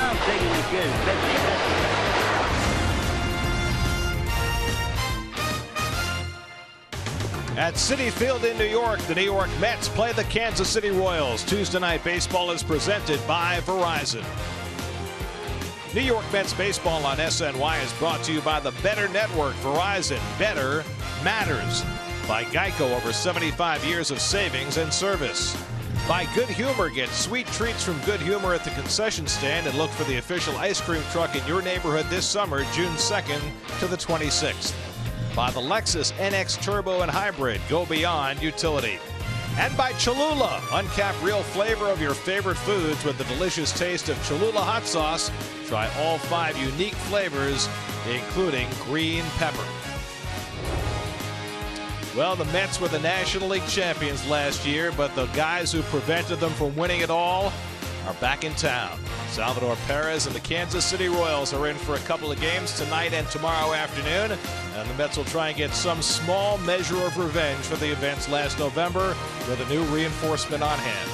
don't think it was good. At Citi Field in New York, the New York Mets play the Kansas City Royals. Tuesday Night Baseball is presented by Verizon. New York Mets baseball on SNY is brought to you by the Better Network. Verizon, better matters. By Geico, over 75 years of savings and service. By Good Humor, get sweet treats from Good Humor at the concession stand and look for the official ice cream truck in your neighborhood this summer, June 2nd to the 26th. By the Lexus NX Turbo and Hybrid, go beyond utility. And by Cholula, uncapped real flavor of your favorite foods with the delicious taste of Cholula hot sauce. Try all 5 unique flavors, including green pepper. Well, the Mets were the National League champions last year, but the guys who prevented them from winning it all are back in town. Salvador Perez and the Kansas City Royals are in for a couple of games tonight and tomorrow afternoon, and the Mets will try and get some small measure of revenge for the events last November with a new reinforcement on hand.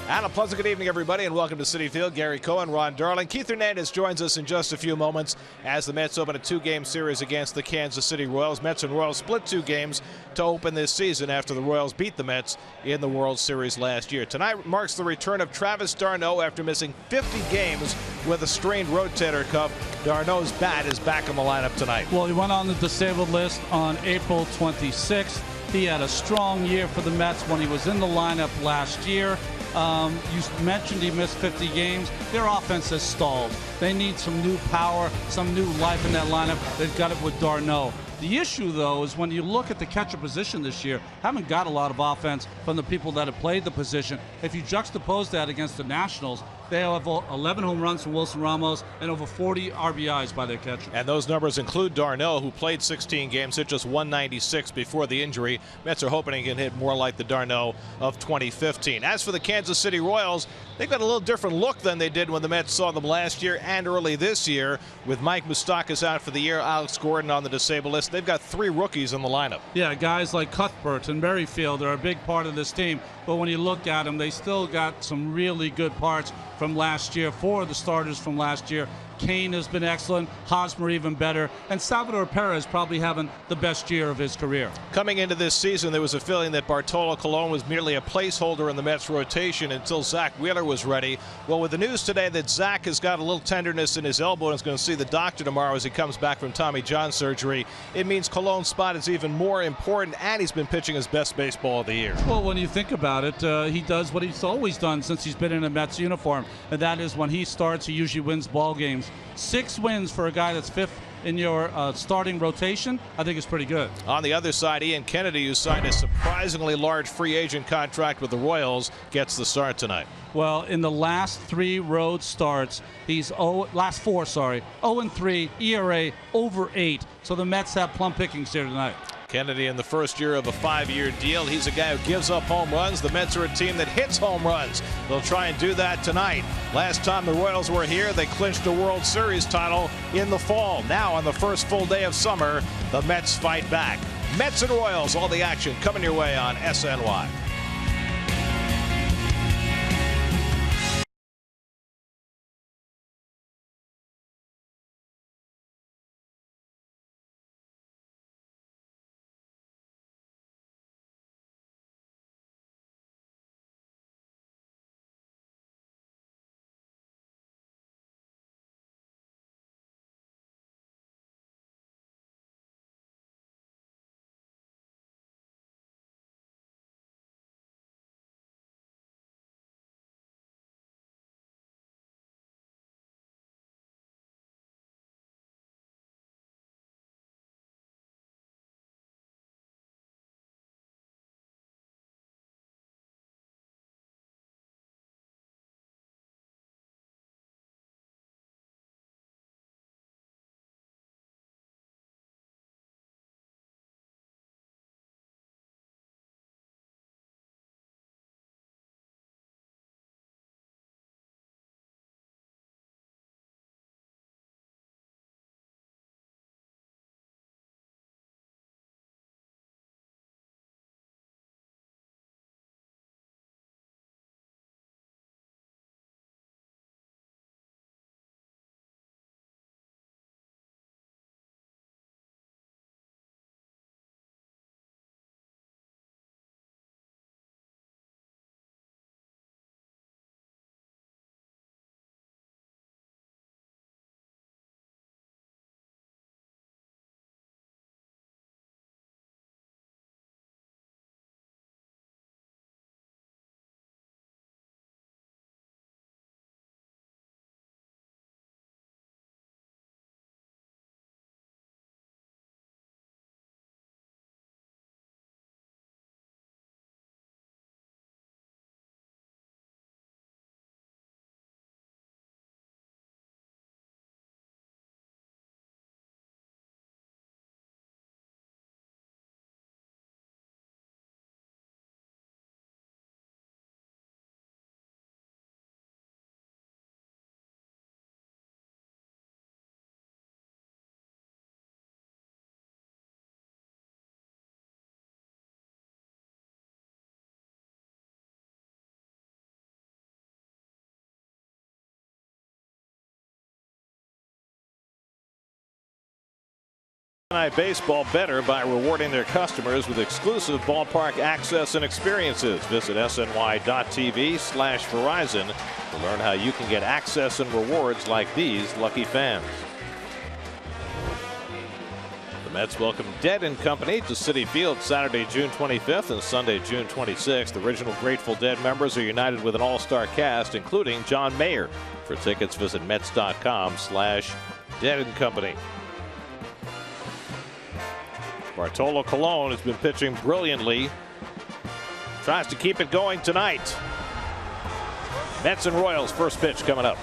And a pleasant good evening, everybody, and welcome to Citi Field. Gary Cohen, Ron Darling. Keith Hernandez joins us in just a few moments as the Mets open a 2-game series against the Kansas City Royals. Mets and Royals split 2 games to open this season after the Royals beat the Mets in the World Series last year. Tonight marks the return of Travis d'Arnaud after missing 50 games with a strained rotator cuff. D'Arnaud's bat is back in the lineup tonight. Well, he went on the disabled list on April 26th. He had a strong year for the Mets when he was in the lineup last year. You mentioned he missed 50 games. Their offense has stalled. They need some new power, some new life in that lineup. They've got it with d'Arnaud. The issue, though, is when you look at the catcher position this year, haven't got a lot of offense from the people that have played the position. If you juxtapose that against the Nationals, they have 11 home runs from Wilson Ramos and over 40 RBIs by their catcher. And those numbers include d'Arnaud, who played 16 games, hit just 196 before the injury. Mets are hoping he can hit more like the d'Arnaud of 2015. As for the Kansas City Royals, they've got a little different look than they did when the Mets saw them last year and early this year. With Mike Moustakas out for the year, Alex Gordon on the disabled list, they've got 3 rookies in the lineup. Yeah, guys like Cuthbert and Merrifield are a big part of this team. But when you look at them, they still got some really good parts from last year. 4 of the starters from last year. Kane has been excellent, Hosmer even better, and Salvador Perez probably having the best year of his career. Coming into this season, there was a feeling that Bartolo Colon was merely a placeholder in the Mets rotation until Zach Wheeler was ready. Well, with the news today that Zach has got a little tenderness in his elbow and is going to see the doctor tomorrow as he comes back from Tommy John surgery, it means Colon's spot is even more important, and he's been pitching his best baseball of the year. Well, when you think about it, he does what he's always done since he's been in a Mets uniform, and that is when he starts, he usually wins ball games. 6 wins for a guy that's 5th in your starting rotation, I think is pretty good. On the other side, Ian Kennedy, who signed a surprisingly large free agent contract with the Royals, gets the start tonight. Well, in the last 3 road starts, last 4, 0-3, ERA over 8. So the Mets have plum pickings here tonight. Kennedy in the first year of a 5-year deal. He's a guy who gives up home runs. The Mets are a team that hits home runs. They'll try and do that tonight. Last time the Royals were here, they clinched a World Series title in the fall. Now, on the first full day of summer, the Mets fight back. Mets and Royals, all the action coming your way on SNY. Baseball better by rewarding their customers with exclusive ballpark access and experiences. Visit sny.tv/Verizon to learn how you can get access and rewards like these lucky fans. The Mets welcome Dead & Company to Citi Field Saturday, June 25th and Sunday, June 26th. Original Grateful Dead members are united with an all-star cast, including John Mayer. For tickets, visit Mets.com/Dead & Company. Bartolo Colon has been pitching brilliantly. Tries to keep it going tonight. Mets and Royals first pitch coming up.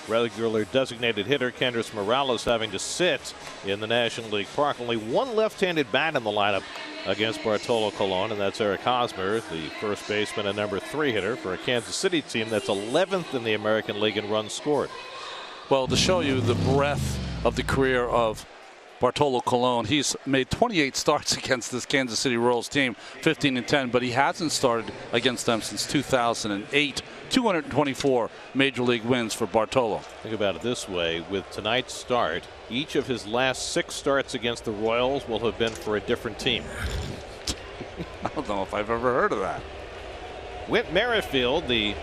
Regular designated hitter Kendrys Morales having to sit in the National League Park. Only one left-handed bat in the lineup against Bartolo Colon, and that's Eric Hosmer, the first baseman and number 3 hitter for a Kansas City team that's 11th in the American League in runs scored. Well, to show you the breadth of the career of Bartolo Colon, he's made 28 starts against this Kansas City Royals team, 15-10, but he hasn't started against them since 2008. 224 major league wins for Bartolo. Think about it this way: with tonight's start, each of his last 6 starts against the Royals will have been for a different team. I don't know if I've ever heard of that. Whit Merrifield, the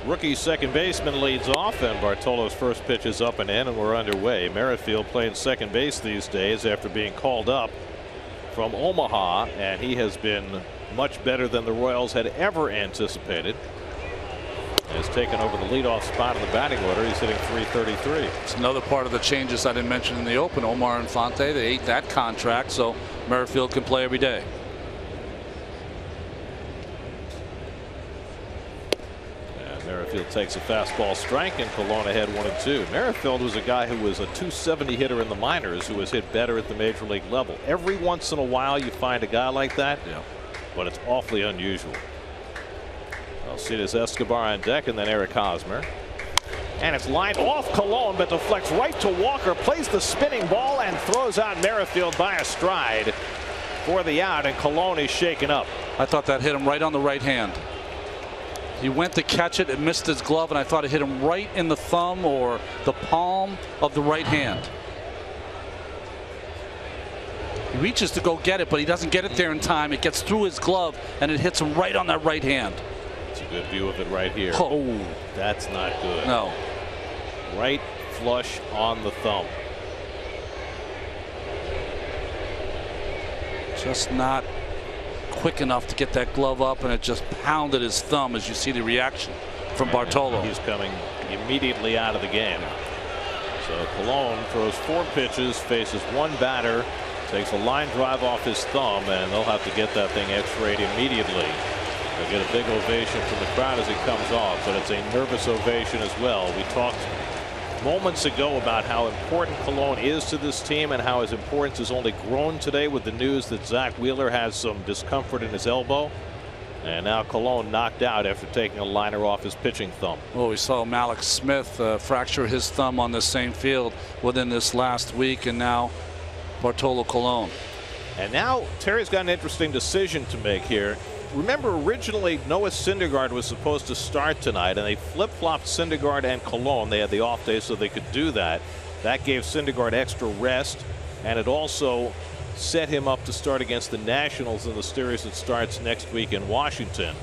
rookie second baseman, leads off, and Bartolo's first pitch is up and in, and we're underway. Merrifield playing second base these days after being called up from Omaha, and he has been much better than the Royals had ever anticipated. Has taken over the leadoff spot in the batting order. He's hitting .333. It's another part of the changes I didn't mention in the open. Omar Infante, they ate that contract, so Merrifield can play every day. And Merrifield takes a fastball strike, and Colon ahead 1-2. Merrifield was a guy who was a .270 hitter in the minors who has hit better at the major league level. Every once in a while you find a guy like that, but it's awfully unusual. Alcides Escobar on deck, and then Eric Hosmer. And it's lined off Colon, but deflects right to Walker, plays the spinning ball, and throws out Merrifield by a stride for the out, and Colon is shaken up. I thought that hit him right on the right hand. He went to catch it, it missed his glove, and I thought it hit him right in the thumb or the palm of the right hand. He reaches to go get it, but he doesn't get it there in time. It gets through his glove, and it hits him right on that right hand. It's a good view of it right here. Oh, that's not good. No. Right flush on the thumb. Just not quick enough to get that glove up, and it just pounded his thumb, as you see the reaction from Bartolo. He's coming immediately out of the game. So Colon throws 4 pitches, faces 1 batter, takes a line drive off his thumb, and they'll have to get that thing x-rayed immediately. They'll get a big ovation from the crowd as he comes off, but it's a nervous ovation as well. We talked moments ago about how important Colon is to this team and how his importance has only grown today with the news that Zach Wheeler has some discomfort in his elbow. And now Colon knocked out after taking a liner off his pitching thumb. Well, we saw Malik Smith fracture his thumb on the same field within this last week, and now Bartolo Colon. And now Terry's got an interesting decision to make here. Remember, originally Noah Syndergaard was supposed to start tonight, and they flip-flopped Syndergaard and Colon. They had the off day so they could do that. That gave Syndergaard extra rest, and it also set him up to start against the Nationals in the series that starts next week in Washington.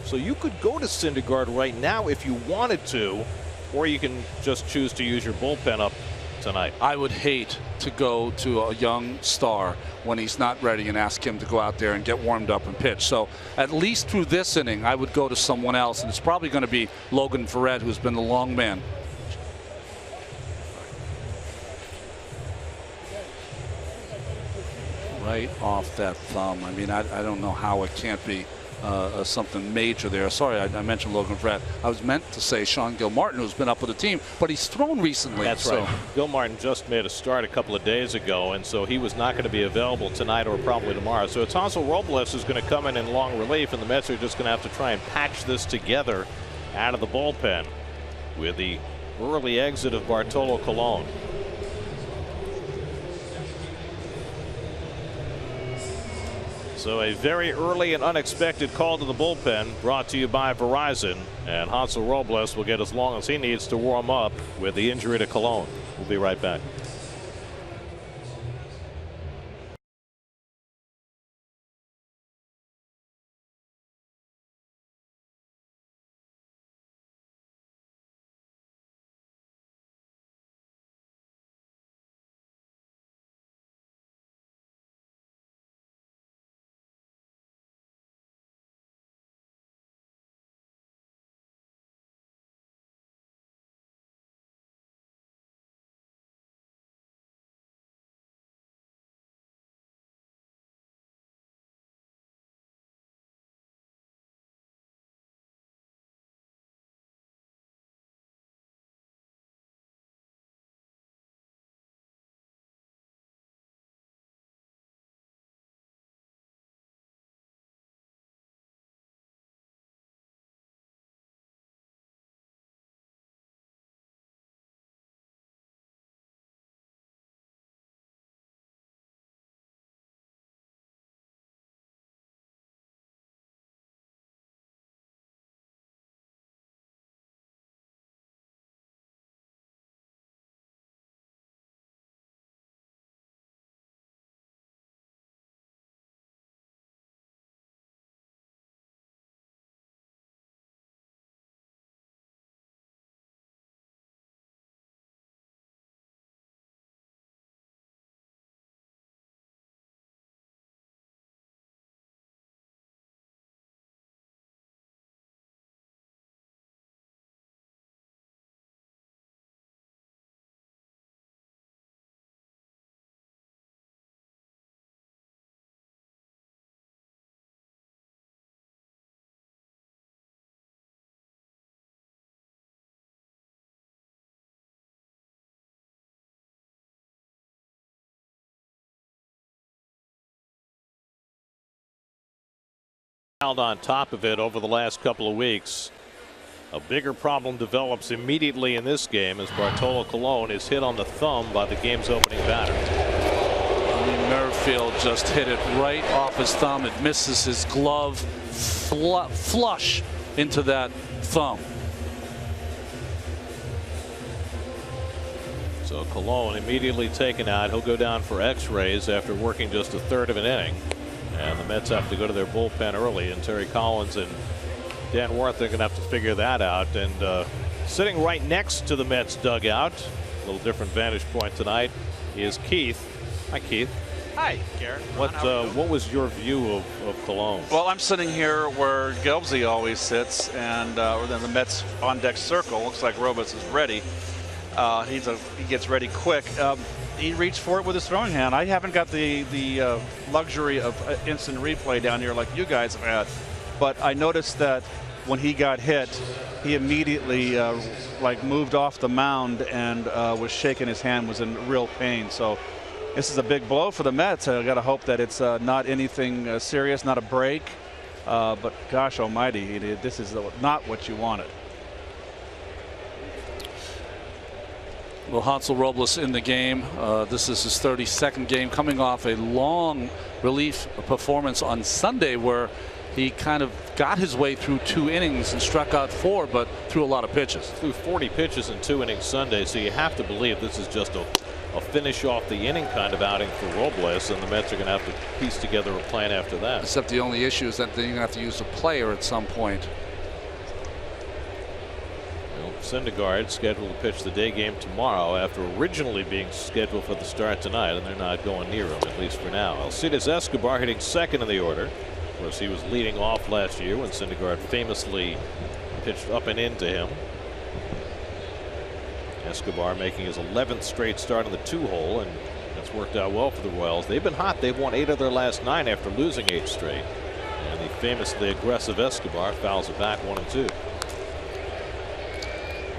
So you could go to Syndergaard right now if you wanted to, or you can just choose to use your bullpen up tonight. I would hate to go to a young star when he's not ready and ask him to go out there and get warmed up and pitch. So at least through this inning, I would go to someone else, and it's probably going to be Logan Ferret, who's been the long man. Right off that thumb. I mean, I don't know how it can't be something major there. Sorry, I mentioned Logan Ferret. I was meant to say Sean Gilmartin, who's been up with the team, but he's thrown recently. That's right. Gilmartin just made a start a couple of days ago, and so he was not going to be available tonight or probably tomorrow. So it's Hansel Robles who's going to come in long relief, and the Mets are just going to have to try and patch this together out of the bullpen with the early exit of Bartolo Colon. So a very early and unexpected call to the bullpen brought to you by Verizon, and Hansel Robles will get as long as he needs to warm up with the injury to Colon. We'll be right back. On top of it over the last couple of weeks. A bigger problem develops immediately in this game as Bartolo Colon is hit on the thumb by the game's opening batter. I mean, Merrifield just hit it right off his thumb. It misses his glove, flush into that thumb. So Colon immediately taken out. He'll go down for x-rays after working just a third of an inning. And the Mets have to go to their bullpen early, and Terry Collins and Dan Worth are going to have to figure that out. And sitting right next to the Mets dugout, a little different vantage point tonight, is Keith. Hi, Keith. Hi, Garrett. What was your view of Colon? Well, I'm sitting here where Gelbsy always sits, and the Mets on deck circle. Looks like Robles is ready. He gets ready quick. He reached for it with his throwing hand. I haven't got the luxury of instant replay down here like you guys have had, but I noticed that when he got hit, he immediately moved off the mound and was shaking his hand, was in real pain. So this is a big blow for the Mets. I got to hope that it's not anything serious, not a break. But gosh almighty, this is not what you wanted. Well, Hansel Robles in the game. This is his 32nd game, coming off a long relief performance on Sunday where he kind of got his way through 2 innings and struck out 4, but threw a lot of pitches. Threw 40 pitches in 2 innings Sunday, so you have to believe this is just a finish off the inning kind of outing for Robles, and the Mets are going to have to piece together a plan after that. Except the only issue is that they're going to have to use a player at some point. Syndergaard scheduled to pitch the day game tomorrow after originally being scheduled for the start tonight, and they're not going near him, at least for now. Alcides Escobar hitting second in the order. Of course, he was leading off last year when Syndergaard famously pitched up and into him. Escobar making his 11th straight start in the 2-hole, and that's worked out well for the Royals. They've been hot. They've won 8 of their last 9 after losing 8 straight. And the famously aggressive Escobar fouls it back 1-2.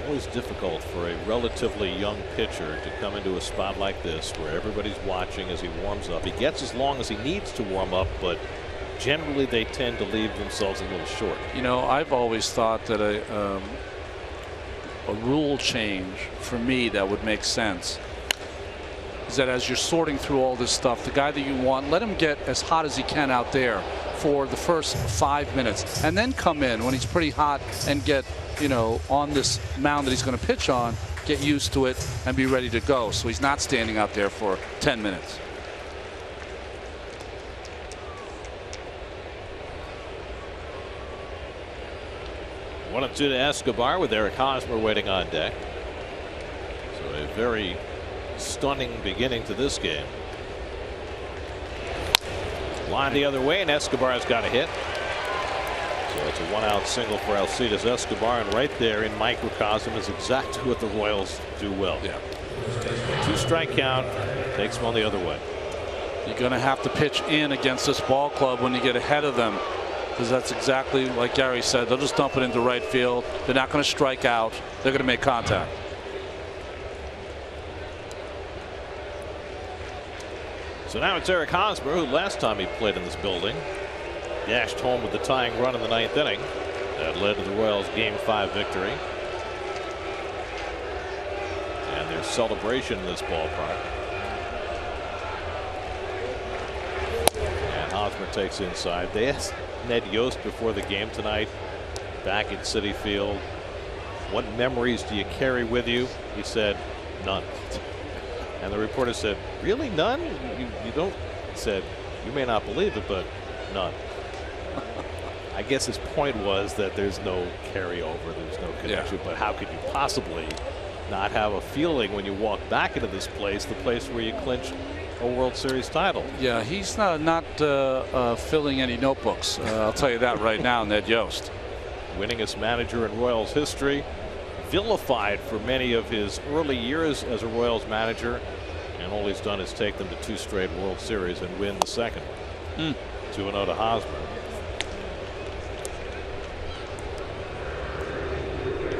Always difficult for a relatively young pitcher to come into a spot like this where everybody's watching as he warms up. He gets as long as he needs to warm up, but generally they tend to leave themselves a little short. You know, I've always thought that a rule change for me that would make sense is that as you're sorting through all this stuff, the guy that you want, let him get as hot as he can out there for the first 5 minutes, and then come in when he's pretty hot and get, you know, on this mound that he's going to pitch on, get used to it and be ready to go, so he's not standing out there for 10 minutes. One and 2 to Escobar with Eric Hosmer waiting on deck. So a very stunning beginning to this game. Line the other way, and Escobar's got a hit. So it's a 1-out single for Alcides Escobar, and right there in microcosm is exactly what the Royals do well. Yeah. 2-strike count, takes one the other way. You're going to have to pitch in against this ball club when you get ahead of them, because that's exactly like Gary said. They'll just dump it into right field. They're not going to strike out. They're going to make contact. So now it's Eric Hosmer, who last time he played in this building dashed home with the tying run in the 9th inning that led to the Royals' Game 5 victory. And their celebration in this ballpark. And Hosmer takes inside. They asked Ned Yost before the game tonight back at Citi Field, what memories do you carry with you? He said, none. And the reporter said, really, none? You don't? He said, you may not believe it, but none. I guess his point was that there's no carryover, there's no connection. But how could you possibly not have a feeling when you walk back into this place, the place where you clinch a World Series title? Yeah, he's not filling any notebooks. I'll tell you that right now, Ned Yost. Winningest manager in Royals history, vilified for many of his early years as a Royals manager, and all he's done is take them to 2 straight World Series and win the second. 2-0 to Hosmer.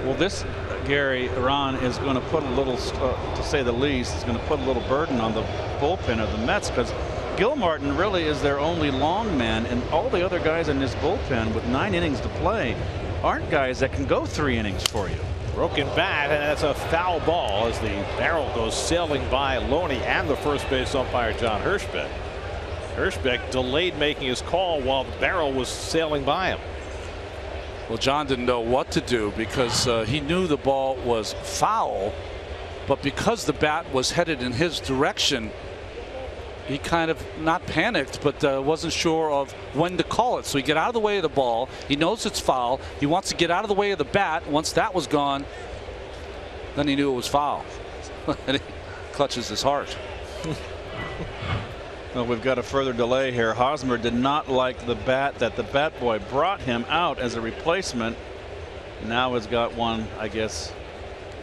Well, this, Gary, Ron, is going to put a little, to say the least, is going to put a little burden on the bullpen of the Mets, because Gilmartin really is their only long man, and all the other guys in this bullpen with 9 innings to play aren't guys that can go 3 innings for you. Broken bat, and that's a foul ball as the barrel goes sailing by Loney and the first base umpire John Hirschbeck. Hirschbeck delayed making his call while the barrel was sailing by him. Well, John didn't know what to do because he knew the ball was foul, but because the bat was headed in his direction, he kind of not panicked, but wasn't sure of when to call it. So he get out of the way of the ball. He knows it's foul. He wants to get out of the way of the bat. Once that was gone, then he knew it was foul. And he clutches his heart. Well, we've got a further delay here. Hosmer did not like the bat that the bat boy brought him out as a replacement. Now has got one, I guess,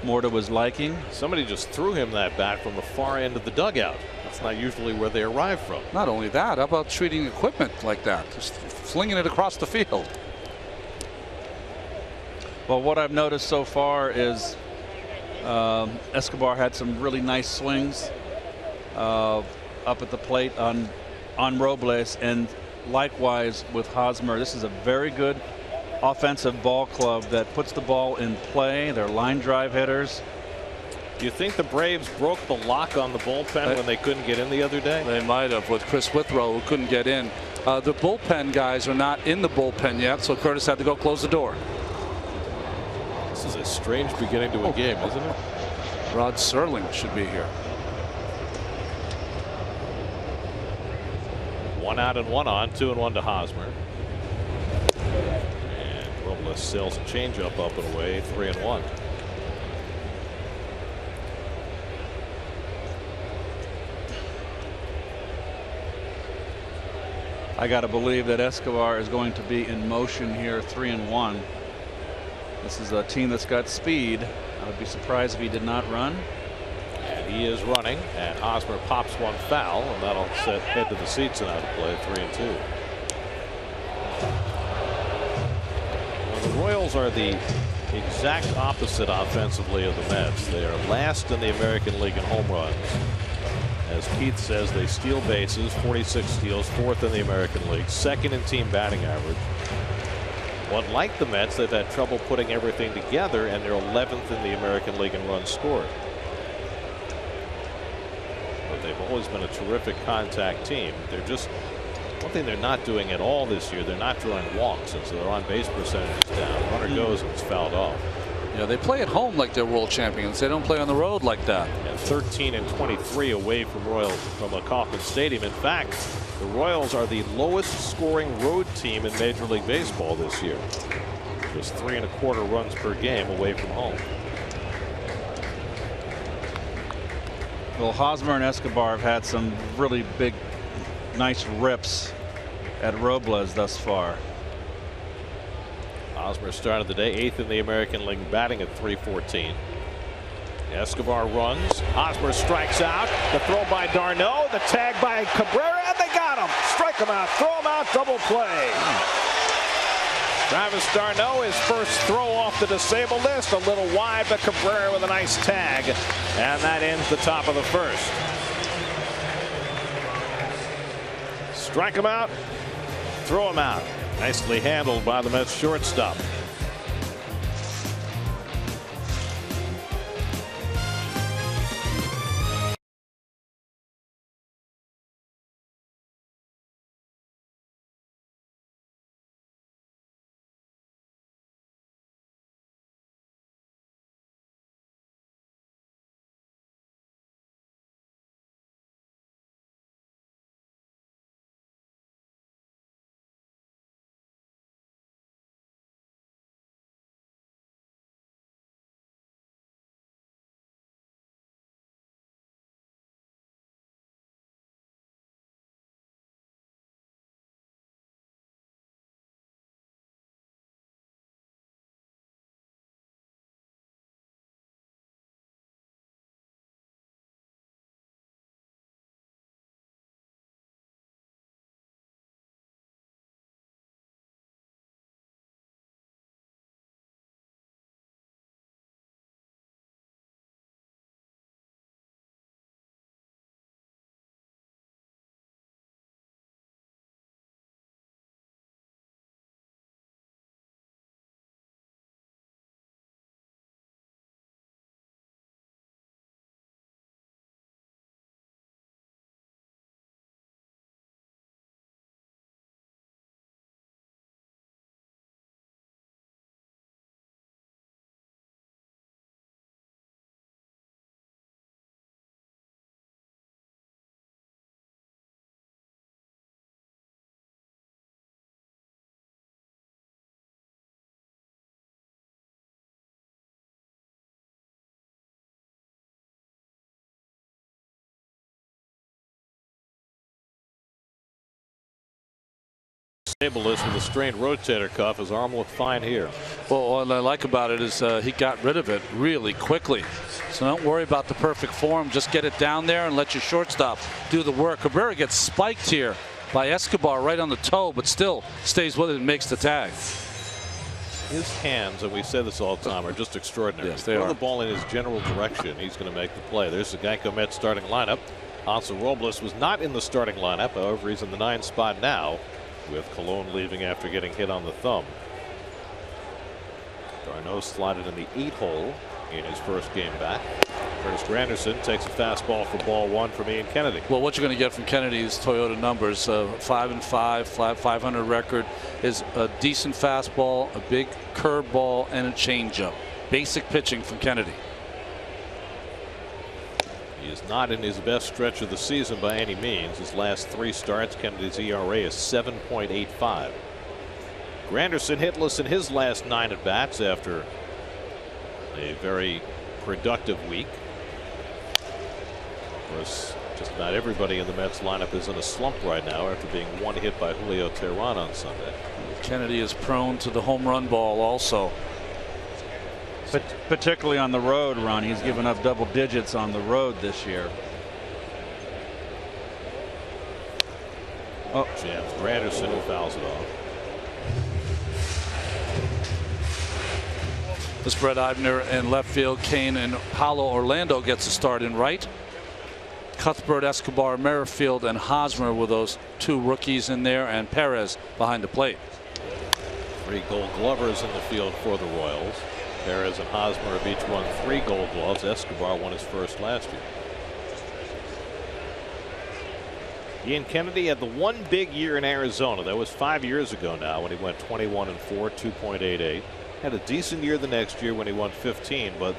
more to his liking. Somebody just threw him that bat from the far end of the dugout. That's not usually where they arrive from. Not only that, how about treating equipment like that? Just flinging it across the field. Well, what I've noticed so far is Escobar had some really nice swings up at the plate on Robles, and likewise with Hosmer. This is a very good offensive ball club that puts the ball in play. They're line drive hitters. Do you think the Braves broke the lock on the bullpen when they couldn't get in the other day? They might have, with Chris Withrow, who couldn't get in. The bullpen guys are not in the bullpen yet, so Curtis had to go close the door. This is a strange beginning to a game, isn't it? Rod Serling should be here. 1 out and 1 on, 2-1 to Hosmer. And Robles sails a changeup up and away, 3-1. I got to believe that Escobar is going to be in motion here, 3-1. This is a team that's got speed. I would be surprised if he did not run. And he is running, and Hosmer pops one foul, and that'll head to the seats and out of play, 3-2. Well, the Royals are the exact opposite offensively of the Mets. They are last in the American League in home runs. As Keith says, they steal bases, 46 steals, 4th in the American League, 2nd in team batting average. But like the Mets, they've had trouble putting everything together, and they're 11th in the American League in runs scored. But they've always been a terrific contact team. They're just one thing they're not doing at all this year. They're not drawing walks, and so their on base percentage is down. Runner goes and it's fouled off. Yeah, they play at home like they're world champions. They don't play on the road like that. And 13 and 23 away from Kauffman Stadium. In fact, the Royals are the lowest scoring road team in Major League Baseball this year. Just 3.25 runs per game away from home. Well, Hosmer and Escobar have had some really big, nice rips at Robles thus far. Hosmer started the day 8th in the American League batting at .314. Escobar runs. Hosmer strikes out. The throw by Darno. The tag by Cabrera, and they got him. Strike him out. Throw him out. Double play. Travis d'Arnaud, his first throw off the disabled list. A little wide, but Cabrera with a nice tag. And that ends the top of the first. Strike him out. Throw him out. Nicely handled by the Mets shortstop. Table this with a strained rotator cuff. His arm looked fine here. Well, what I like about it is he got rid of it really quickly. So don't worry about the perfect form. Just get it down there and let your shortstop do the work. Cabrera gets spiked here by Escobar right on the toe, but still stays with it and makes the tag. His hands, and we say this all the time, are just extraordinary. Yes, they are. The ball in his general direction, he's going to make the play. There's the Geico Mets starting lineup. Robles was not in the starting lineup. However, he's in the 9 spot now, with Colon leaving after getting hit on the thumb. Darno slotted in the 8 hole in his first game back. Curtis Granderson takes a fastball for ball 1 from Ian Kennedy. Well, what you're going to get from Kennedy's Toyota numbers, 5-5, 500 record, is a decent fastball, a big curveball, and a changeup. Basic pitching from Kennedy. He is not in his best stretch of the season by any means. His last 3 starts, Kennedy's ERA is 7.85. Granderson hitless in his last 9 at bats after a very productive week. Of course, just about everybody in the Mets lineup is in a slump right now after being 1 hit by Julio Teheran on Sunday. Kennedy is prone to the home run ball also. But particularly on the road, Ron, he's given up double digits on the road this year. Oh, jams Granderson, who fouls it off. This Brett Eibner in left field. Kane and Paulo Orlando gets a start in right. Cuthbert, Escobar, Merrifield, and Hosmer with those 2 rookies in there, and Perez behind the plate. 3 Gold Glovers in the field for the Royals. Perez and Hosmer have each won 3 Gold Gloves. Escobar won his first last year. Ian Kennedy had the one big year in Arizona. That was 5 years ago now, when he went 21-4, 2.88. Had a decent year the next year when he won 15, but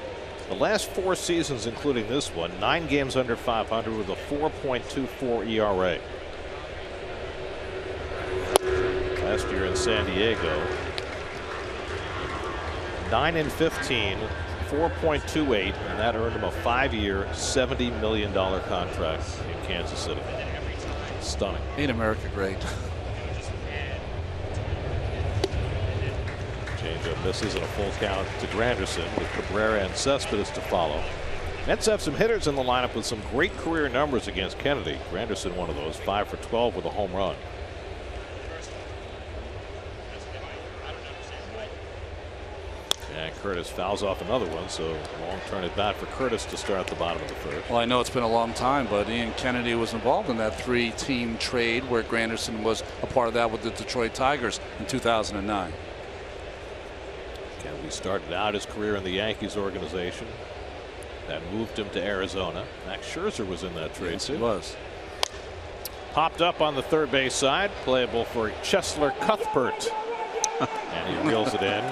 the last 4 seasons, including this one, 9 games under 500 with a 4.24 ERA. Last year in San Diego, 9-15, 4.28, and that earned him a 5-year, $70 million contract in Kansas City. Stunning. Ain't America great? Changeup misses and a full count to Granderson with Cabrera and Cespedes to follow. Mets have some hitters in the lineup with some great career numbers against Kennedy. Granderson, one of those, 5 for 12 with a home run. And Curtis fouls off another one, so long turn at bat for Curtis to start the bottom of the 3rd. Well, I know it's been a long time, but Ian Kennedy was involved in that 3-team trade where Granderson was a part of that with the Detroit Tigers in 2009. Kennedy started out his career in the Yankees organization. That moved him to Arizona. Max Scherzer was in that trade, too. He was. Popped up on the 3rd base side, playable for Chesler Cuthbert. And he reels it in.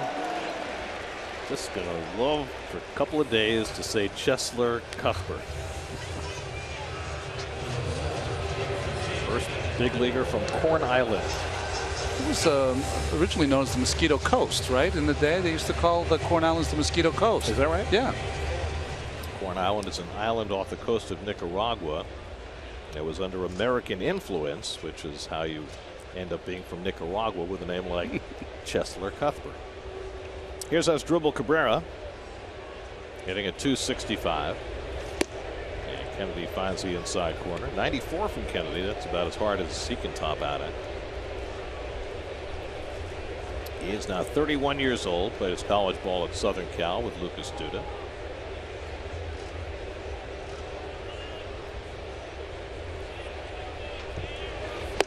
Just going to love for a couple of days to say Chesler Cuthbert. First big leaguer from Corn Island. It was originally known as the Mosquito Coast, right? In the day, they used to call the Corn Islands the Mosquito Coast. Is that right? Yeah. Corn Island is an island off the coast of Nicaragua. It was under American influence, which is how you end up being from Nicaragua with a name like Chesler Cuthbert. Here's Asdrubal Cabrera hitting at 265. And Kennedy finds the inside corner. 94 from Kennedy. That's about as hard as he can top out at. He is now 31 years old. Played his college ball at Southern Cal with Lucas Duda.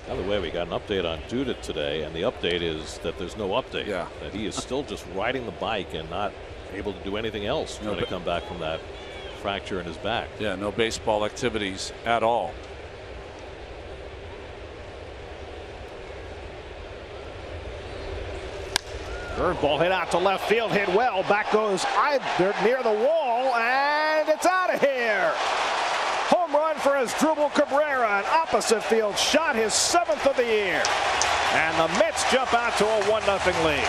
By the way, we got an update on Duda today, and the update is that there's no update. Yeah. That he is still just riding the bike and not able to do anything else trying to come back from that fracture in his back. Yeah, no baseball activities at all. Curveball hit out to left field, hit well. Back goes Eibner near the wall, and it's out of here. Home run for Asdrubal Cabrera, an opposite field shot, his 7th of the year. And the Mets jump out to a 1-0 lead.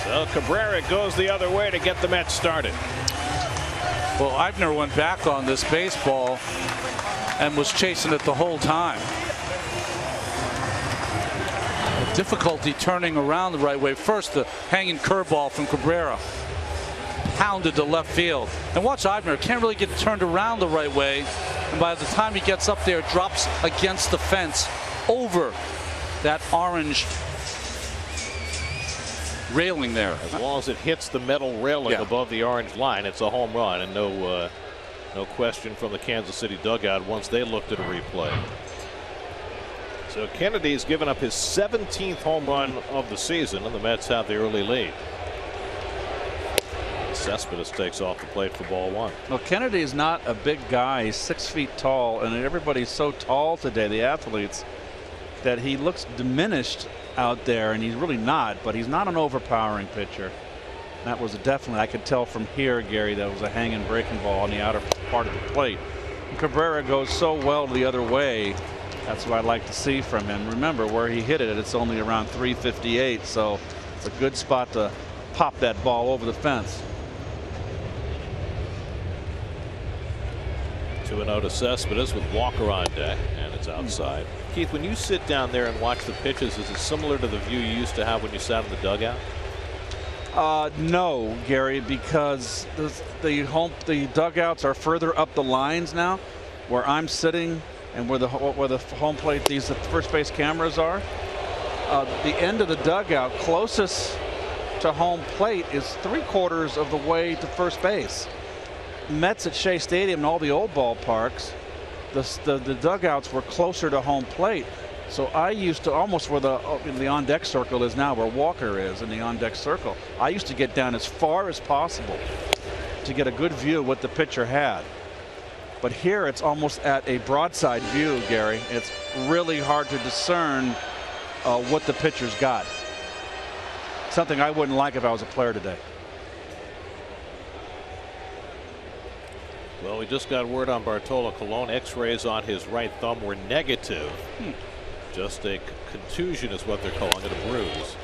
So Cabrera goes the other way to get the Mets started. Well, Eibner went back on this baseball and was chasing it the whole time. Difficulty turning around the right way. First, the hanging curveball from Cabrera. Pounded to left field. And watch Eibner, can't really get turned around the right way. And by the time he gets up there, drops against the fence over that orange railing there. As long as it hits the metal railing above the orange line, it's a home run, and no question from the Kansas City dugout once they looked at a replay. So Kennedy's given up his 17th home run of the season, and the Mets have the early lead. Cespedes takes off the plate for ball one. Well, Kennedy is not a big guy. He's 6 feet tall, and everybody's so tall today, the athletes, that he looks diminished out there, and he's really not, but he's not an overpowering pitcher. That was definitely, I could tell from here, Gary, that was a hanging breaking ball on the outer part of the plate. And Cabrera goes so well the other way. That's what I'd like to see from him. Remember, where he hit it, it's only around 358, so it's a good spot to pop that ball over the fence. 2-0 to Cespedes with Walker on deck, and it's outside. Keith, when you sit down there and watch the pitches, is it similar to the view you used to have when you sat in the dugout? No, Gary, because the dugouts are further up the lines now, where I'm sitting and where the home plate, these first base cameras are. The end of the dugout closest to home plate is 3/4 of the way to first base. Mets at Shea Stadium and all the old ballparks, the dugouts were closer to home plate. So I used to, almost where the on-deck circle is now, where Walker is in the on-deck circle, I used to get down as far as possible to get a good view of what the pitcher had. But here it's almost at a broadside view, Gary. It's really hard to discern what the pitcher's got. Something I wouldn't like if I was a player today. Well, we just got word on Bartolo Colon. X-rays on his right thumb were negative. Just a contusion is what they're calling it, a bruise.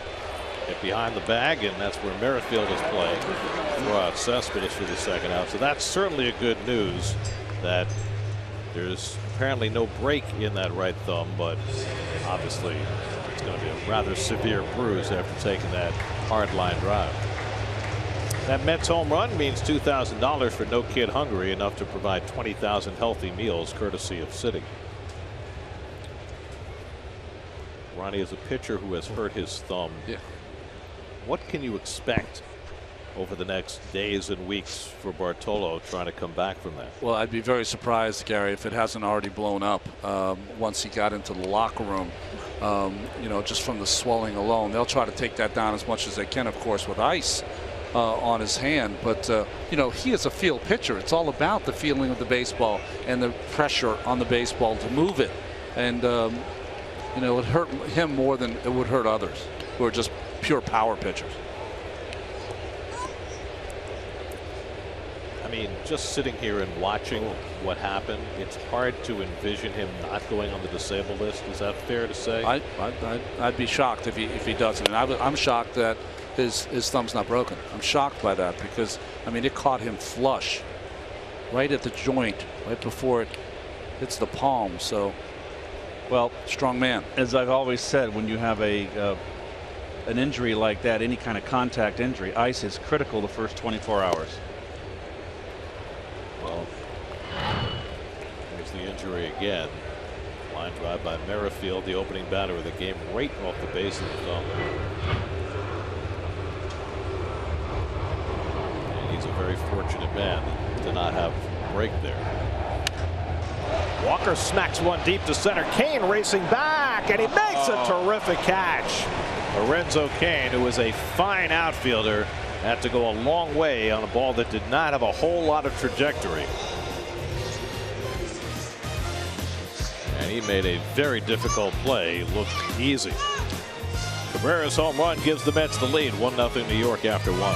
Hit behind the bag, and that's where Merrifield is playing. Throw out Cespedes for the second out. So that's certainly a good news that there's apparently no break in that right thumb, but obviously it's going to be a rather severe bruise after taking that hard line drive. That Mets home run means $2,000 for No Kid Hungry, enough to provide 20,000 healthy meals courtesy of City. Ronnie is a pitcher who has hurt his thumb. What can you expect over the next days and weeks for Bartolo trying to come back from that? Well, I'd be very surprised, Gary, if it hasn't already blown up once he got into the locker room. You know, just from the swelling alone. They'll try to take that down as much as they can, of course, with ice on his hand. But, you know, he is a field pitcher. It's all about the feeling of the baseball and the pressure on the baseball to move it. And, you know, it hurt him more than it would hurt others who are just pure power pitchers. I mean, just sitting here and watching what happened, it's hard to envision him not going on the disabled list. Is that fair to say? I'd be shocked if he doesn't. And I'm shocked that his thumb's not broken. I'm shocked by that because, I mean, it caught him flush right at the joint, right before it hits the palm. So, well, strong man. As I've always said, when you have an injury like that, any kind of contact injury, ice is critical the first 24 hours. Well, here's the injury again. Line drive by Merrifield, the opening batter of the game, right off the base of the thumb. And he's a very fortunate man to not have a break there. Walker smacks one deep to center. Kane racing back, and he makes a terrific catch. Lorenzo Cain, who is a fine outfielder, had to go a long way on a ball that did not have a whole lot of trajectory. And he made a very difficult play look easy. Cabrera's home run gives the Mets the lead, 1-0 New York after 1.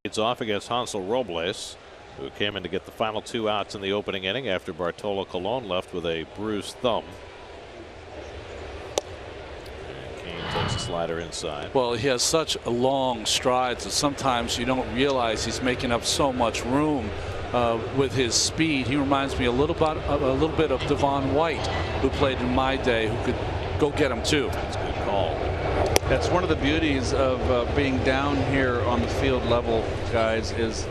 Leads off against Hansel Robles, who came in to get the final 2 outs in the opening inning after Bartolo Colon left with a bruised thumb. And Kane takes a slider inside. Well, he has such long strides that sometimes you don't realize he's making up so much room with his speed. He reminds me a little bit of Devon White, who played in my day, who could go get him too. That's a good call. That's one of the beauties of being down here on the field level, guys, is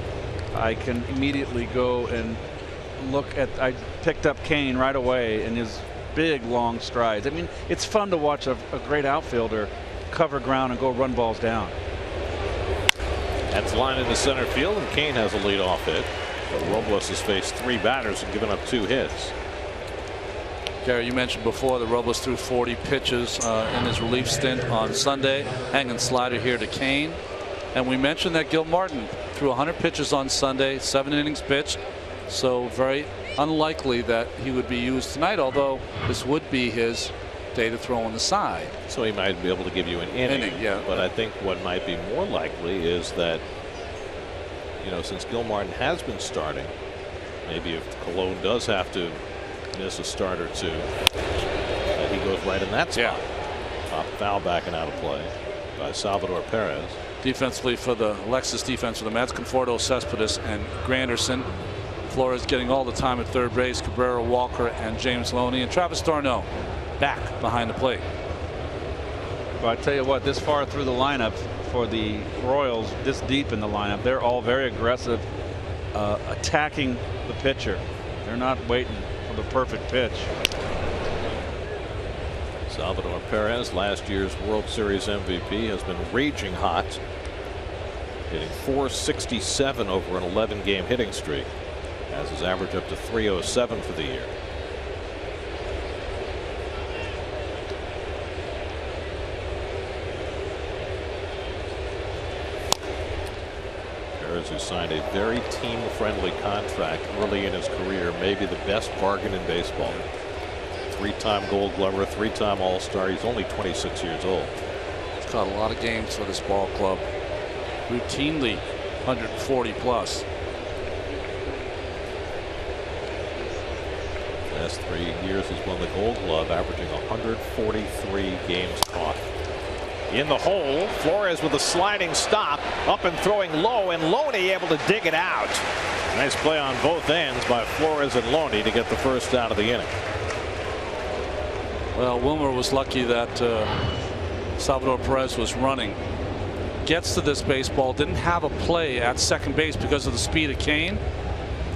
I can immediately go and look at. I picked up Kane right away and his big long strides. I mean, it's fun to watch a great outfielder cover ground and go run balls down. That's line into center field, and Kane has a leadoff hit. But Robles has faced 3 batters and given up 2 hits. Gary, you mentioned before that Robles threw 40 pitches in his relief stint on Sunday. Hanging slider here to Kane. And we mentioned that Gil Martin threw 100 pitches on Sunday, 7 innings pitched. So very unlikely that he would be used tonight, although this would be his day to throw on the side. So he might be able to give you an inning. Yeah. But I think what might be more likely is that, you know, since Gil Martin has been starting, maybe if Colon does have to miss a start or 2, that he goes right in that spot. Top foul backing out of play by Salvador Perez. Defensively for the Lexus defense for the Mets, Conforto, Cespedes, and Granderson. Flores getting all the time at third base. Cabrera, Walker, and James Loney, and Travis d'Arnaud back behind the plate. Well, I tell you what, this far through the lineup for the Royals, this deep in the lineup, they're all very aggressive, attacking the pitcher. They're not waiting for the perfect pitch. Salvador Perez, last year's World Series MVP, has been raging hot, hitting .467 over an 11-game hitting streak, has his average up to .307 for the year. Perez, who signed a very team-friendly contract early in his career, maybe the best bargain in baseball. 3-time Gold Glover, 3-time All-Star. He's only 26 years old. He's caught a lot of games for this ball club. Routinely 140 plus. Last 3 years he's won the Gold Glove, averaging 143 games caught. In the hole, Flores with a sliding stop, up and throwing low, and Loney able to dig it out. Nice play on both ends by Flores and Loney to get the first out of the inning. Well, Wilmer was lucky that Salvador Perez was running. Gets to this baseball, didn't have a play at second base because of the speed of Kane.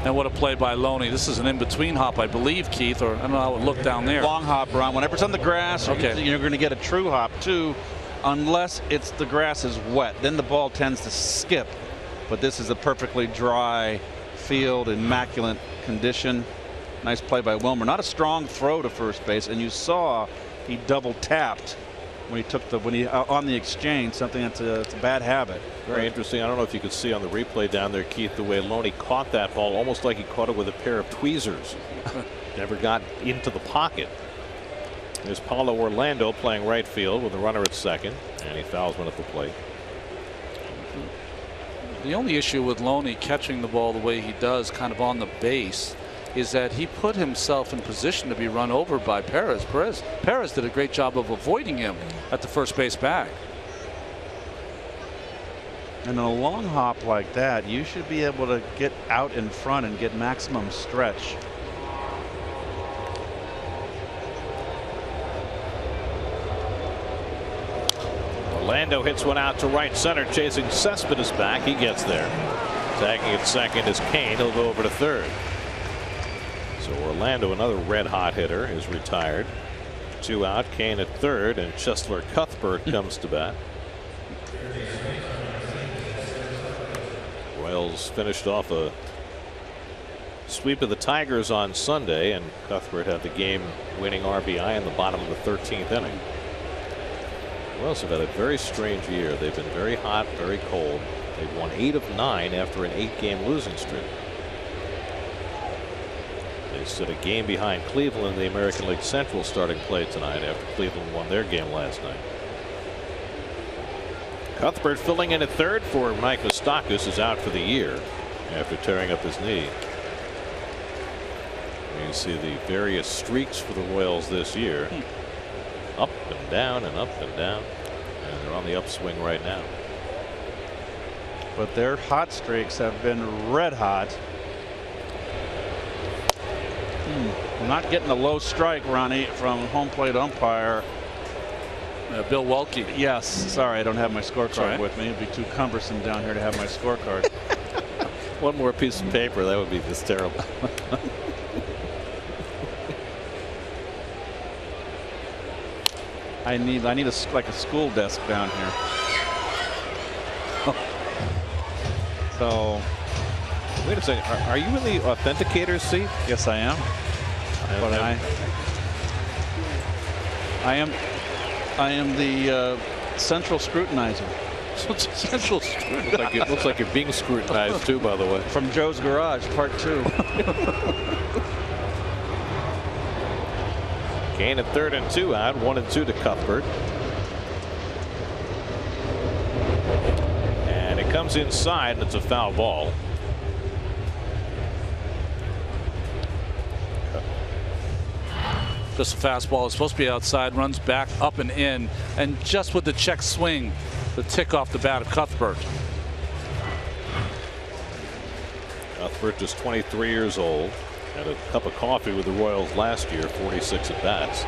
And what a play by Loney. This is an in-between hop, I believe, Keith, or I don't know how it looked down there. Long hop, Ron. Whenever it's on the grass, okay, you're going to get a true hop too, unless the grass is wet. Then the ball tends to skip. But this is a perfectly dry field, immaculate condition. Nice play by Wilmer. Not a strong throw to first base, and you saw he double tapped when he took on the exchange, something that's a bad habit. Very interesting. I don't know if you could see on the replay down there, Keith, the way Loney caught that ball, almost like he caught it with a pair of tweezers. Never got into the pocket. There's Paulo Orlando playing right field with a runner at second, and he fouls one at the plate. The only issue with Loney catching the ball the way he does, kind of on the base, is that he put himself in position to be run over by Perez. Perez did a great job of avoiding him at the first base bag. And a long hop like that, you should be able to get out in front and get maximum stretch. Orlando hits one out to right center, chasing Cespedes back. He gets there. Tagging at second is Kane. He'll go over to third. So Orlando, another red hot hitter, is retired. 2 out, Kane at third, and Chesler Cuthbert comes to bat. Royals finished off a sweep of the Tigers on Sunday, and Cuthbert had the game-winning RBI in the bottom of the 13th inning. Royals have had a very strange year. They've been very hot, very cold. They've won 8 of 9 after an 8-game losing streak. They sit a game behind Cleveland in the American League Central starting play tonight after Cleveland won their game last night. Cuthbert filling in at third for Mike Moustakas, is out for the year after tearing up his knee. You can see the various streaks for the Royals this year. Up and down and up and down. And they're on the upswing right now. But their hot streaks have been red hot. Not getting a low strike, Ronnie, from home plate umpire. Bill Welke. Yes. Sorry, I don't have my scorecard with me. It'd be too cumbersome down here to have my scorecard. One more piece of paper, that would be just terrible. I need like a school desk down here. So wait a second. Are you in the authenticator's seat? Yes, I am. But I am the central scrutinizer. Central scrutinizer. Looks like you're being scrutinized too, by the way. From Joe's Garage, Part 2. Kane at third and 2 out. 1 and 2 to Cuthbert. And it comes inside, and it's a foul ball. Just a fastball. It's supposed to be outside. Runs back, up and in, and just with the check swing, the tick off the bat of Cuthbert. Cuthbert just 23 years old. Had a cup of coffee with the Royals last year. 46 at bats.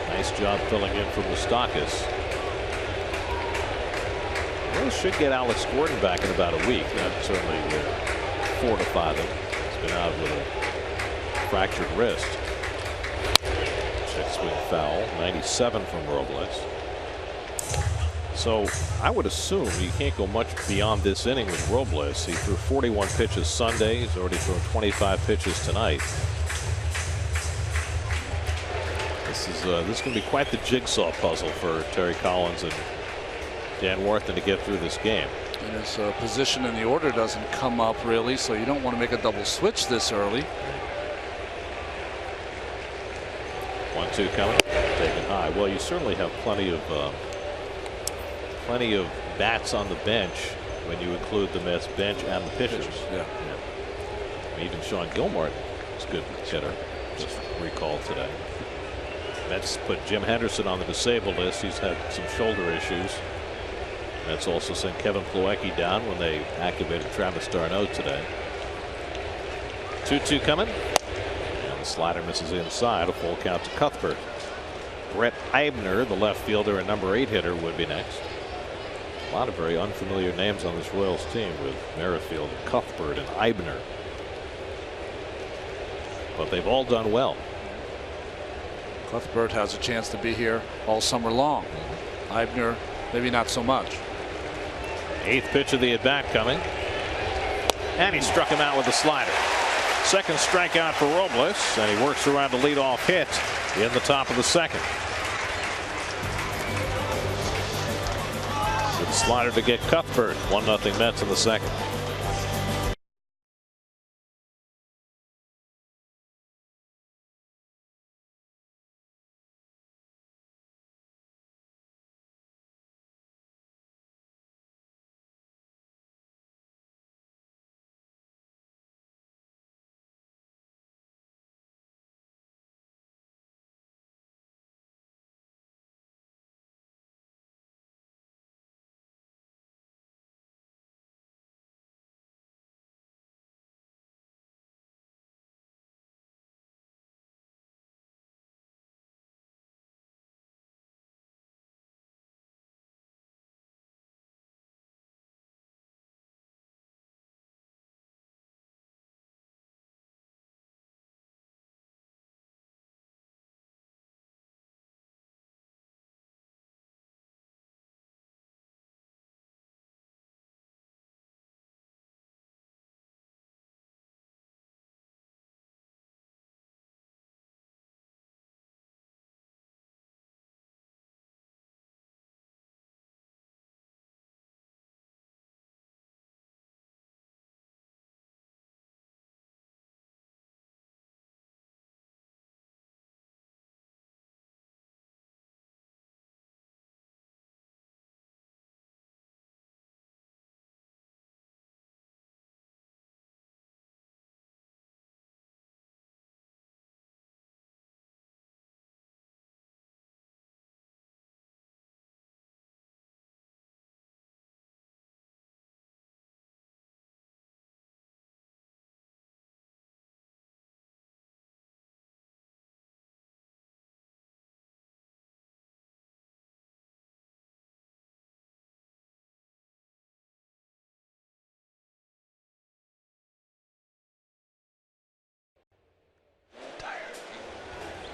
Nice job filling in for Moustakas. Royals should get Alex Gordon back in about a week. That certainly will fortify them. He's been out with a fractured wrist. Check swing foul. 97 from Robles. So I would assume you can't go much beyond this inning with Robles. He threw 41 pitches Sunday. He's already thrown 25 pitches tonight. This is going to be quite the jigsaw puzzle for Terry Collins and Dan Warthen to get through this game. And his position in the order doesn't come up really, so you don't want to make a double switch this early. 1-2 coming. Taken high. Well, you certainly have plenty of bats on the bench when you include the Mets bench and the pitchers. Yeah. Even Sean Gilmore is a good hitter. Just recalled today. Mets put Jim Henderson on the disabled list. He's had some shoulder issues. Mets also sent Kevin Plawecki down when they activated Travis d'Arnaud today. 2-2 coming. And the slider misses inside. A full count to Cuthbert. Brett Eibner, the left fielder and number 8 hitter, would be next. A lot of very unfamiliar names on this Royals team with Merrifield, Cuthbert, and Eibner. But they've all done well. Cuthbert has a chance to be here all summer long. Eibner, maybe not so much. 8th pitch of the at bat coming. And he struck him out with a slider. Second strikeout for Robles, and he works around a leadoff hit in the top of the second. Good slider to get Cuthbert. 1-0 Mets in the second.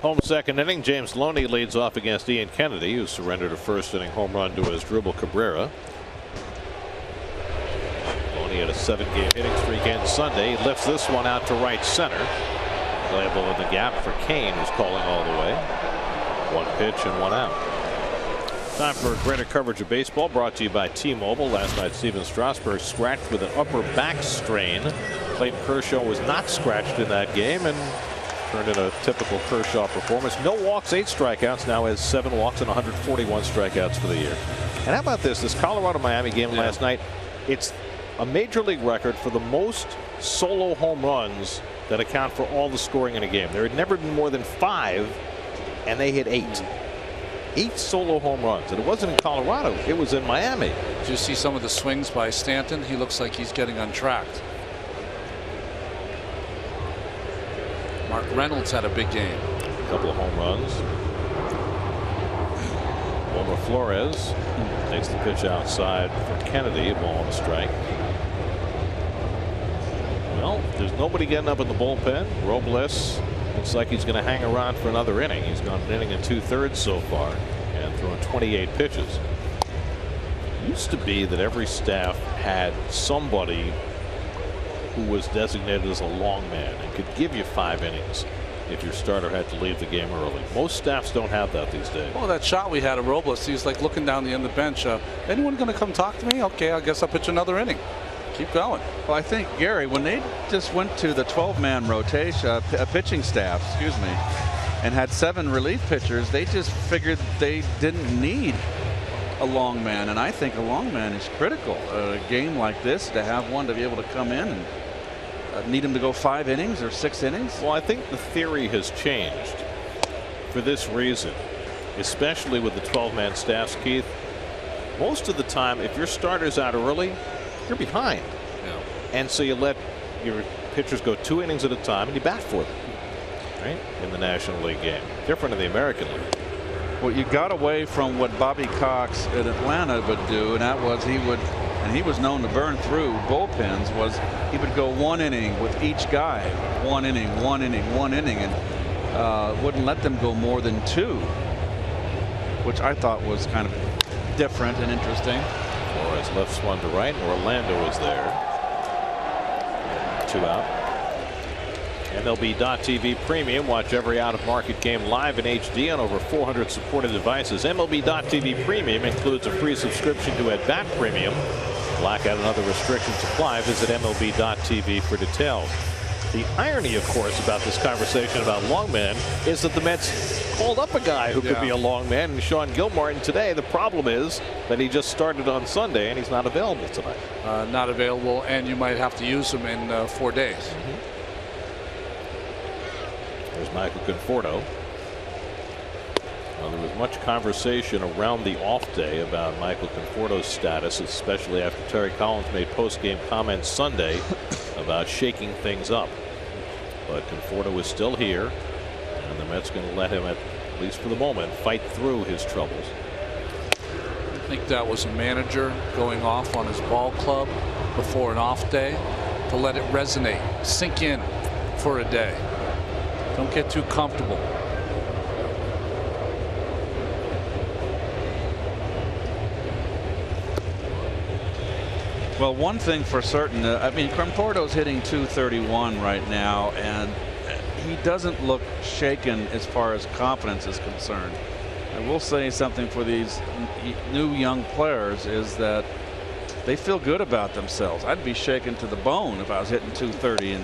Home second inning. James Loney leads off against Ian Kennedy, who surrendered a first inning home run to his dribble Cabrera. Loney had a 7-game hitting streak in Sunday. He lifts this one out to right center. Playable in the gap for Kane, who's calling all the way. 1 pitch and 1 out. Time for greater coverage of baseball, brought to you by T-Mobile. Last night, Steven Strasburg scratched with an upper back strain. Clayton Kershaw was not scratched in that game and turned in a typical Kershaw performance. No walks, 8 strikeouts. Now has 7 walks and 141 strikeouts for the year. And how about this Colorado-Miami game last night? It's a major league record for the most solo home runs that account for all the scoring in a game. There had never been more than 5, and they hit 8. 8 solo home runs, and it wasn't in Colorado, it was in Miami. Did you see some of the swings by Stanton? He looks like he's getting untracked. Mark Reynolds had a big game. A couple of home runs. Wilmer Flores takes the pitch outside for Kennedy, a ball on the strike. Well, there's nobody getting up in the bullpen. Robles looks like he's going to hang around for another inning. He's gone an inning and 2/3 so far and thrown 28 pitches. It used to be that every staff had somebody who was designated as a long man and could give you 5 innings if your starter had to leave the game early. Most staffs don't have that these days. Well, that shot we had of Robles, he was like looking down the end of the bench. Anyone going to come talk to me? Okay, I guess I'll pitch another inning. Keep going. Well, I think, Gary, when they just went to the 12-man rotation, pitching staff, excuse me, and had 7 relief pitchers, they just figured they didn't need a long man. And I think a long man is critical. A game like this, to have one to be able to come in and need him to go 5 innings or 6 innings. Well, I think the theory has changed for this reason, especially with the 12-man staffs, Keith. Most of the time, if your starter's out early, you're behind. Yeah. And so you let your pitchers go 2 innings at a time and you bat for them, right? In the National League game. Different in the American League. Well, you got away from what Bobby Cox in Atlanta would do, and that was he was known to burn through bullpens. Was he would go 1 inning with each guy, 1 inning, 1 inning, 1 inning, and wouldn't let them go more than 2, which I thought was kind of different and interesting. Flores lifts one to right, and Orlando is there. 2 out. MLB.TV Premium. Watch every out-of-market game live in HD on over 400 supported devices. MLB.TV Premium includes a free subscription to At Bat Premium. Blackout and other restrictions apply. Visit MLB.TV for details. The irony, of course, about this conversation about longman is that the Mets called up a guy who could be a longman, and Sean Gilmartin today. The problem is that he just started on Sunday and he's not available tonight. Not available, and you might have to use him in 4 days. There's Michael Conforto. Well, there was much conversation around the off day about Michael Conforto's status, especially after Terry Collins made post-game comments Sunday about shaking things up. But Conforto is still here, and the Mets going to let him, at least for the moment, fight through his troubles. I think that was a manager going off on his ball club before an off day to let it resonate, sink in for a day. Don't get too comfortable. Well, one thing for certain, I mean, Conforto's hitting .231 right now, and he doesn't look shaken as far as confidence is concerned. I will say something for these new young players is that they feel good about themselves. I'd be shaken to the bone if I was hitting .230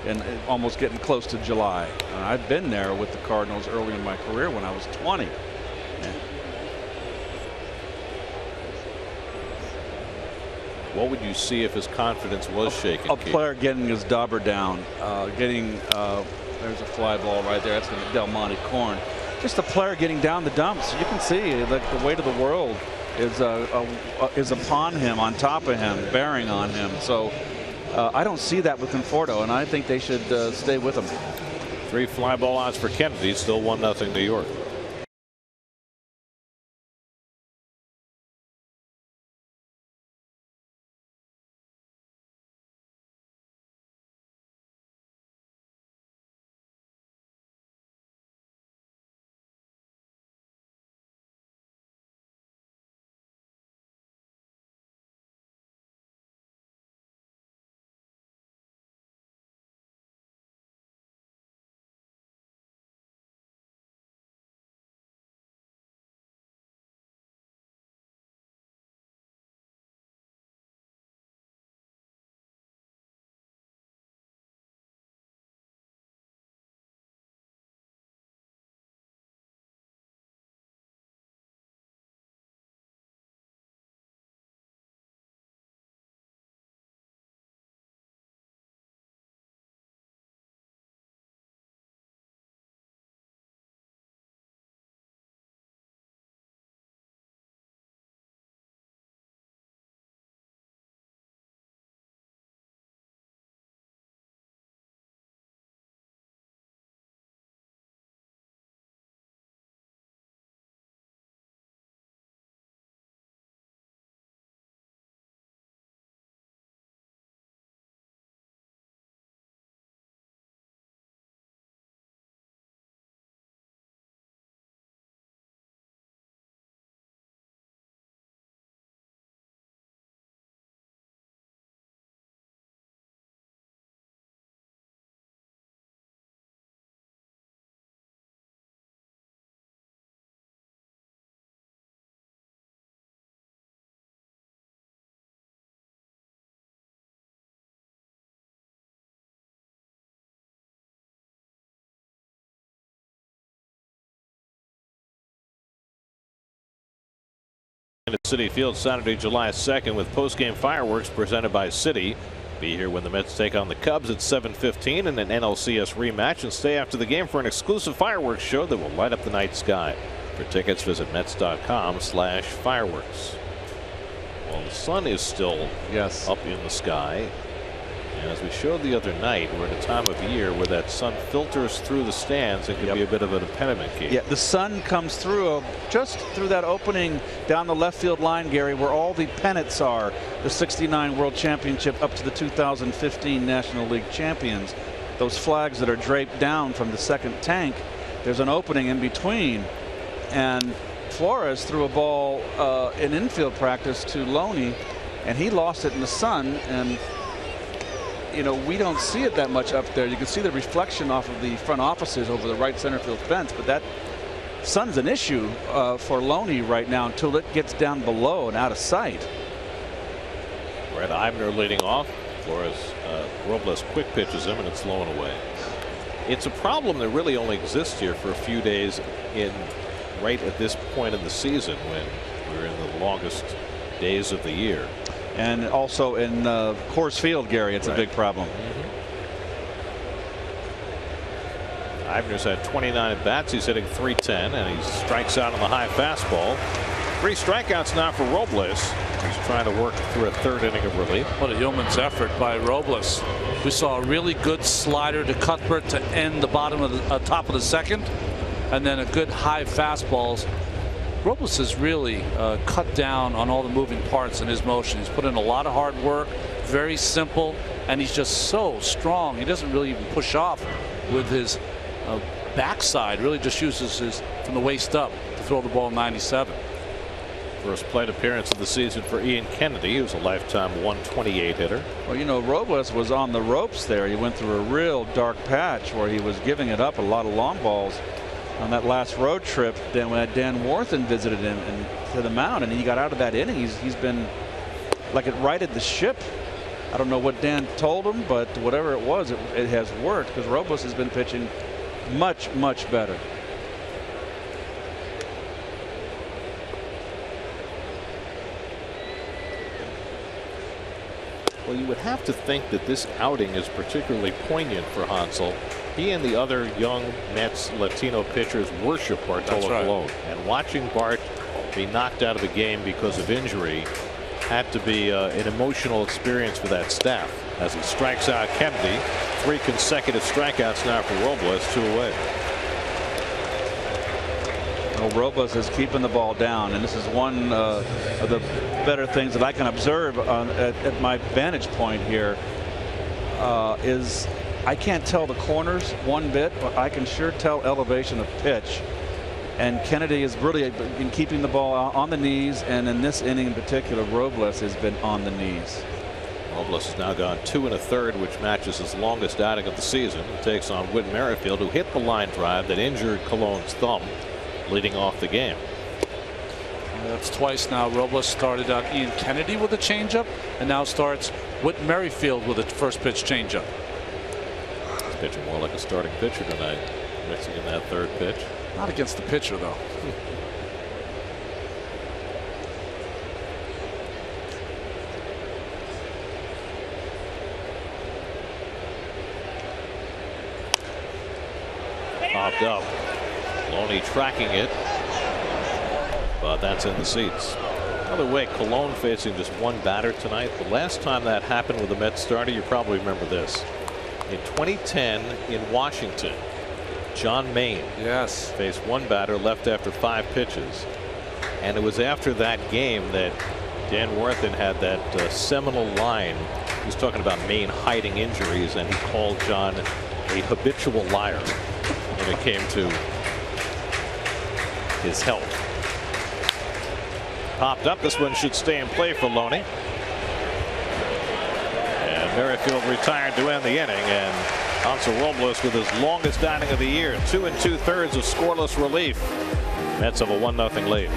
and almost getting close to July. I've been there with the Cardinals early in my career when I was 20. What would you see if his confidence was shaken? A player getting his dauber down, there's a fly ball right there. That's going to Del Monte Corn. Just a player getting down the dumps. You can see the weight of the world is upon him, on top of him, bearing on him. So I don't see that with Conforto, and I think they should stay with him. 3 fly ball outs for Kennedy. Still 1-0 New York. at Citi Field Saturday, July 2nd with postgame fireworks presented by Citi. Be here when the Mets take on the Cubs at 7:15 in an NLCS rematch, and stay after the game for an exclusive fireworks show that will light up the night sky. For tickets, visit Mets.com/fireworks. Well, the sun is still up in the sky. And as we showed the other night, we're at a time of year where that sun filters through the stands and can be a bit of an impediment. Yeah, the sun comes through just through that opening down the left field line, Gary, where all the pennants are. The '69 World Championship up to the 2015 National League champions. Those flags that are draped down from the second tank, there's an opening in between. And Flores threw a ball in infield practice to Loney, and he lost it in the sun. And you know, we don't see it that much up there. You can see the reflection off of the front offices over the right center field fence, but that sun's an issue for Loney right now until it gets down below and out of sight. Brett Eibner leading off. Flores, Robles quick pitches him, and it's low and away. It's a problem that really only exists here for a few days right at this point in the season when we're in the longest days of the year. And also in Coors Field, Gary, it's a big problem. Eibner's had 29 at bats. He's hitting .310, and he strikes out on the high fastball. 3 strikeouts now for Robles. He's trying to work through a third inning of relief. What a yeoman's effort by Robles. We saw a really good slider to Cuthbert to end the bottom of the top of the second, and then a good high fastballs. Robles has really cut down on all the moving parts in his motion. He's put in a lot of hard work, very simple, and he's just so strong. He doesn't really even push off with his backside. Really just uses his from the waist up to throw the ball 97. First plate appearance of the season for Ian Kennedy, who's a lifetime 128 hitter. Well, you know, Robles was on the ropes there. He went through a real dark patch where he was giving it up a lot of long balls on that last road trip. Then when Dan Warthen visited him to the mound, and he got out of that inning, he's been like it righted the ship. I don't know what Dan told him, but whatever it was, it has worked, because Robles has been pitching much better. Well, you would have to think that this outing is particularly poignant for Hansel. He and the other young Mets Latino pitchers worship Bartolo Colon. And watching Bart be knocked out of the game because of injury had to be an emotional experience for that staff. As he strikes out Kennedy, 3 consecutive strikeouts now for Robles, 2 away. Well, Robles is keeping the ball down, and this is one of the better things that I can observe at my vantage point here. Is I can't tell the corners one bit, but I can sure tell elevation of pitch. And Kennedy is really been keeping the ball on the knees, and in this inning in particular, Robles has been on the knees. Robles has now gone 2 1/3, which matches his longest outing of the season. He takes on Whit Merrifield, who hit the line drive that injured Colon's thumb, leading off the game. That's twice now. Robles started out Ian Kennedy with a changeup, and now starts Whit Merrifield with a first pitch changeup. He's pitching more like a starting pitcher tonight, mixing in that third pitch. Not against the pitcher, though. Popped up. Loney tracking it, but that's in the seats. By the way, Colon facing just 1 batter tonight. The last time that happened with a Mets starter, you probably remember this. In 2010 in Washington, John Mayne faced 1 batter, left after 5 pitches. And it was after that game that Dan Warthen had that seminal line. He was talking about Mayne hiding injuries, and he called John a habitual liar when it came to his health. Popped up. This one should stay in play for Loney. And Merrifield retired to end the inning, and Hansel Robles with his longest outing of the year, 2 2/3 of scoreless relief. Mets have a 1-0 lead.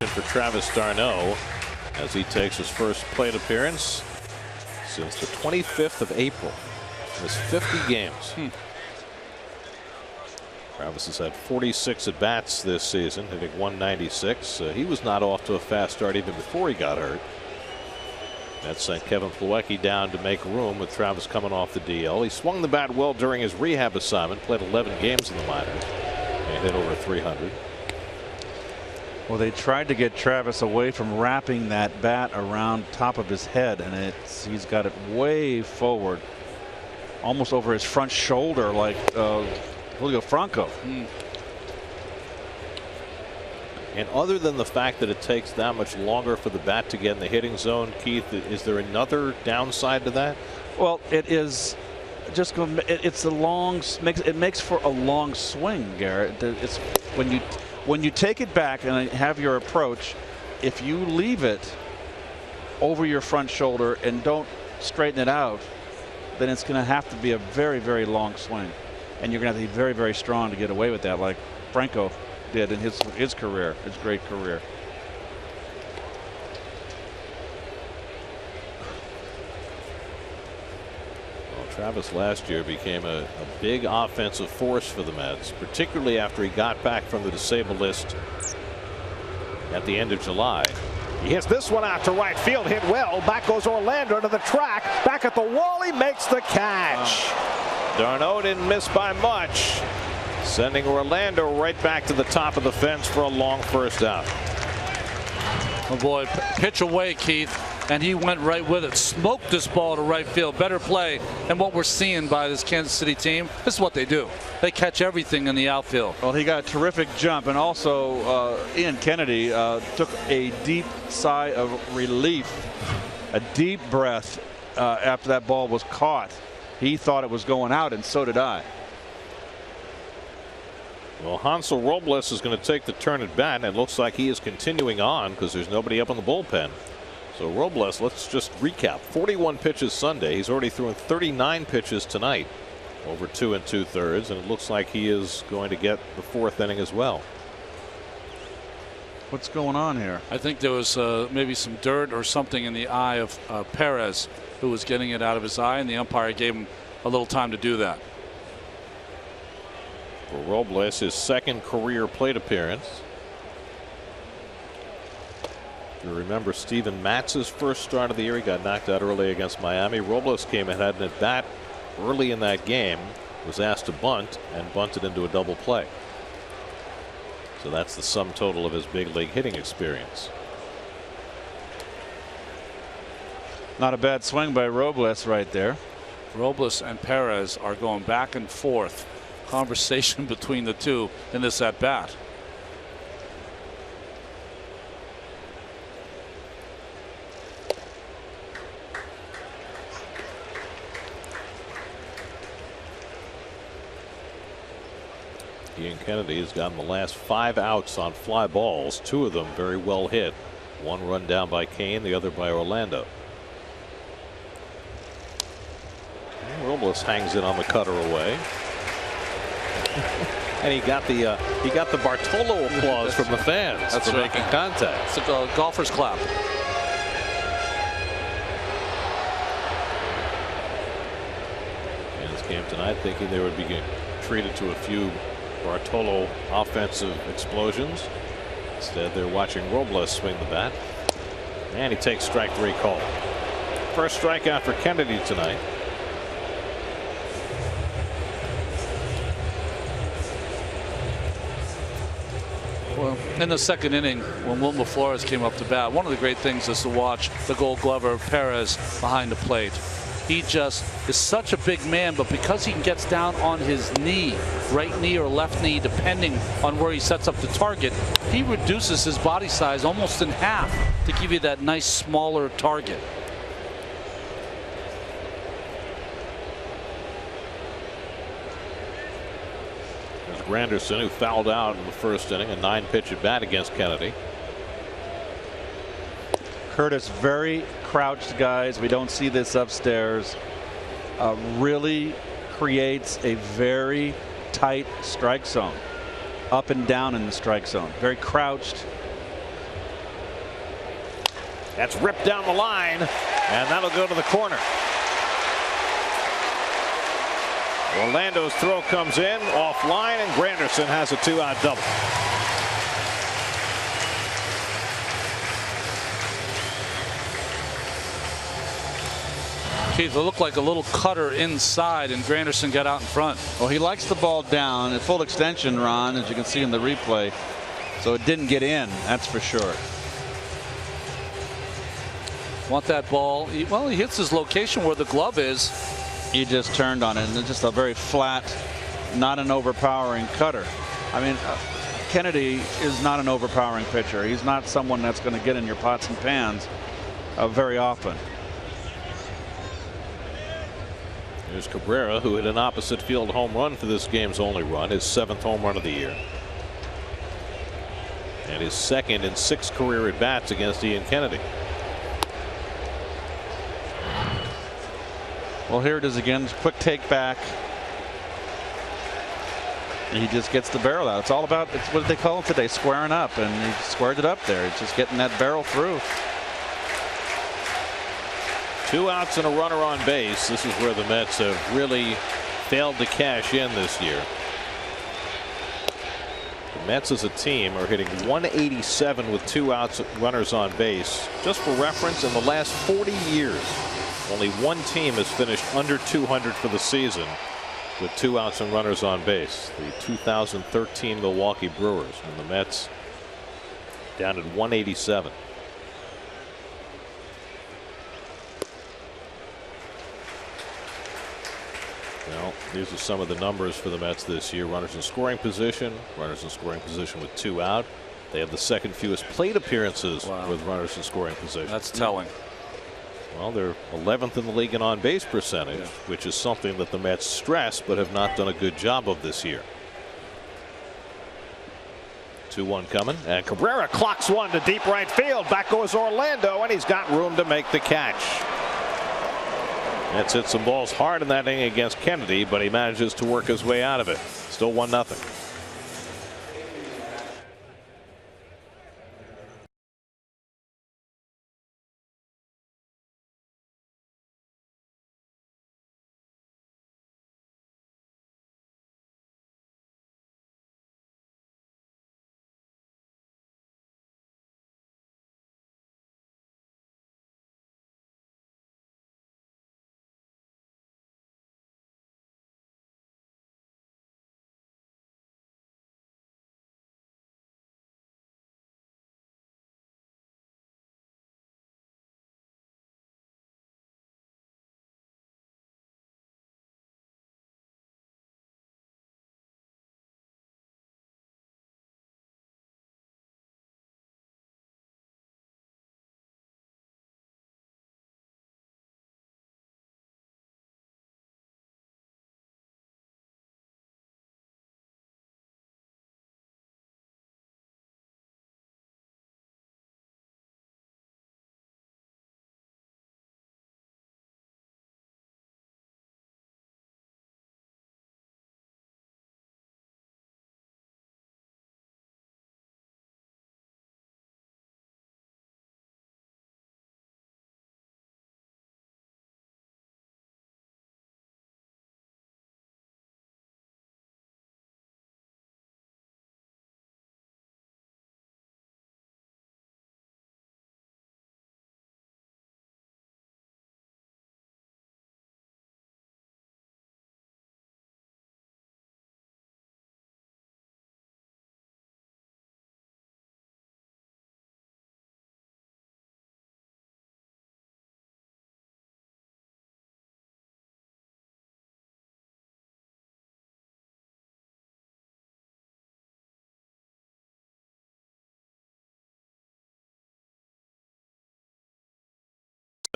For Travis d'Arnaud as he takes his first plate appearance since the 25th of April. Missed 50 games. Travis has had 46 at bats this season, hitting 196. He was not off to a fast start even before he got hurt. That sent Kevin Plawecki down to make room with Travis coming off the DL. He swung the bat well during his rehab assignment, played 11 games in the minors, and hit over 300. Well, they tried to get Travis away from wrapping that bat around top of his head, and he's got it way forward, almost over his front shoulder, like Julio Franco. And other than the fact that it takes that much longer for the bat to get in the hitting zone, Keith, is there another downside to that? Well, it is just going. It's a long. It makes for a long swing, Garrett. It's when you take it back and have your approach. If you leave it over your front shoulder and don't straighten it out, then it's going to have to be a very, very long swing, and you're going to have to be very, very strong to get away with that, like Franco did in his career, his great career. Well, Travis last year became a big offensive force for the Mets, particularly after he got back from the disabled list at the end of July. He hits this one out to right field, hit well. Back goes Orlando to the track. Back at the wall, he makes the catch. d'Arnaud didn't miss by much, sending Orlando right back to the top of the fence for a long first out. Oh boy, pitch away, Keith, and he went right with it. Smoked this ball to right field. Better play than what we're seeing by this Kansas City team. This is what they do. They catch everything in the outfield. Well, he got a terrific jump, and also Ian Kennedy took a deep sigh of relief, a deep breath after that ball was caught. He thought it was going out, and so did I. Well, Hansel Robles is going to take the turn at bat, and it looks like he is continuing on because there's nobody up in the bullpen. So Robles, let's just recap. 41 pitches Sunday. He's already thrown 39 pitches tonight, over 2 2/3, and it looks like he is going to get the 4th inning as well. What's going on here? I think there was maybe some dirt or something in the eye of Perez, who was getting it out of his eye, and the umpire gave him a little time to do that. For Robles, his 2nd career plate appearance. If you remember Steven Matz's first start of the year, he got knocked out early against Miami. Robles came and had an at bat early in that game, was asked to bunt, and bunted into a double play. So that's the sum total of his big league hitting experience. Not a bad swing by Robles right there. Robles and Perez are going back and forth. Conversation between the two in this at bat. Ian Kennedy has gotten the last 5 outs on fly balls, 2 of them very well hit. 1 run down by Kane, the other by Orlando. And Robles hangs it on the cutter away. And he got the Bartolo applause from the fans for making contact. It's a golfer's clap. Fans came tonight thinking they would be treated to a few Bartolo offensive explosions. Instead, they're watching Robles swing the bat, and he takes strike 3 call. First strikeout for Kennedy tonight. Well, in the 2nd inning, when Wilmer Flores came up to bat, one of the great things is to watch the Gold Glover Perez behind the plate. He just is such a big man, but because he gets down on his knee, right knee or left knee, depending on where he sets up the target, he reduces his body size almost in half to give you that nice smaller target. Granderson, who fouled out in the 1st inning, a 9-pitch at bat against Kennedy. Curtis, very crouched guys. We don't see this upstairs. Really creates a very tight strike zone, up and down in the strike zone. Very crouched. That's ripped down the line, and that'll go to the corner. Orlando's throw comes in offline, and Granderson has a 2-out double. Keith, it looked like a little cutter inside, and Granderson got out in front. Well, he likes the ball down at full extension, Ron, as you can see in the replay. So it didn't get in, that's for sure. Want that ball? Well, he hits his location where the glove is. He just turned on it, and it's just a very flat, not an overpowering cutter. I mean, Kennedy is not an overpowering pitcher. He's not someone that's going to get in your pots and pans very often. Here's Cabrera, who hit an opposite field home run for this game's only run, his 7th home run of the year. And his 2nd in 6 career at bats against Ian Kennedy. Well, here it is again. Quick take back. He just gets the barrel out. It's all about, it's what they call it today, squaring up, and he squared it up there. It's just getting that barrel through. 2 outs and a runner on base. This is where the Mets have really failed to cash in this year. The Mets as a team are hitting .187 with 2 outs, runners on base. Just for reference, in the last 40 years, only one team has finished under 200 for the season with 2 outs and runners on base. The 2013 Milwaukee Brewers, and the Mets down at .187. Well, these are some of the numbers for the Mets this year. Runners in scoring position, runners in scoring position with 2 out. They have the 2nd fewest plate appearances with runners in scoring position. That's telling. Well, they're 11th in the league in on base percentage, which is something that the Mets stress but have not done a good job of this year. 2-1 coming, and Cabrera clocks one to deep right field. Back goes Orlando, and he's got room to make the catch. Mets hit some balls hard in that inning against Kennedy, but he manages to work his way out of it. Still 1-0.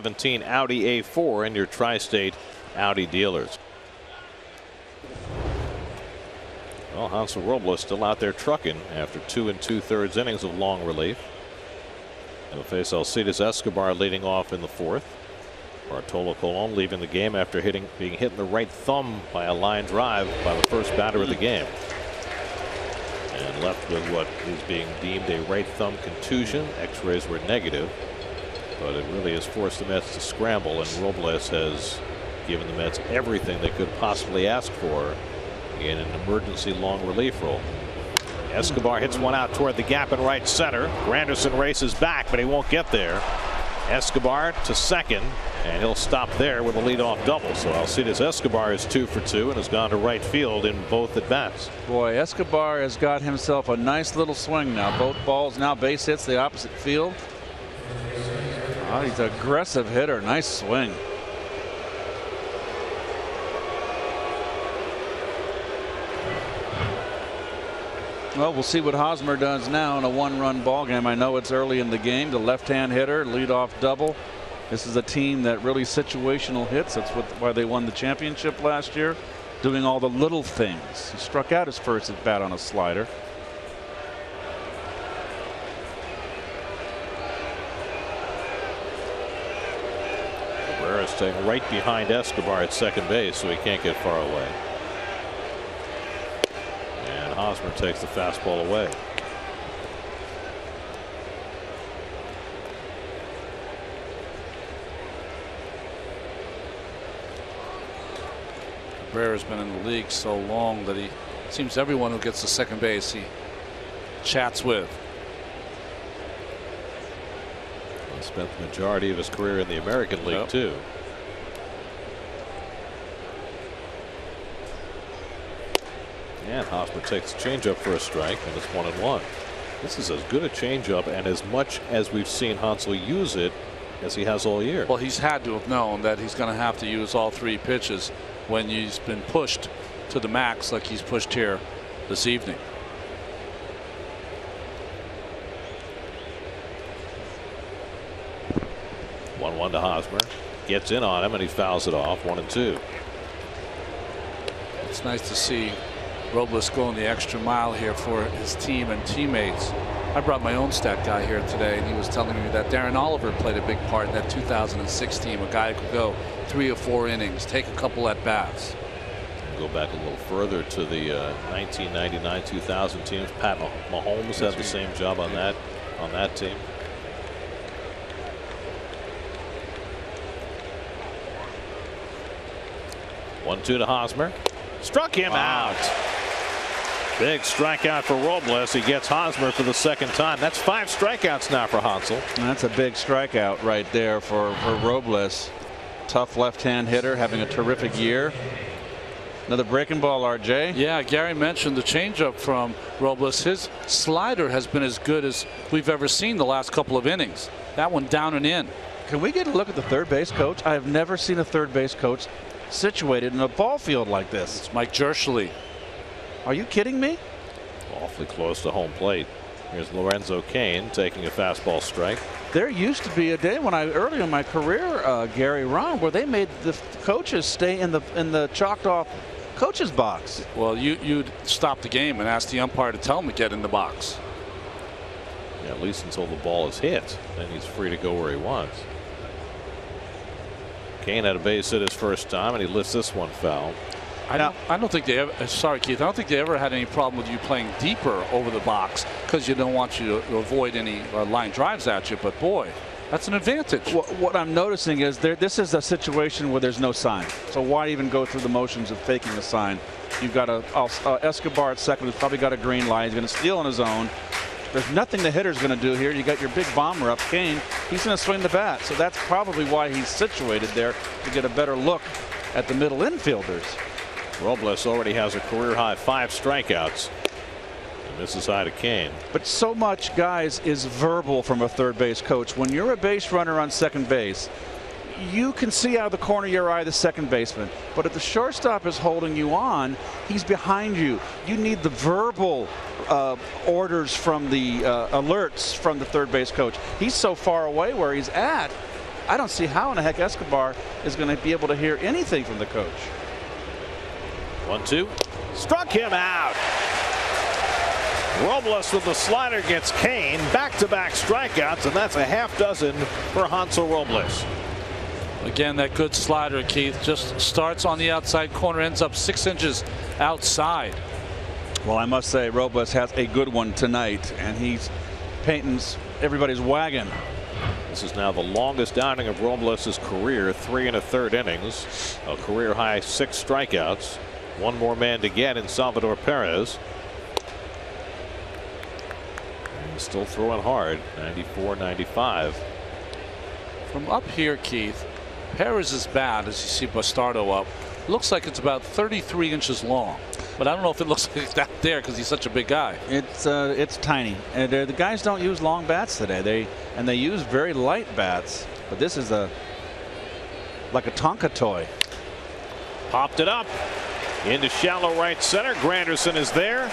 '17 Audi A4 in your tri-state Audi dealers. Well, Hansel Robles still out there trucking after 2 2/3 innings of long relief. And will face Alcides Escobar leading off in the 4th. Bartolo Colon leaving the game after being hit in the right thumb by a line drive by the first batter of the game. And left with what is being deemed a right thumb contusion. X-rays were negative. But it really has forced the Mets to scramble, and Robles has given the Mets everything they could possibly ask for in an emergency long relief role. Escobar hits one out toward the gap in right center. Granderson races back, but he won't get there. Escobar to second, and he'll stop there with a leadoff double. So Alcides Escobar is 2 for 2 and has gone to right field in both at bats. Boy, Escobar has got himself a nice little swing now. Both balls now base hits the opposite field. Oh, he's an aggressive hitter. Nice swing. Well, we'll see what Hosmer does now in a one-run ball game. I know it's early in the game. The left-hand hitter, leadoff double. This is a team that really situational hits. That's why they won the championship last year, doing all the little things. He struck out his first at bat on a slider. Cabrera is staying right behind Escobar at second base, so he can't get far away. Hosmer takes the fastball away. Cabrera's been in the league so long that he seems everyone who gets to second base he chats with. He spent the majority of his career in the American League too. And Hosmer takes the changeup for a strike, and it's 1-1. This is as good a changeup and as much as we've seen Hansel use it as he has all year. Well, he's had to have known that he's going to have to use all 3 pitches when he's been pushed to the max like he's pushed here this evening. One to Hosmer. Gets in on him and he fouls it off. 1-2. It's nice to see Robles going the extra mile here for his team and teammates. I brought my own stat guy here today, and he was telling me that Darren Oliver played a big part in that 2006 team. A guy who could go 3 or 4 innings, take a couple at bats. Go back a little further to the 1999-2000 teams. Pat Mahomes had the same job on that team. One-two to Hosmer. Struck him out. Big strikeout for Robles. He gets Hosmer for the second time. That's 5 strikeouts now for Hansel. That's a big strikeout right there for Robles. Tough left-hand hitter, having a terrific year. Another breaking ball, RJ. Yeah, Gary mentioned the changeup from Robles. His slider has been as good as we've ever seen the last couple of innings. That one down and in. Can we get a look at the third base coach? I have never seen a third base coach situated in a ball field like this. It's Mike Jerschley. Are you kidding me? Awfully close to home plate. Here's Lorenzo Cain taking a fastball strike. There used to be a day when early in my career, Gary Ron, where they made the coaches stay in the chalked off coach's box. Well, you'd stop the game and ask the umpire to tell him to get in the box. Yeah, at least until the ball is hit. Then he's free to go where he wants. Cain had a base hit his first time, and he lifts this one foul. I don't think they ever. Sorry, Keith. I don't think they ever had any problem with you playing deeper over the box because you don't want you to avoid any line drives at you. But boy, that's an advantage. What I'm noticing is this is a situation where there's no sign. So why even go through the motions of faking a sign? You've got Escobar at second, who's probably got a green light. He's going to steal on his own. There's nothing the hitter's going to do here. You got your big bomber up, Cain. He's going to swing the bat. So that's probably why he's situated there, to get a better look at the middle infielders. Robles already has a career high 5 strikeouts. And this is high to Cain. But so much, guys, is verbal from a third base coach. When you're a base runner on second base, you can see out of the corner of your eye the second baseman. But if the shortstop is holding you on, he's behind you. You need the verbal orders from the alerts from the third base coach. He's so far away where he's at. I don't see how in the heck Escobar is going to be able to hear anything from the coach. 1-2. Struck him out. Robles with the slider gets Cain. Back-to-back strikeouts, and that's a half dozen for Hansel Robles. Again, that good slider, Keith, just starts on the outside corner, ends up 6 inches outside. Well, I must say Robles has a good one tonight, and he's painting everybody's wagon. This is now the longest outing of Robles' career, 3 1/3 innings, a career high 6 strikeouts. One more man to get in Salvador Perez. And still throwing hard, 94, 95. From up here, Keith, Perez's bat, as you see Bastardo up, looks like it's about 33 inches long. But I don't know if it looks like that there because he's such a big guy. It's tiny, and the guys don't use long bats today. They use very light bats, but this is like a Tonka toy. Popped it up into shallow right center. Granderson is there.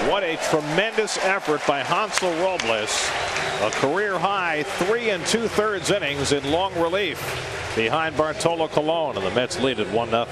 What a tremendous effort by Hansel Robles. A career high 3 2/3 innings in long relief behind Bartolo Colon, and the Mets lead at 1-0.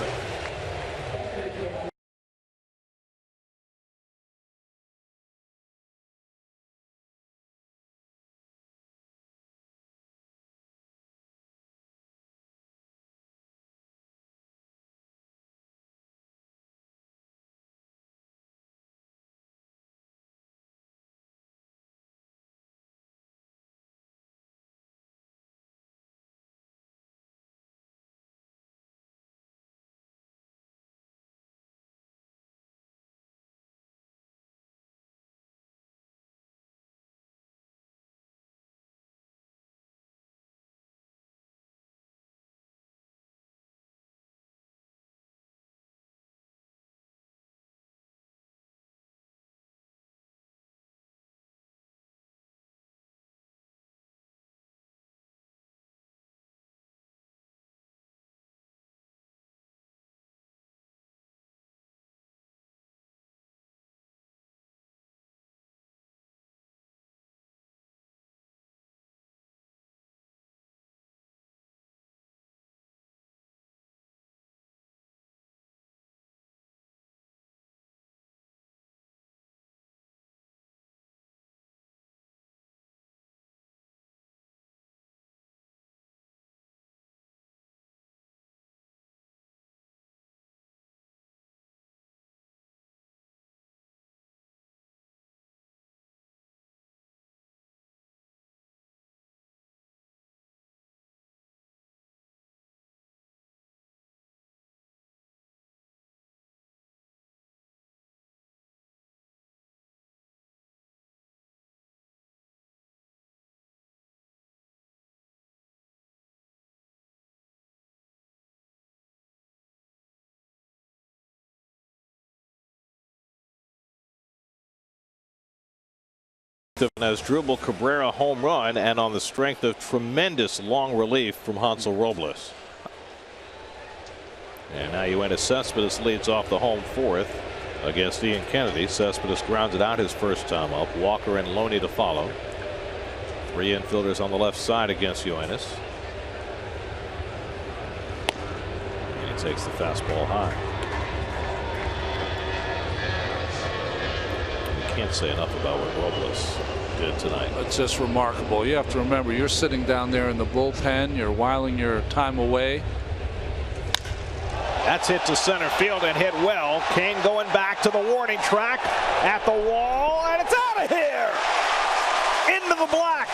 As dribble Cabrera home run, and on the strength of tremendous long relief from Hansel Robles. And now Cespedes leads off the home fourth against Ian Kennedy. Cespedes grounds it out his first time up. Walker and Loney to follow. 3 infielders on the left side against Yoenis. And he takes the fastball high. Can't say enough about what Robles did tonight. It's just remarkable. You have to remember, you're sitting down there in the bullpen, you're whiling your time away. That's hit to center field and hit well. Kane going back to the warning track at the wall, and it's out of here into the black.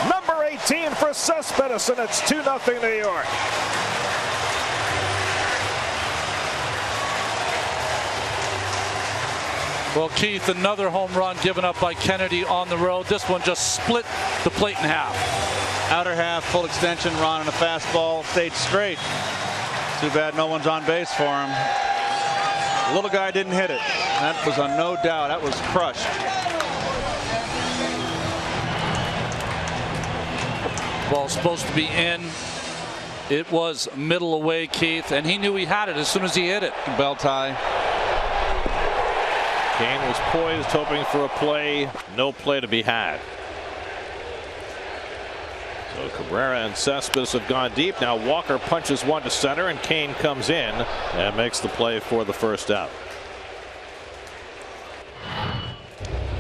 Number 18 for Cespedes, and it's 2-0 New York. Well, Keith, another home run given up by Kennedy on the road. This one just split the plate in half. Outer half, full extension run, and a fastball stayed straight. Too bad no one's on base for him. The little guy didn't hit it. That was a no doubt. That was crushed. Ball supposed to be in. It was middle away, Keith, and he knew he had it as soon as he hit it. Bell tie. Kane was poised, hoping for a play. No play to be had. So Cabrera and Cespedes have gone deep. Now Walker punches one to center, and Kane comes in and makes the play for the first out.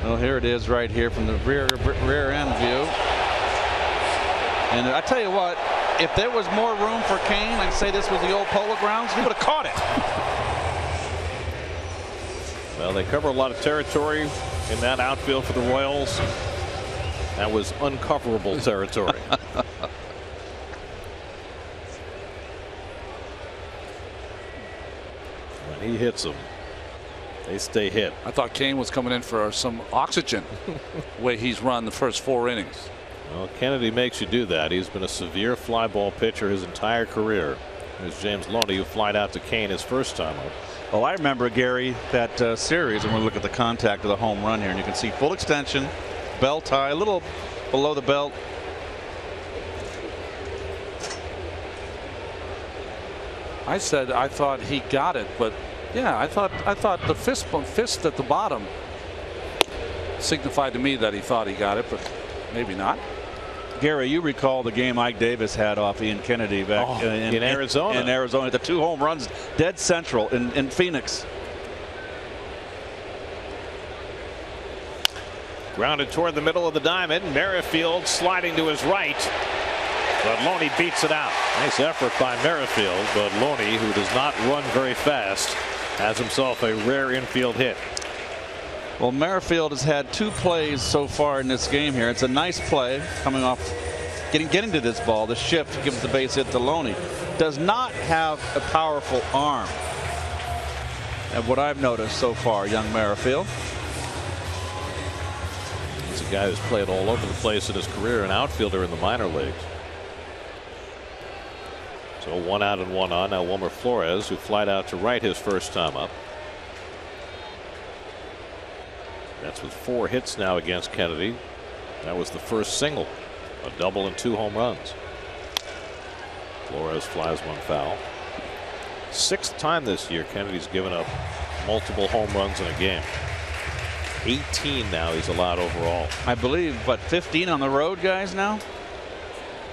Well, here it is right here from the rear end view. And I tell you what, if there was more room for Kane, I'd say this was the old Polo Grounds, he would have caught it. Well, they cover a lot of territory in that outfield for the Royals. That was uncoverable territory. When he hits them, they stay hit. I thought Kane was coming in for some oxygen the way he's run the first 4 innings. Well, Kennedy makes you do that. He's been a severe fly ball pitcher his entire career. There's James Loney, who flied out to Kane his first time up. Oh, I remember, Gary, that series, and we'll look at the contact of the home run here, and you can see full extension, belt high, a little below the belt. I said I thought he got it, but yeah, I thought the fist at the bottom signified to me that he thought he got it, but maybe not. Gary, you recall the game Ike Davis had off Ian Kennedy back in Arizona. In Arizona, the 2 home runs, dead central in Phoenix. Grounded toward the middle of the diamond. Merrifield sliding to his right, but Loney beats it out. Nice effort by Merrifield, but Loney, who does not run very fast, has himself a rare infield hit. Well, Merrifield has had 2 plays so far in this game here. It's a nice play coming off, getting to this ball. The shift gives the base hit to Loney. Does not have a powerful arm. And what I've noticed so far, young Merrifield. He's a guy who's played all over the place in his career, an outfielder in the minor leagues. So 1 out and 1 on. Now Wilmer Flores, who flied out to right his first time up. That's with 4 hits now against Kennedy. That was the first single, a double and 2 home runs. Flores flies 1 foul. 6th time this year Kennedy's given up multiple home runs in a game. 18 now he's allowed overall. I believe, but 15 on the road, guys, now?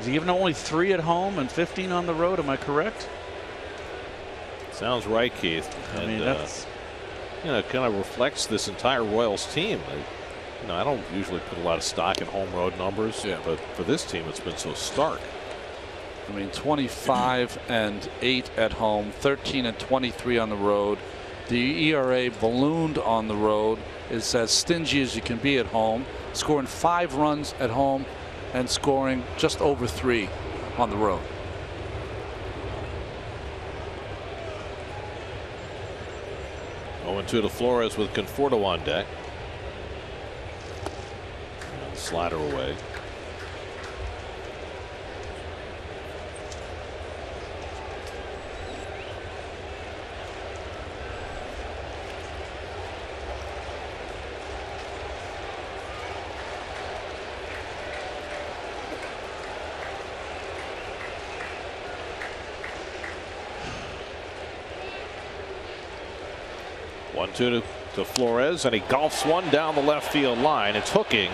Is he given only 3 at home and 15 on the road? Am I correct? Sounds right, Keith. I mean, that's... it kind of reflects this entire Royals team. I don't usually put a lot of stock in home road numbers, but for this team it's been so stark. I mean, 25 and 8 at home, 13 and 23 on the road. The ERA ballooned on the road. It's as stingy as you can be at home, scoring 5 runs at home and scoring just over 3 on the road. Going to Flores with Conforto on deck. Slider away. One-two to Flores, and he golfs one down the left field line. It's hooking.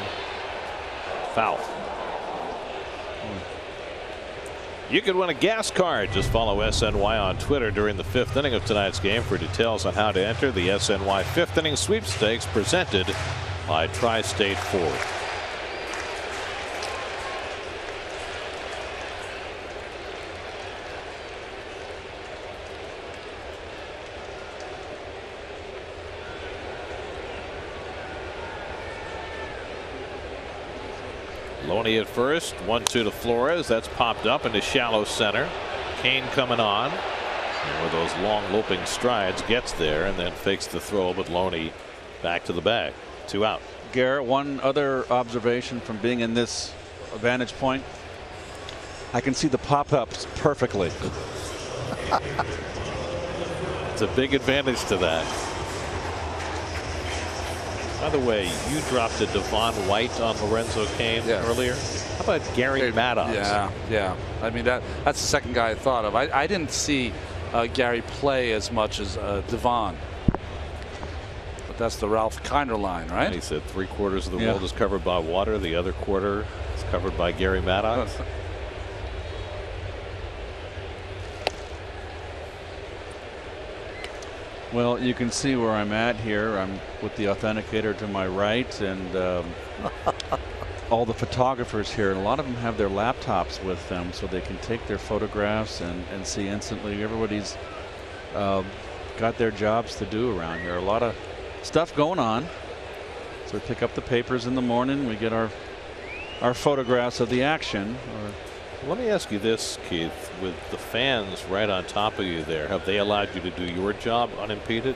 Foul. You could win a gas card. Just follow SNY on Twitter during the 5th inning of tonight's game for details on how to enter the SNY 5th inning sweepstakes presented by Tri-State Ford. Loney at first, 1-2 to Flores. That's popped up into shallow center. Kane coming on. And with those long loping strides, gets there and then fakes the throw, but Loney back to the bag. 2 out. Garrett, one other observation from being in this vantage point. I can see the pop-ups perfectly. It's a big advantage to that. By the way, you dropped a Devon White on Lorenzo Cain earlier. How about Gary Maddox? Yeah. I mean, that's the second guy I thought of. I didn't see Gary play as much as Devon. But that's the Ralph Kiner line, right? He said 3/4 of the world is covered by water. The other quarter is covered by Gary Maddox. Well, you can see where I'm at here. I'm with the authenticator to my right, and all the photographers here, and a lot of them have their laptops with them so they can take their photographs and see instantly. Everybody's got their jobs to do around here. A lot of stuff going on. So we pick up the papers in the morning. We get our are photographs of the action. Let me ask you this, Keith. With the fans right on top of you there, have they allowed you to do your job unimpeded?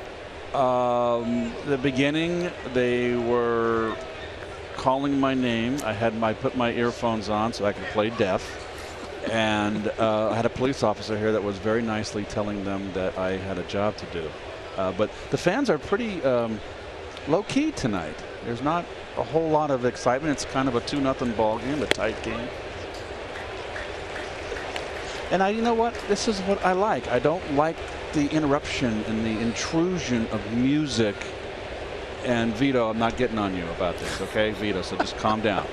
The beginning, they were calling my name. I had put my earphones on so I could play deaf. And I had a police officer here that was very nicely telling them that I had a job to do. But the fans are pretty low-key tonight. There's not a whole lot of excitement. It's kind of a 2-0 ball game, a tight game. And you know what? This is what I like. I don't like the interruption and the intrusion of music. And Vito, I'm not getting on you about this, okay, Vito? So just calm down.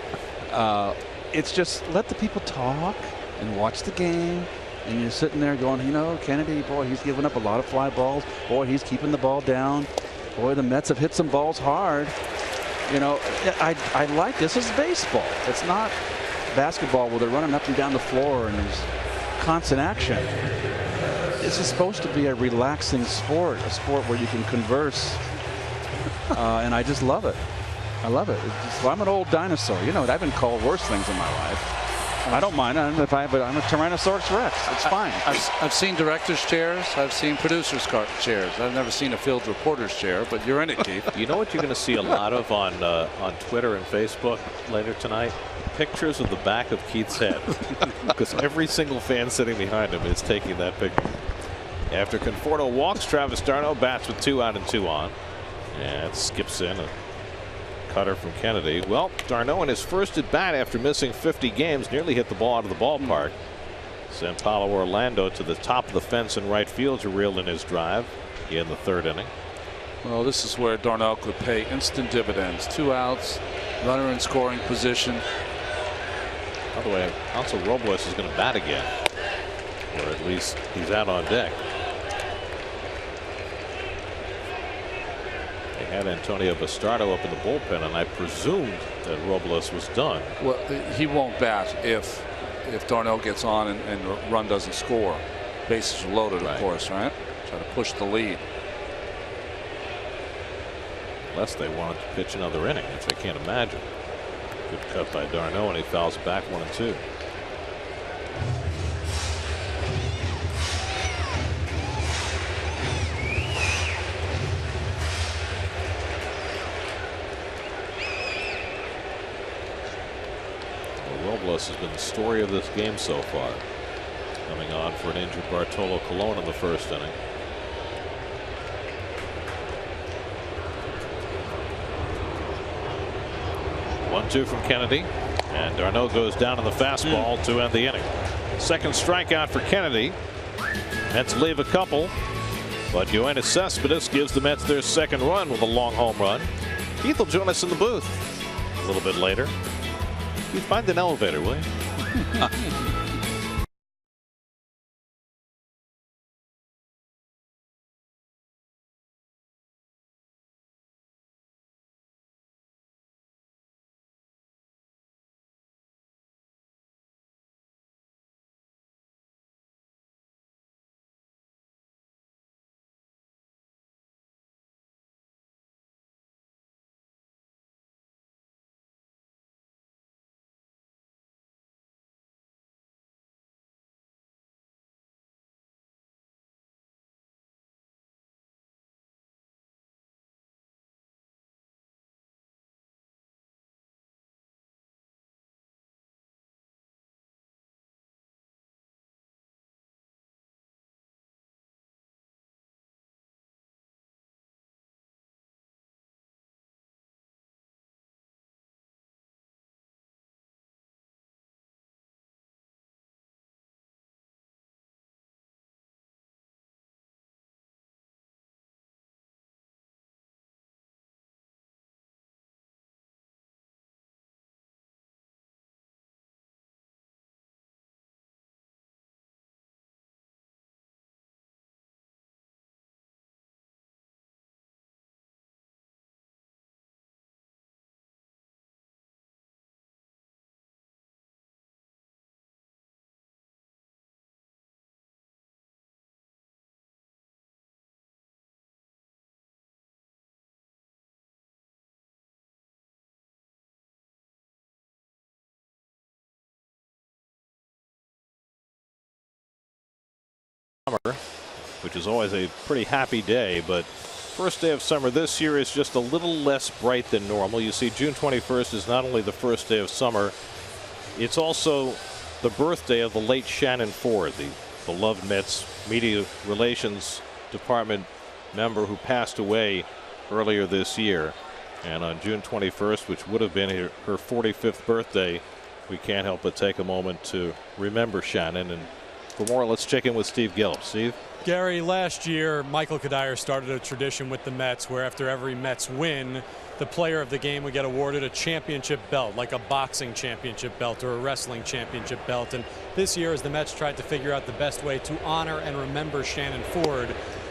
It's just let the people talk and watch the game. And you're sitting there going, you know, Kennedy, boy, he's giving up a lot of fly balls. Boy, he's keeping the ball down. Boy, the Mets have hit some balls hard. You know, I like this. This is baseball. It's not basketball where they're running up and down the floor and there's constant action. This is supposed to be a relaxing sport, a sport where you can converse. And I just love it. I love it. I'm an old dinosaur. You know, I've been called worse things in my life. I don't mind. I'm a Tyrannosaurus Rex. It's fine. I've seen directors' chairs. I've seen producers' chairs. I've never seen a field reporter's chair, but you're in it, Keith. You know what you're going to see a lot of on Twitter and Facebook later tonight? Pictures of the back of Keith's head. Because every single fan sitting behind him is taking that picture. After Conforto walks, Travis d'Arnaud bats with 2 out and 2 on. And skips in a cutter from Kennedy. Well, d'Arnaud in his first at bat after missing 50 games nearly hit the ball out of the ballpark. Sent Paulo Orlando to the top of the fence in right field to reel in his drive in the 3rd inning. Well, this is where d'Arnaud could pay instant dividends. 2 outs, runner in scoring position. By the way, also Robles is going to bat again, or at least he's out on deck. They had Antonio Bastardo up in the bullpen, and I presumed that Robles was done. Well, he won't bat if d'Arnaud gets on and the run doesn't score. Bases are loaded, of course, right? Try to push the lead. Unless they wanted to pitch another inning, which I can't imagine. Good cut by d'Arnaud, and he fouls back 1-2. Robles has been the story of this game so far, coming on for an injured Bartolo Colon in the 1st inning. One-two from Kennedy, and d'Arnaud goes down on the fastball to end the inning. Second strikeout for Kennedy. Mets leave a couple, but Yoenis Cespedes gives the Mets their 2nd run with a long home run. Keith will join us in the booth a little bit later. You find an elevator, will you? summer, which is always a pretty happy day, but first day of summer this year is just a little less bright than normal. You see, June 21st is not only the first day of summer, it's also the birthday of the late Shannon Ford, the beloved Mets media relations department member who passed away earlier this year. And on June 21st, which would have been her 45th birthday, we can't help but take a moment to remember Shannon. And for more, let's check in with Steve Gelb. Steve? Gary, last year, Michael Kadire started a tradition with the Mets where after every Mets win, the player of the game would get awarded a championship belt, like a boxing championship belt or a wrestling championship belt. And this year, as the Mets tried to figure out the best way to honor and remember Shannon Ford,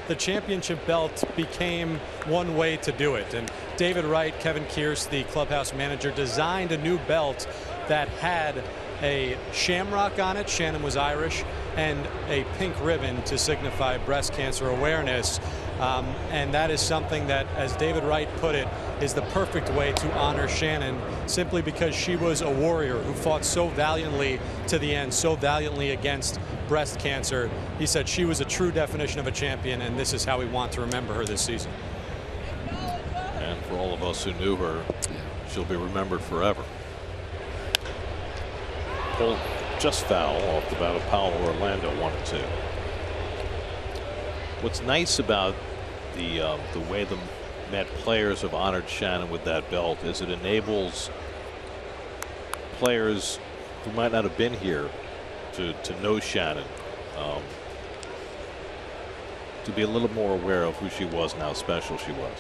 the championship belt became one way to do it. And David Wright, Kevin Kearse, the clubhouse manager, designed a new belt that had a shamrock on it. Shannon was Irish, and a pink ribbon to signify breast cancer awareness. And that is something that, as David Wright put it, is the perfect way to honor Shannon, simply because she was a warrior who fought so valiantly to the end, so valiantly against breast cancer. He said she was a true definition of a champion, and this is how we want to remember her this season. And for all of us who knew her, she'll be remembered forever. Pulled just foul off the bat of Powell. Orlando 1-2. What's nice about the way the Met players have honored Shannon with that belt is it enables players who might not have been here to know Shannon, to be a little more aware of who she was and how special she was.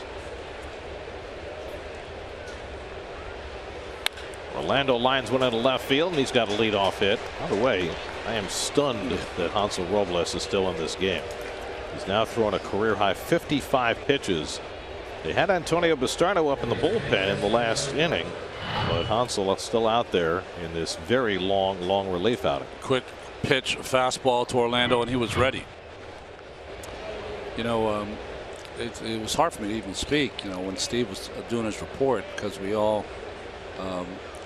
Orlando lines one into left field, and he's got a leadoff hit. By the way, I am stunned that Hansel Robles is still in this game. He's now throwing a career-high 55 pitches. They had Antonio Bastardo up in the bullpen in the last inning, but Hansel is still out there in this very long relief outing. Quick pitch fastball to Orlando, and he was ready. You know, it was hard for me to even speak, you know, when Steve was doing his report, because we all,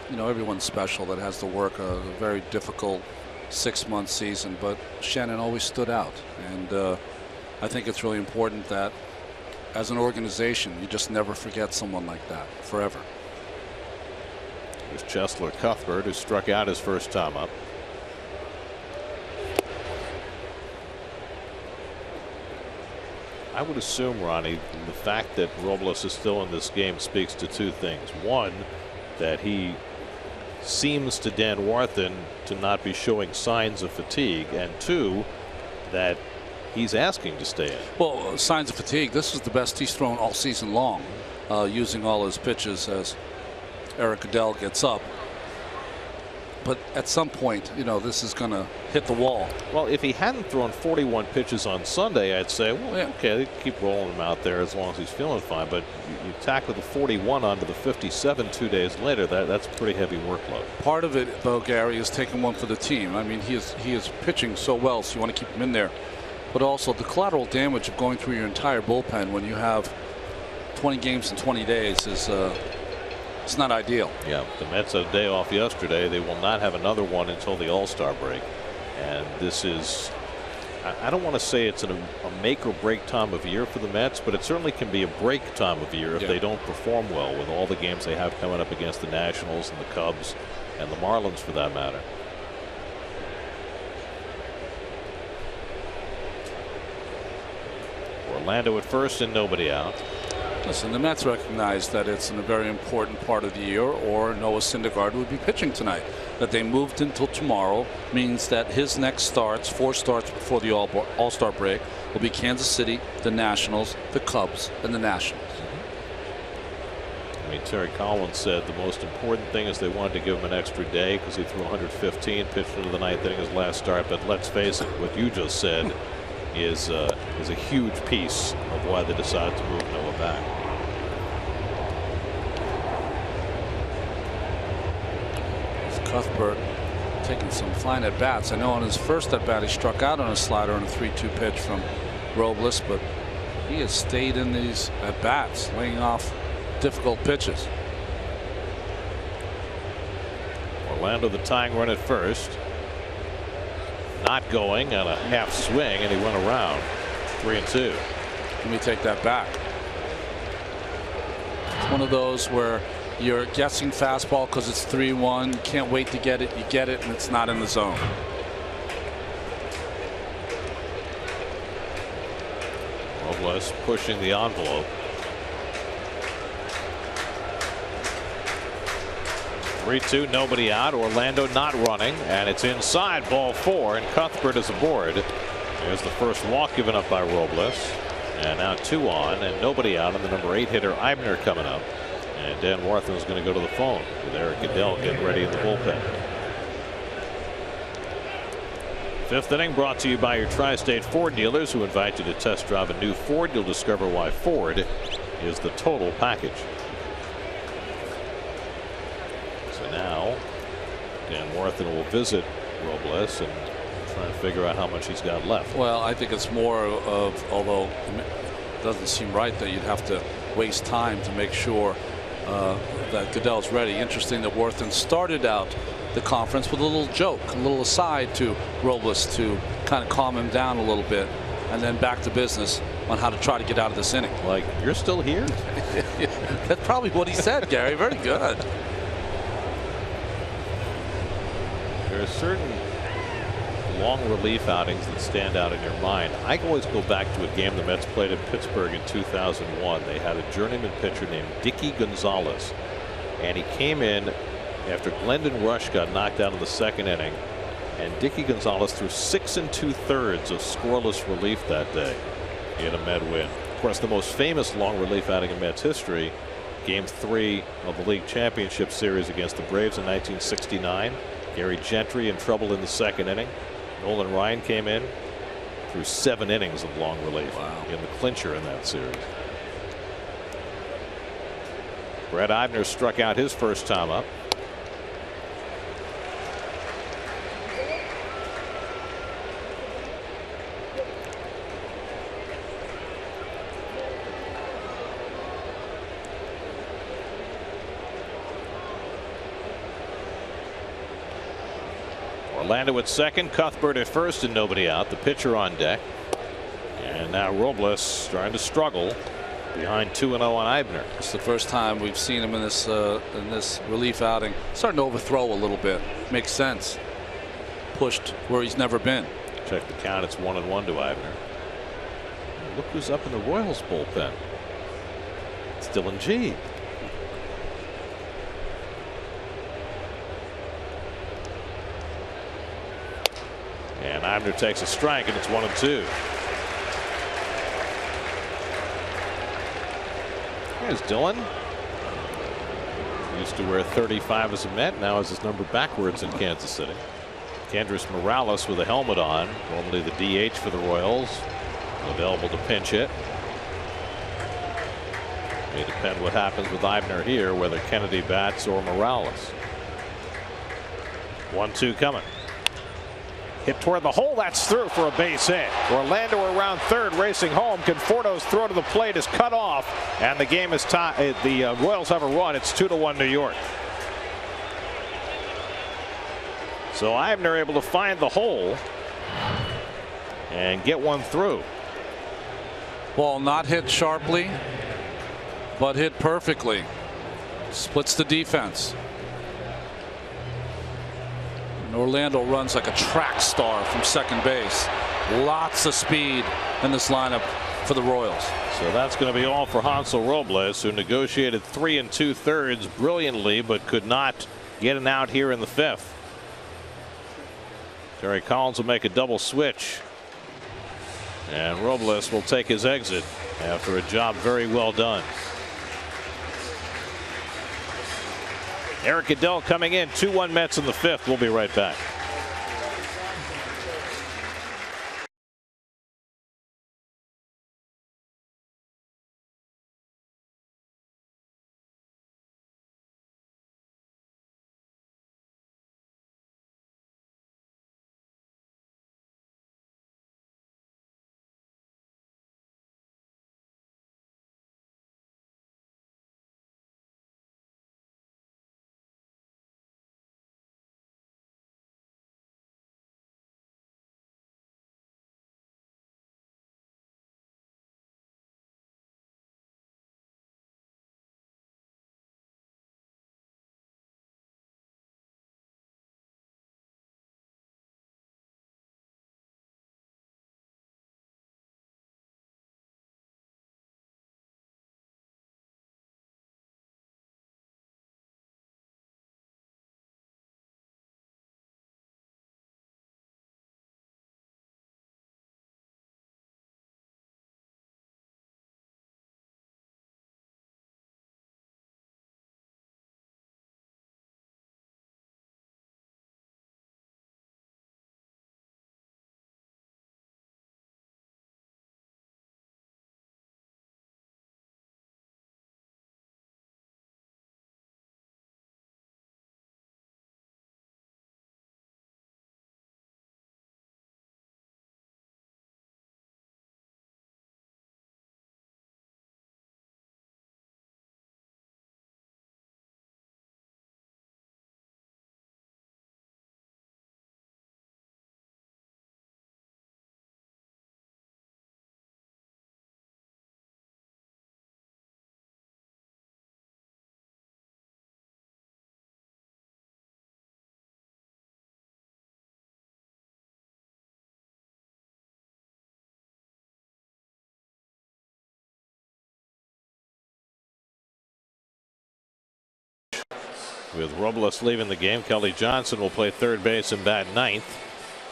you know, everyone's special that has to work a very difficult 6-month season, but Shannon always stood out. And I think it's really important that as an organization, you just never forget someone like that forever. There's Chesler Cuthbert, who struck out his first time up. I would assume, Ronnie, the fact that Robles is still in this game speaks to two things. One, that he seems to Dan Warthen to not be showing signs of fatigue, and two, that he's asking to stay in. Well, signs of fatigue. This is the best he's thrown all season long, using all his pitches as Eric Adell gets up. But at some point, you know, this is going to hit the wall. Well, if he hadn't thrown 41 pitches on Sunday, I'd say, well, yeah, okay, they keep rolling him out there as long as he's feeling fine. But you tackle the 41 onto the 57 2 days later. That's a pretty heavy workload. Part of it, though, Gary, is taking one for the team. I mean, he is pitching so well, so you want to keep him in there. But also the collateral damage of going through your entire bullpen when you have 20 games in 20 days is it's not ideal. Yeah, the Mets had a day off yesterday. They will not have another one until the All-Star break. And this is, I don't want to say it's a make or break time of year for the Mets, but it certainly can be a break time of year if they don't perform well with all the games they have coming up against the Nationals and the Cubs and the Marlins for that matter. Orlando at first and nobody out. Listen, the Mets recognize that it's in a very important part of the year, or Noah Syndergaard would be pitching tonight. That they moved until tomorrow means that his next starts, 4 starts before the All-Star break, will be Kansas City, the Nationals, the Cubs, and the Nationals. I mean, Terry Collins said the most important thing is they wanted to give him an extra day because he threw 115, pitched into the 9th inning his last start. But let's face it, what you just said is a huge piece of why they decided to move Noah back. Cuthbert taking some fine at bats. I know on his first at bat he struck out on a slider on a 3-2 pitch from Robles, but he has stayed in these at bats, laying off difficult pitches. Orlando the tying run at first. not going on a half swing, and he went around. 3-2. Let me take that back. It's one of those where you're guessing fastball because it's 3-1. You can't wait to get it. You get it, and it's not in the zone. Robles pushing the envelope. 3-2, nobody out. Orlando not running, and it's inside, ball 4, and Cuthbert is aboard. There's the first walk given up by Robles, and now 2 on, and nobody out, and the number 8 hitter Eibner coming up, and Dan Warthen is going to go to the phone with Eric Goodell getting ready in the bullpen. 5th inning brought to you by your Tri-State Ford dealers, who invite you to test drive a new Ford. You'll discover why Ford is the total package. Now Dan Warthen will visit Robles and try and figure out how much he's got left. Well, I think it's more of, although it doesn't seem right that you'd have to waste time to make sure that Goodell's ready. Interesting that Warthen started out the conference with a little joke, a little aside to Robles to kind of calm him down a little bit, and then back to business on how to try to get out of this inning. Like, you're still here? That's probably what he said, Gary. Very good. There are certain long relief outings that stand out in your mind. I always go back to a game the Mets played at Pittsburgh in 2001. They had a journeyman pitcher named Dickie Gonzalez, and he came in after Glendon Rush got knocked out in the 2nd inning, and Dickie Gonzalez threw 6 2/3 of scoreless relief that day in a Met win. Of course, the most famous long relief outing in Mets history, Game 3 of the League Championship Series against the Braves in 1969. Gary Gentry in trouble in the 2nd inning. Nolan Ryan came in, through 7 innings of long relief in the clincher in that series. Brett Eibner struck out his first time up. Orlando at second, Cuthbert at first, and nobody out. The pitcher on deck. And now Robles starting to struggle behind 2-0 on Eibner. It's the first time we've seen him in this relief outing. Starting to overthrow a little bit. Makes sense. Pushed where he's never been. Check the count. It's 1-1 to Eibner. Look who's up in the Royals bullpen. It's Dylan G. And Eibner takes a strike, and it's 1-2. Here's Dylan. Used to wear 35 as a Met, now has his number backwards in Kansas City. Kendrys Morales with a helmet on, normally the DH for the Royals, available to pinch hit. May depend what happens with Eibner here, whether Kennedy bats or Morales. 1-2 coming. Hit toward the hole, that's through for a base hit. Orlando around third, racing home. Conforto's throw to the plate is cut off, and the game is tied. The Royals have a run. It's 2-1 New York. So Eibner able to find the hole and get one through. Ball not hit sharply, but hit perfectly. Splits the defense. And Orlando runs like a track star from second base. Lots of speed in this lineup for the Royals. So that's going to be all for Hansel Robles, who negotiated 3 2/3 brilliantly, but could not get an out here in the 5th. Terry Collins will make a double switch, and Robles will take his exit after a job very well done. Eric Goodell coming in, 2-1 Mets in the 5th. We'll be right back. With Robles leaving the game, Kelly Johnson will play third base and bat ninth.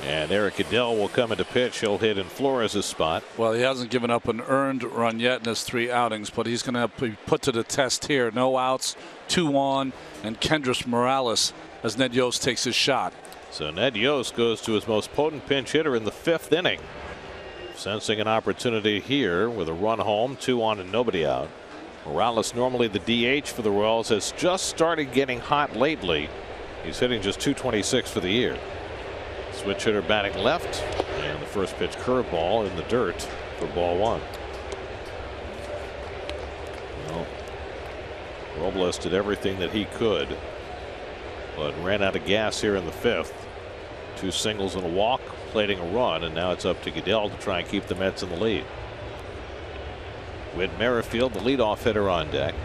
And Eric Adell will come into pitch. He'll hit in Flores' spot. Well, he hasn't given up an earned run yet in his 3 outings, but he's going to be put to the test here. No outs, 2 on, and Kendrys Morales as Ned Yost takes his shot. So Ned Yost goes to his most potent pinch hitter in the 5th inning. Sensing an opportunity here with a run home, 2 on and nobody out. Morales, normally the DH for the Royals, has just started getting hot lately. He's hitting just .226 for the year. Switch hitter batting left, and the first pitch curveball in the dirt for ball 1. Well, Robles did everything that he could, but ran out of gas here in the 5th. 2 singles and a walk, plating a run, and now it's up to Goodell to try and keep the Mets in the lead. Whit Merrifield, the leadoff hitter, on deck.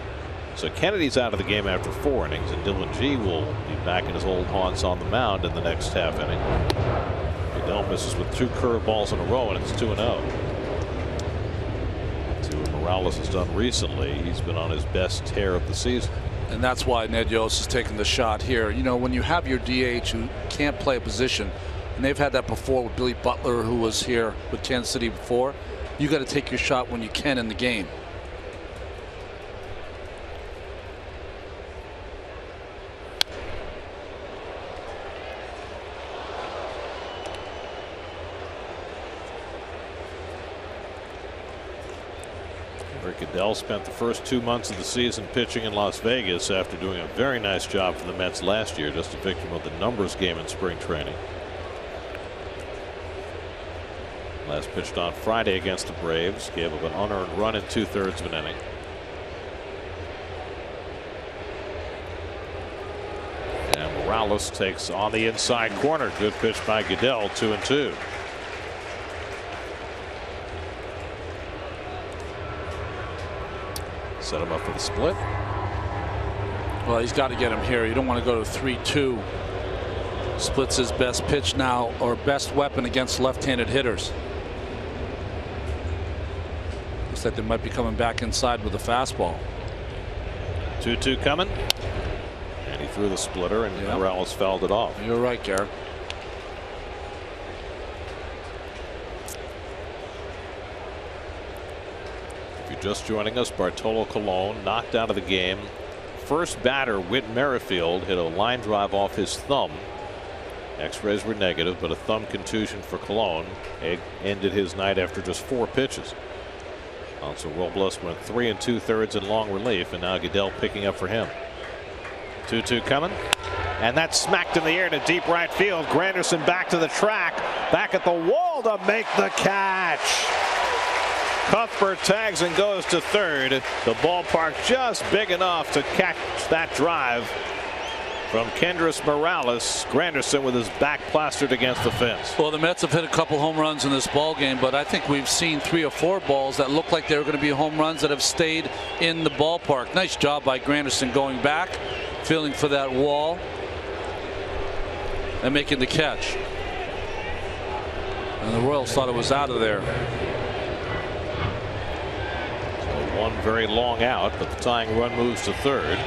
So Kennedy's out of the game after 4 innings, and Dylan G will be back in his old haunts on the mound in the next half inning. Goodell misses with 2 curveballs in a row, and it's 2-0. See what Morales has done recently. He's been on his best tear of the season. And that's why Ned Yost is taking the shot here. You know, when you have your DH who can't play a position, and they've had that before with Billy Butler, who was here with Kansas City before, you got to take your shot when you can in the game. Goodell spent the first 2 months of the season pitching in Las Vegas after doing a very nice job for the Mets last year, just a victim of the numbers game in spring training. Last pitched on Friday against the Braves, gave up an unearned run in 2/3 of an inning. And Morales takes on the inside corner. Good pitch by Goodell, 2-2. Set him up for the split. Well, he's got to get him here. You don't want to go to 3-2. Splits his best pitch now, or best weapon against left-handed hitters. Looks like they might be coming back inside with a fastball. 2-2 coming. And he threw the splitter, and Morales fouled it off. You're right, Garrett. Just joining us, Bartolo Colon knocked out of the game. First batter, Whit Merrifield, hit a line drive off his thumb. X-rays were negative, but a thumb contusion for Colon ended his night after just 4 pitches. Also, Robles went 3 2/3 in long relief, and now Goodell picking up for him. 2-2 coming, and that's smacked in the air to deep right field. Granderson back to the track, back at the wall to make the catch. Cuthbert tags and goes to third. The ballpark just big enough to catch that drive from Kendrys Morales. Granderson with his back plastered against the fence. Well, the Mets have hit a couple home runs in this ball game, but I think we've seen 3 or 4 balls that look like they were going to be home runs that have stayed in the ballpark. Nice job by Granderson going back, feeling for that wall, and making the catch. And the Royals thought it was out of there. One very long out, but the tying run moves to third.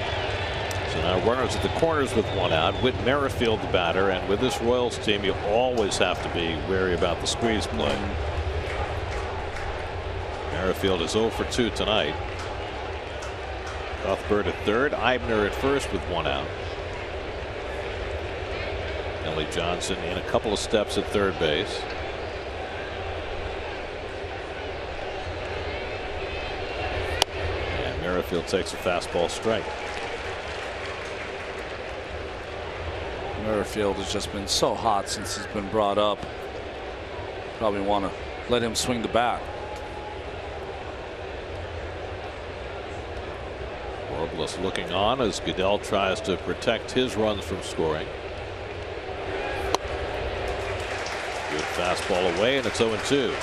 So now runners at the corners with 1 out. Whit Merrifield the batter, and with this Royals team you always have to be wary about the squeeze play. Merrifield is 0 for 2 tonight. Cuthbert at third, Eibner at first with 1 out. Kelly Johnson in a couple of steps at third base. Merrifield takes a fastball strike. Merrifield has just been so hot since he's been brought up. Probably want to let him swing the bat. Robles looking on as Goodell tries to protect his runs from scoring. Good fastball away, and it's 0-2.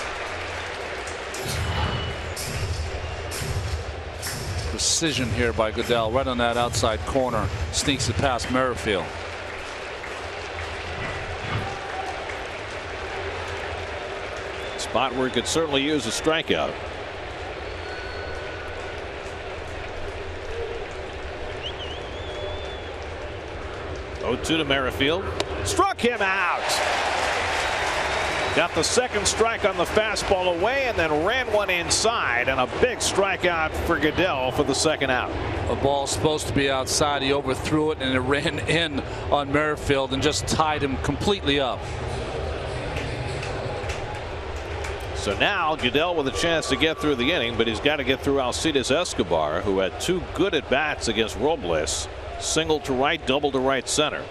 Precision here by Goodell, right on that outside corner. Sneaks it past Merrifield. Spot where he could certainly use a strikeout. 0-2 to Merrifield. Struck him out. Got the second strike on the fastball away and then ran one inside, and a big strikeout for Goodell for the second out. A ball supposed to be outside. He overthrew it and it ran in on Merrifield and just tied him completely up. So now Goodell with a chance to get through the inning, but he's got to get through Alcides Escobar, who had 2 good at bats against Robles. Single to right, double to right center.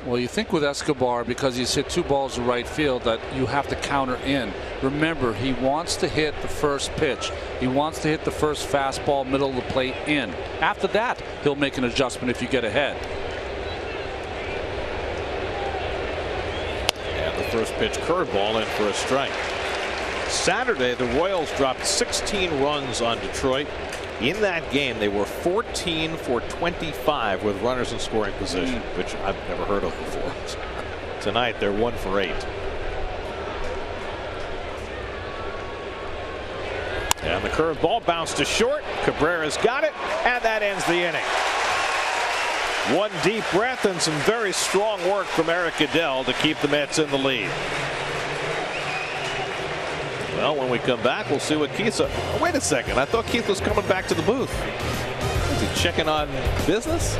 Well, you think with Escobar, because he's hit 2 balls to right field, that you have to counter in. Remember, he wants to hit the first pitch. He wants to hit the first fastball middle of the plate in. After that, he'll make an adjustment if you get ahead. And the first pitch curveball in for a strike. Saturday, the Royals dropped 16 runs on Detroit. In that game, they were 14 for 25 with runners in scoring position, which I've never heard of before. Tonight, they're 1 for 8. And the curveball bounced to short. Cabrera's got it, and that ends the inning. One deep breath and some very strong work from Eric Goodell to keep the Mets in the lead. Well, when we come back, we'll see what Keith's. Oh, wait a second. I thought Keith was coming back to the booth. Is he checking on business?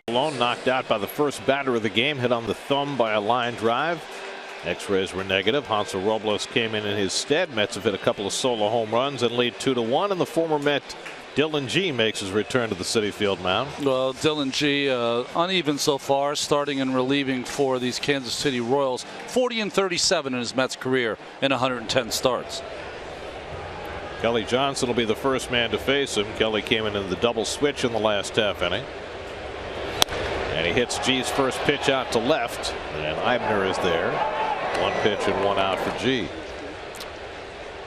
Colon knocked out by the first batter of the game, hit on the thumb by a line drive. X-rays were negative. Hansel Robles came in his stead. Mets have hit a couple of solo home runs and lead 2-1, and the former Met Dylan G makes his return to the Citi Field mound. Well, Dylan G, uneven so far, starting and relieving for these Kansas City Royals. 40-37 in his Mets career in 110 starts. Kelly Johnson will be the first man to face him. Kelly came in the double switch in the last half inning. And he hits G's first pitch out to left, and Eibner is there. 1 pitch and 1 out for G.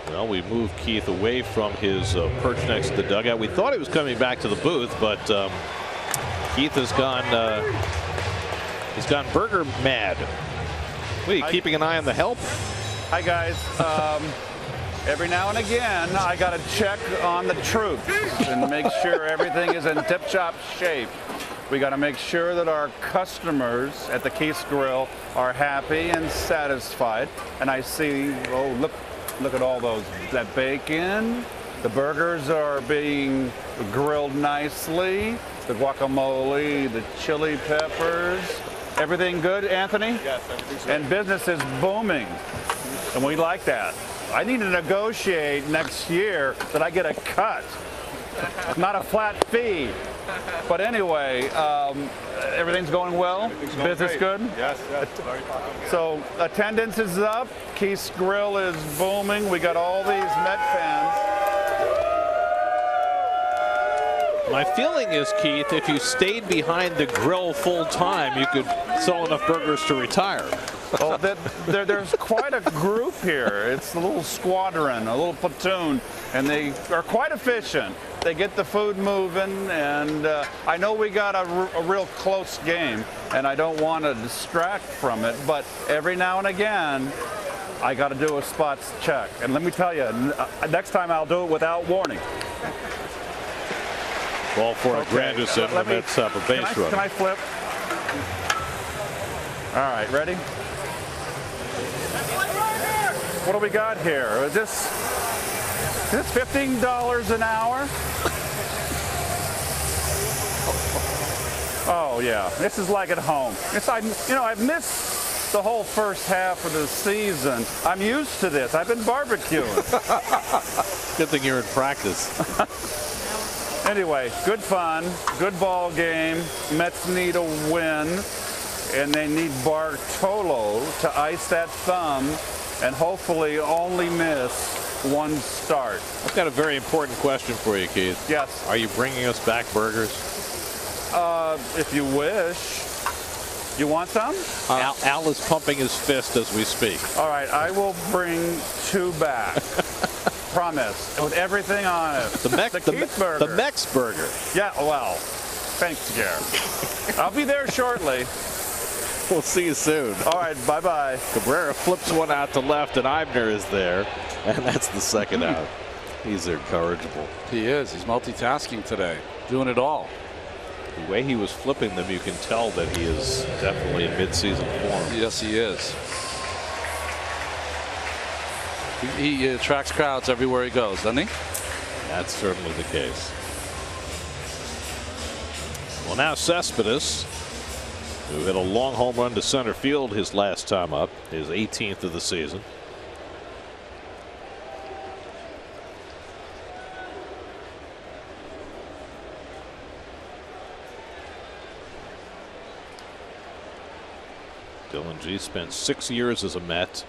Well, we moved Keith away from his perch next to the dugout. We thought he was coming back to the booth, but Keith has gone. He's gone burger mad. What, are you keeping an eye on the help? Hi guys. Every now and again, I got to check on the troops and make sure everything is in tip-top shape. We got to make sure that our customers at the Keith's Grill are happy and satisfied. And I see, oh, look at all that bacon. The burgers are being grilled nicely. The guacamole, the chili peppers. Everything good, Anthony? Yes, everything's good. And business is booming. And we like that. I need to negotiate next year that I get a cut, not a flat fee. But anyway, everything's going well. Business good? Yes, very popular. So attendance is up. Keith's Grill is booming. We got all these Met fans. My feeling is, Keith, if you stayed behind the grill full time, you could sell enough burgers to retire. Oh, there's quite a group here. It's a little squadron, a little platoon, and they are quite efficient. They get the food moving, and I know we got a real close game, and I don't want to distract from it, but every now and again, I got to do a spots check. And let me tell you, next time I'll do it without warning. Ball for Granderson. The Mets have a base runner. Can I flip? All right, ready? What do we got here? Is this $15 an hour? Oh yeah, this is like at home. I've missed the whole first half of the season. I'm used to this. I've been barbecuing. Good thing you're in practice. Anyway, good fun, good ball game. Mets need a win, and they need Bartolo to ice that thumb and hopefully only miss one start. I've got a very important question for you, Keith. Yes. Are you bringing us back burgers? If you wish. You want some? Al is pumping his fist as we speak. All right, I will bring 2 back. Promise. With everything on it. The Mex burger. Yeah, well, thanks, Gary. I'll be there shortly. We'll see you soon. All right, bye-bye. Cabrera flips one out to left, and Eibner is there, and that's the second out. He's incorrigible. He is. He's multitasking today, doing it all. The way he was flipping them, you can tell that he is definitely in mid-season form. Yes, he is. He attracts crowds everywhere he goes, doesn't he? That's certainly the case. Well, now Cespedes, who hit a long home run to center field his last time up, his 18th of the season. Dylan G spent 6 years as a Met.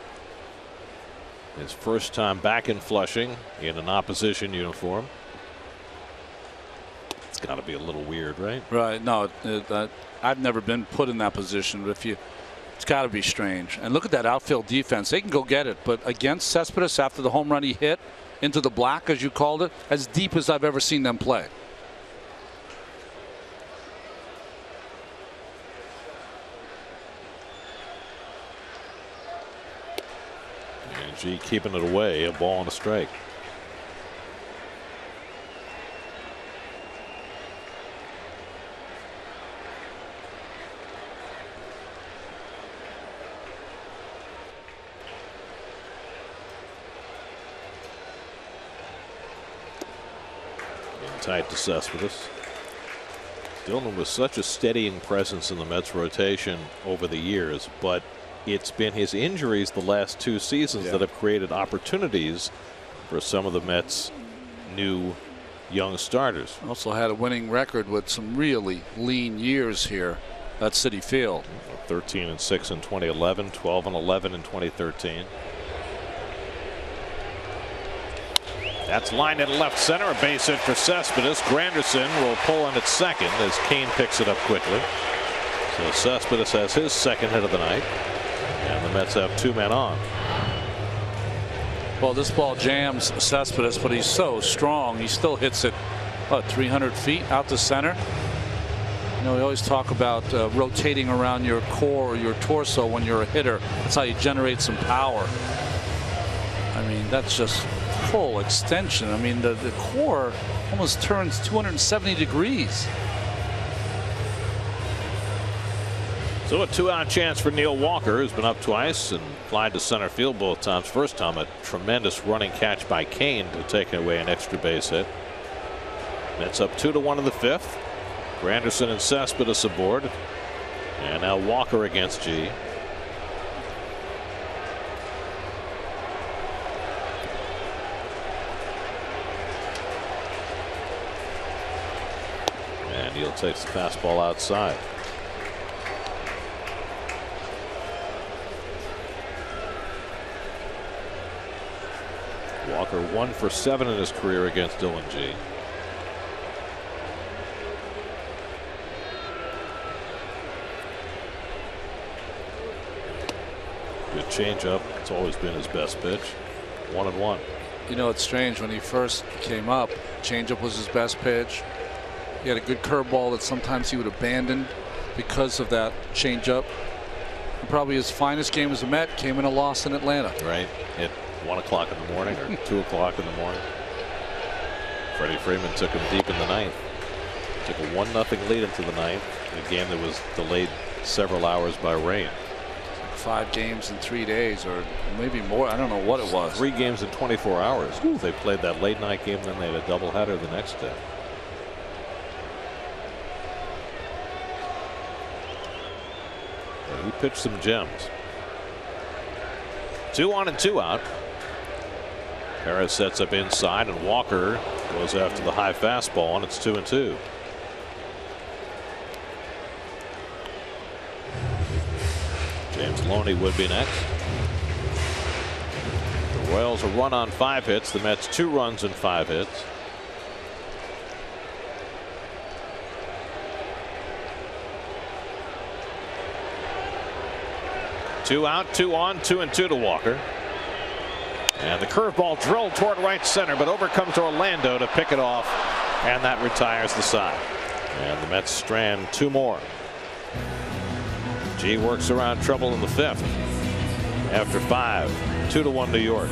His first time back in Flushing in an opposition uniform. It's got to be a little weird, right? Right. No, I've never been put in that position. But it's got to be strange. And look at that outfield defense. They can go get it. But against Cespedes, after the home run he hit into the black, as you called it, as deep as I've ever seen them play. G keeping it away, a ball and a strike. In tight to Cespedes. Dylan was such a steadying presence in the Mets rotation over the years, but it's been his injuries the last 2 seasons that have created opportunities for some of the Mets' new young starters. Also had a winning record with some really lean years here at Citi Field. 13-6 in 2011, 12-11 in 2013. That's lined in left center, a base hit for Cespedes. Granderson will pull in at second as Kane picks it up quickly. So Cespedes has his second hit of the night. And the Mets have 2 men on. Well, this ball jams Cespedes, but he's so strong. He still hits it, 300 feet out to center. You know, we always talk about rotating around your core or your torso when you're a hitter. That's how you generate some power. I mean, that's just full extension. I mean, the core almost turns 270 degrees. So a 2-out chance for Neil Walker, who's been up twice and flied to center field both times. First time a tremendous running catch by Kane to take away an extra base hit. Mets up 2-1 in the 5th. Granderson and Cespedes aboard. And now Walker against G. Barfield takes the fastball outside. Walker 1 for 7 in his career against Dylan G. Good changeup. It's always been his best pitch. 1-1. You know, it's strange, when he first came up, changeup was his best pitch. He had a good curveball that sometimes he would abandon because of that changeup. And probably his finest game as a Met came in a loss in Atlanta. Right. At 1 o'clock in the morning or 2 o'clock in the morning. Freddie Freeman took him deep in the ninth. Took a 1-0 lead into the ninth. In a game that was delayed several hours by rain. 5 games in 3 days, or maybe more. I don't know what it was. 3 games in 24 hours. They played that late night game, then they had a doubleheader the next day. And he pitched some gems. 2 on and 2 out. Perez sets up inside, and Walker goes after the high fastball, and it's 2-2. James Loney would be next. The Royals a run on 5 hits. The Mets 2 runs and 5 hits. Two out, 2 on, 2-2 to Walker. And the curveball drilled toward right center, but overcomes Orlando to pick it off, and that retires the side. And the Mets strand 2 more. G works around trouble in the 5th. After 5, 2-1 New York.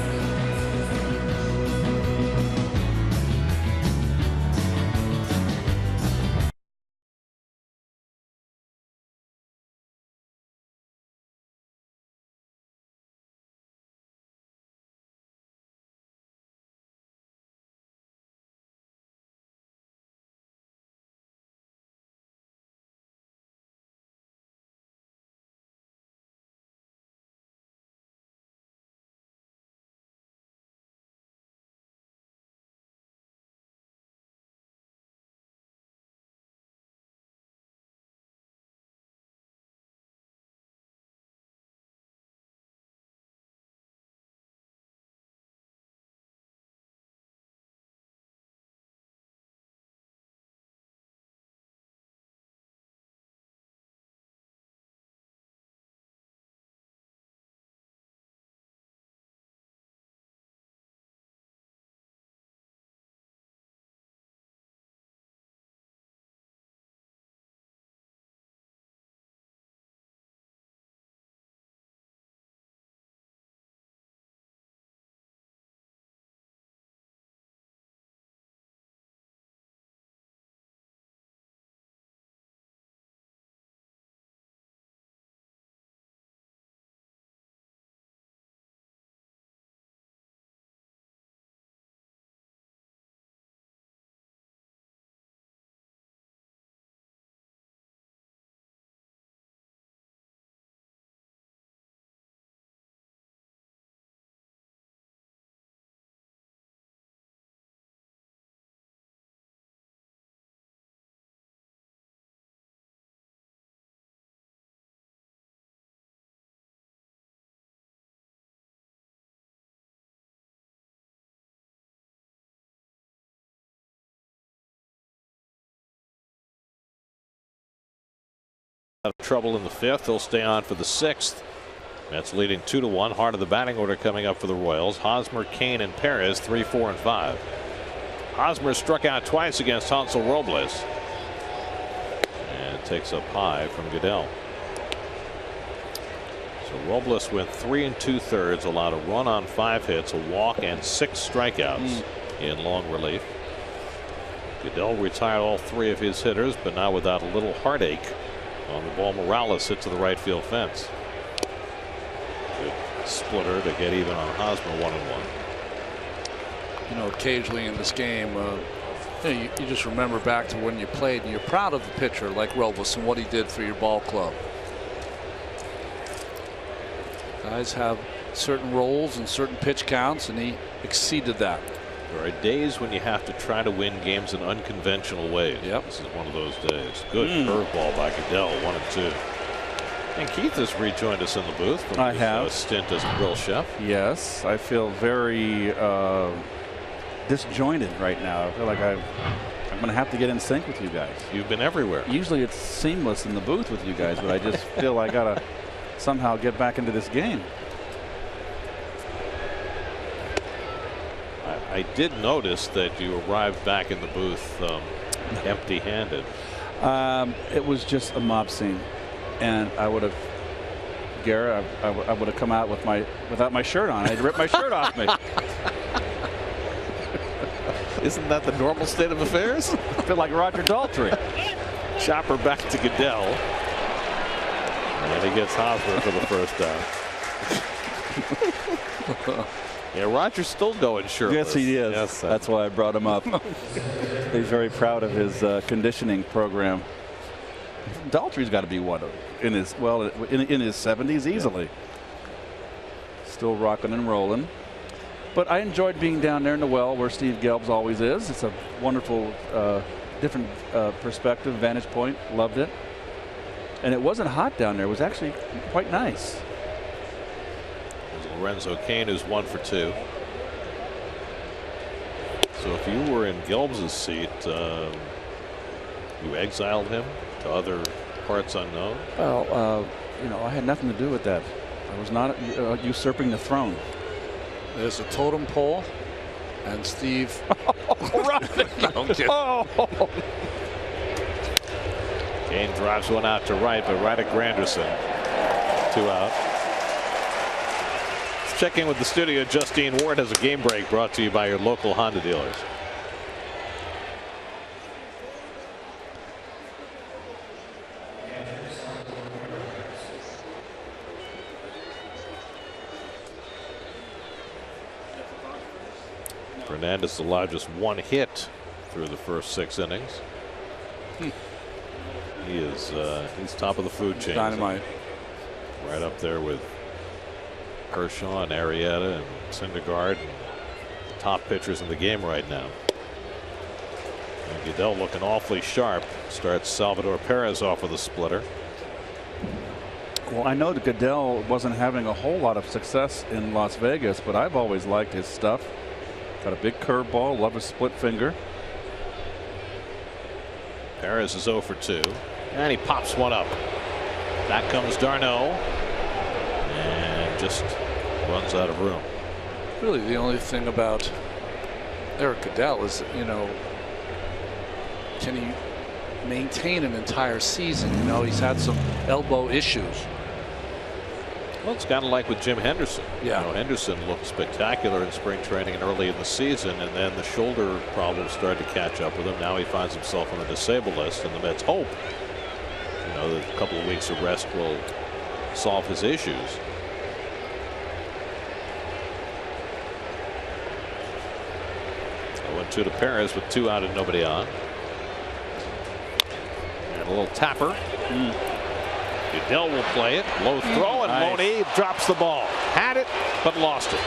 Trouble in the 5th. He'll stay on for the 6th. Mets leading 2-1. Heart of the batting order coming up for the Royals. Hosmer, Kane, and Perez 3, 4, and 5. Hosmer struck out twice against Hansel Robles. And takes up high from Goodell. So Robles went 3 2/3, allowed a run on 5 hits, a walk, and 6 strikeouts in long relief. Goodell retired all 3 of his hitters, but now without a little heartache. On the ball, Morales hit to the right field fence. Good splitter to get even on Hosmer, 1-1. You know, occasionally in this game, you just remember back to when you played, and you're proud of the pitcher like Robles and what he did for your ball club. Guys have certain roles and certain pitch counts, and he exceeded that. There are days when you have to try to win games in unconventional ways. Yep. This is one of those days. Good curveball by Goodell, 1-2. And Keith has rejoined us in the booth from his stint as a grill chef. Yes, I feel very disjointed right now. I feel like I'm going to have to get in sync with you guys. You've been everywhere. Usually it's seamless in the booth with you guys, but I just feel I got to somehow get back into this game. I did notice that you arrived back in the booth empty-handed. It was just a mob scene, and I would have, Garrett, I would have come out without my shirt on. I'd rip my shirt off me. Isn't that the normal state of affairs? I feel like Roger Daltrey. Chopper back to Goodell, and he gets Hosmer for the first down. Yeah, Roger's still going shirtless. Yes, he is. Yes, that's why I brought him up. He's very proud of his conditioning program. Daltrey's got to be what, in his in his 70s easily. Still rocking and rolling. But I enjoyed being down there in the well where Steve Gelb's always is. It's a wonderful, different perspective, vantage point. Loved it. And it wasn't hot down there. It was actually quite nice. Lorenzo Cain is 1 for 2. So if you were in Gelb's seat, you exiled him to other parts unknown? Well, you know, I had nothing to do with that. I was not usurping the throne. There's a totem pole, and Steve. Cain drives one out to right, but right at Granderson. 2 out. Let's check in with the studio. Justine Ward has a game break brought to you by your local Honda dealers. Hernandez allowed just 1 hit through the first 6 innings. He is he's top of the food chain. Dynamite. Right up there with Kershaw and Arrieta and Syndergaard, and the top pitchers in the game right now. And Goodell looking awfully sharp. Starts Salvador Perez off with a splitter. Well, I know that Goodell wasn't having a whole lot of success in Las Vegas, but I've always liked his stuff. Got a big curveball, love his split finger. Perez is 0 for 2, and he pops one up. Back comes d'Arnaud, and just runs out of room. Really, the only thing about Eric Goodell is, you know, can he maintain an entire season? You know, he's had some elbow issues. Well, it's kind of like with Jim Henderson. Yeah. You know, Henderson looked spectacular in spring training and early in the season, and then the shoulder problems started to catch up with him. Now he finds himself on the disabled list, and the Mets hope, you know, that a couple of weeks of rest will solve his issues. So 1-2 to Perez with 2 out and nobody on. And a little tapper. Goodell will play it. Low throw, and Loney drops the ball. Had it, but lost it.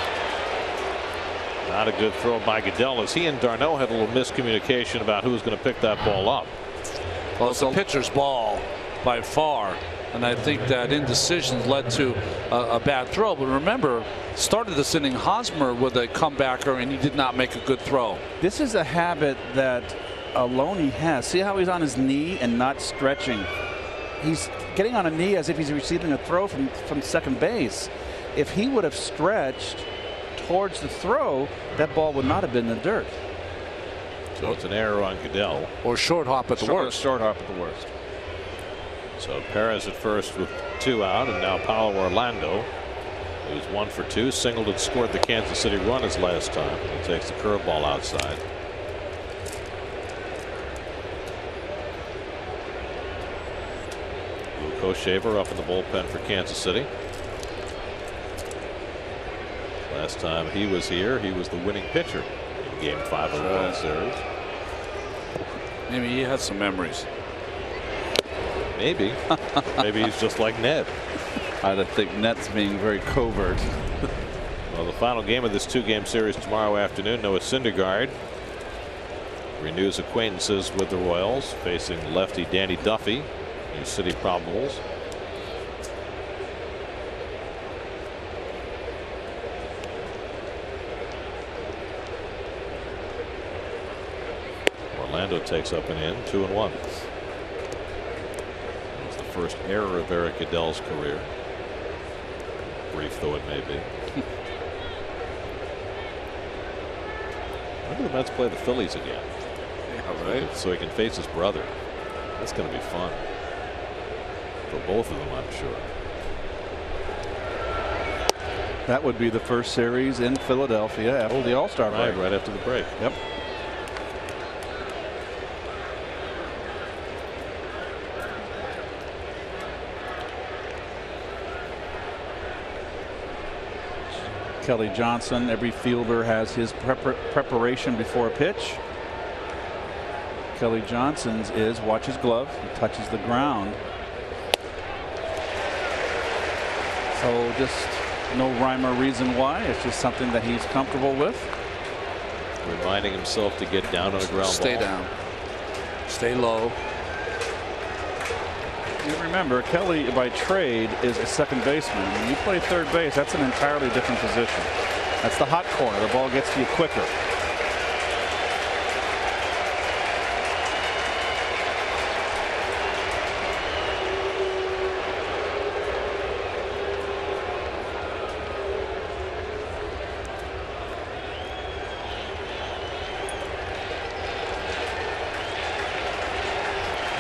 Not a good throw by Goodell, as he and d'Arnaud had a little miscommunication about who was going to pick that ball up. Well, it's a pitcher's ball by far, and I think that indecision led to a bad throw. But remember, started this inning Hosmer with a comebacker, and he did not make a good throw. This is a habit that Loney has. See how he's on his knee and not stretching. He's getting on a knee as if he's receiving a throw from second base. If he would have stretched towards the throw, that ball would not have been in the dirt. So it's an error on Goodell. Or short hop at the worst. Short hop at the worst. So Perez at first with 2 out, and now Paulo Orlando, who's 1 for 2, singled and scored the Kansas City run his last time. He takes the curveball outside. Shaver up in the bullpen for Kansas City. Last time he was here, he was the winning pitcher in Game 5 of the World Series. Maybe he has some memories. Maybe. Maybe he's just like Ned. I think Ned's being very covert. Well, the final game of this 2-game series tomorrow afternoon. Noah Syndergaard renews acquaintances with the Royals, facing lefty Danny Duffy, new city probables. Orlando takes up and in, 2-1. It's the first error of Eric Adell's career, brief though it may be. When do the Mets play the Phillies again? Yeah, right. So he can face his brother. That's going to be fun for both of them, I'm sure. That would be the first series in Philadelphia after the All-Star break. Right after the break. Yep. Kelly Johnson, every fielder has his preparation before a pitch. Kelly Johnson's is watch his glove. He touches the ground. So just no rhyme or reason why. It's just something that he's comfortable with. Reminding himself to get down on a ground Stay ball. down. Stay low. You remember, Kelly by trade is a second baseman. When you play third base, that's an entirely different position. That's the hot corner. The ball gets to you quicker.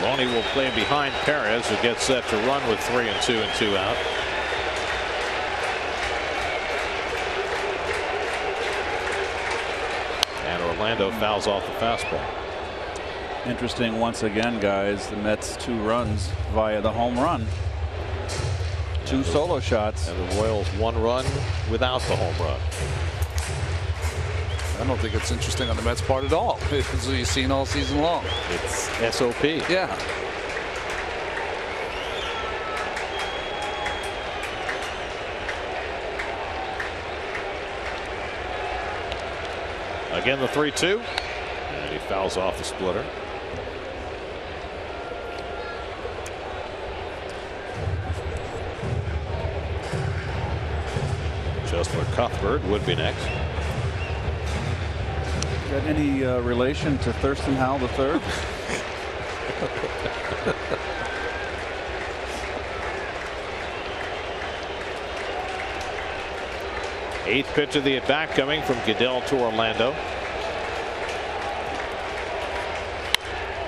Loney will play behind Perez, who gets set to run with 3 and 2 and 2 out. And Orlando fouls off the fastball. Interesting once again, guys. The Mets 2 runs via the home run. 2 solo shots. And the Royals 1 run without the home run. I don't think it's interesting on the Mets part at all. It's what you've seen all season long. It's SOP. Yeah. Again, the 3-2. And he fouls off the splitter. Justin Cuthbert would be next. Got any relation to Thurston Howell III? Eighth pitch of the at bat coming from Goodell to Orlando.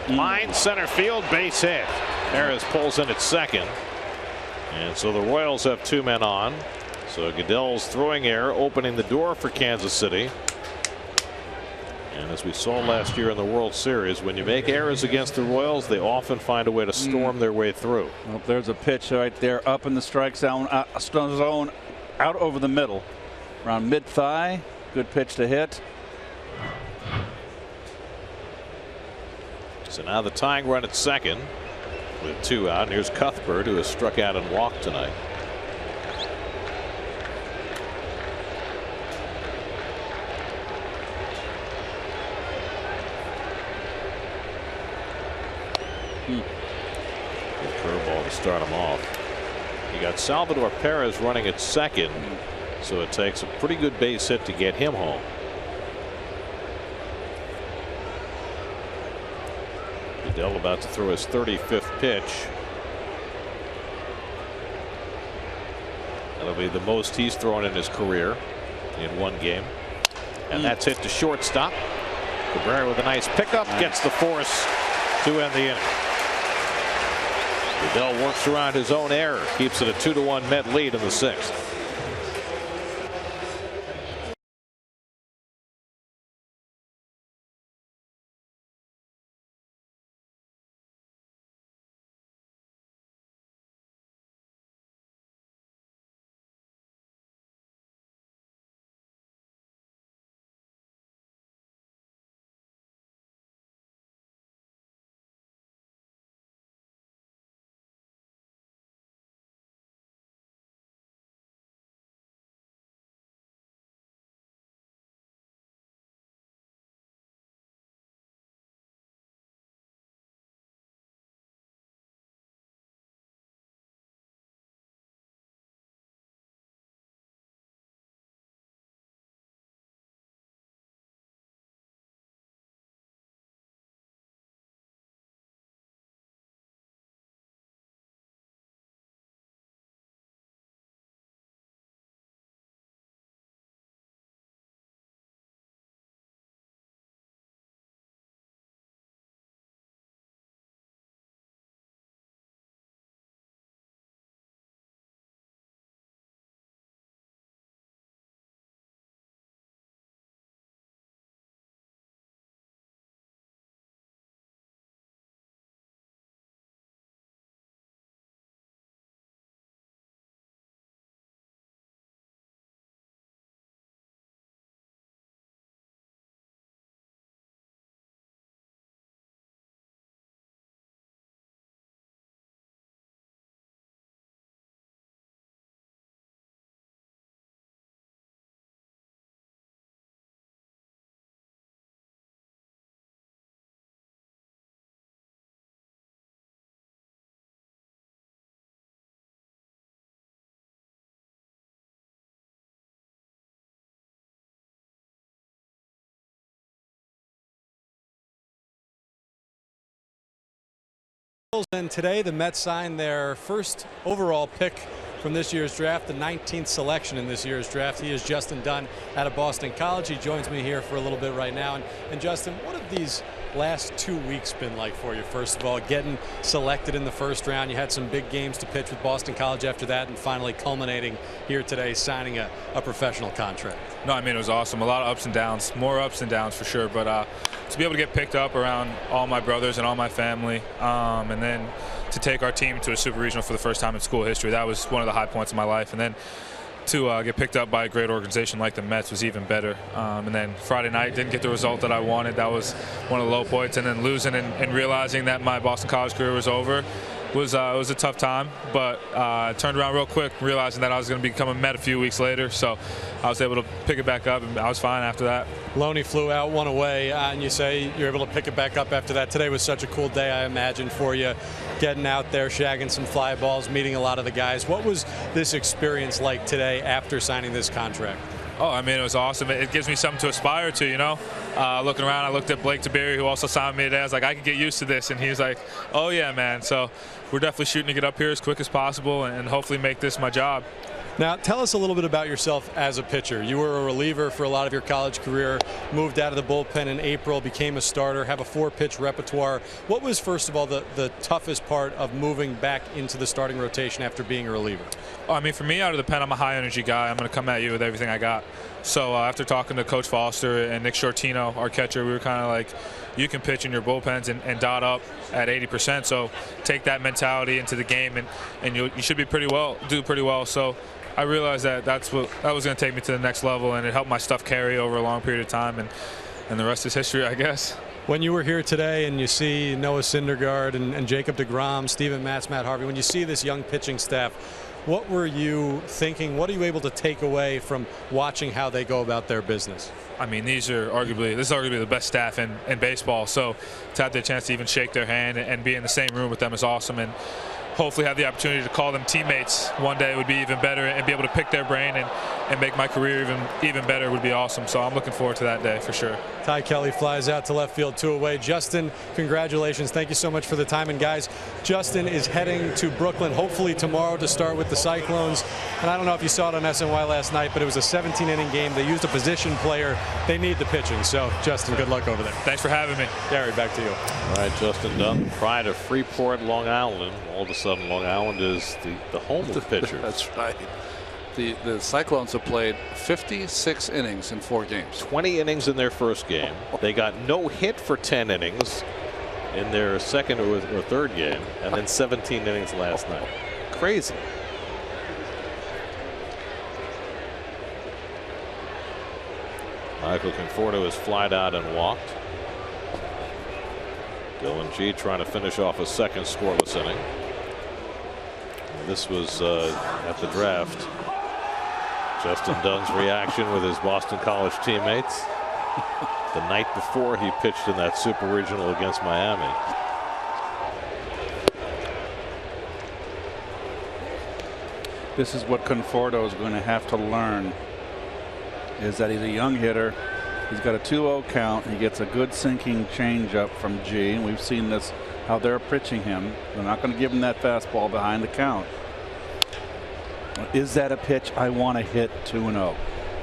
Line center field, base hit. Perez pulls in at second. And so the Royals have 2 men on. So Goodell's throwing error opening the door for Kansas City. And as we saw last year in the World Series, when you make errors against the Royals, they often find a way to storm their way through. Well, there's a pitch right there up in the strike zone, out over the middle, around mid-thigh. Good pitch to hit. So now the tying run at second with 2 out. And here's Cuthbert, who has struck out and walked tonight. Good curveball to start him off. You got Salvador Perez running at second, so it takes a pretty good base hit to get him home. Goodell about to throw his 35th pitch. That'll be the most he's thrown in his career in 1 game. And that's hit to shortstop. Cabrera with a nice pickup gets the force to end the inning. Goodell works around his own error, keeps it a 2-1 Met lead in the 6th. And today the Mets signed their first overall pick from this year's draft, the 19th selection in this year's draft. He is Justin Dunn out of Boston College. He joins me here for a little bit right now. And Justin, what have these last 2 weeks been like for you? First of all, getting selected in the first round. You had some big games to pitch with Boston College after that, and finally culminating here today, signing a professional contract. No, I mean, it was awesome. A lot of ups and downs, more ups and downs for sure. But to be able to get picked up around all my brothers and all my family, and then to take our team to a super regional for the first time in school history, that was one of the high points of my life. And then to get picked up by a great organization like the Mets was even better. And then Friday night, didn't get the result that I wanted. That was one of the low points. And then losing and realizing that my Boston College career was over was a tough time. But I turned around real quick, realizing that I was going to become a Met a few weeks later. So I was able to pick it back up, and I was fine after that. Loney flew out, one away, and you say you're able to pick it back up after that. Today was such a cool day, I imagine, for you, getting out there, shagging some fly balls, meeting a lot of the guys. What was this experience like today after signing this contract? Oh, I mean, it was awesome. It gives me something to aspire to, you know. Looking around, I looked at Blake DeBerry, who also signed me today. I was like, I could get used to this. And he was like, oh, yeah, man. So we're definitely shooting to get up here as quick as possible and hopefully make this my job. Now, tell us a little bit about yourself as a pitcher. You were a reliever for a lot of your college career, moved out of the bullpen in April, became a starter, have a 4-pitch repertoire. What was, first of all, the toughest part of moving back into the starting rotation after being a reliever? Oh, I mean, for me, out of the pen, I'm a high-energy guy. I'm going to come at you with everything I got. So after talking to Coach Foster and Nick Shortino, our catcher, we were kind of like, you can pitch in your bullpens and dot up at 80%. So take that mentality into the game, and you should do pretty well. So I realized that that was going to take me to the next level, and it helped my stuff carry over a long period of time, and the rest is history, I guess. When you were here today and you see Noah Syndergaard and Jacob deGrom, Steven Matz, Matt Harvey, when you see this young pitching staff, what were you thinking? What are you able to take away from watching how they go about their business? I mean, this is arguably the best staff in baseball. So to have the chance to even shake their hand and be in the same room with them is awesome. And hopefully have the opportunity to call them teammates one day would be even better, and be able to pick their brain and make my career even better would be awesome. So I'm looking forward to that day for sure. Ty Kelly flies out to left field, 2 away. Justin, congratulations. Thank you so much for the time. And guys, Justin is heading to Brooklyn hopefully tomorrow to start with the Cyclones. And I don't know if you saw it on SNY last night, but it was a 17-inning game. They used a position player. They need the pitching. So, Justin, good luck over there. Thanks for having me. Gary, back to you. All right, Justin Dunn, pride of Freeport, Long Island. All of a sudden, Long Island is the home of the pitchers. That's right. The Cyclones have played 56 innings in 4 games. 20 innings in their first game. They got no hit for 10 innings in their second or third game, and then 17 innings last night. Crazy. Michael Conforto has flied out and walked. Dylan G trying to finish off a second scoreless inning. And this was at the draft. Justin Dunn's reaction with his Boston College teammates the night before he pitched in that super regional against Miami. This is what Conforto is going to have to learn, is that he's a young hitter. He's got a 2-0 count. He gets a good sinking changeup from G, and we've seen this, how they're pitching him. They're not going to give him that fastball behind the count. Is that a pitch I want to hit 2-0?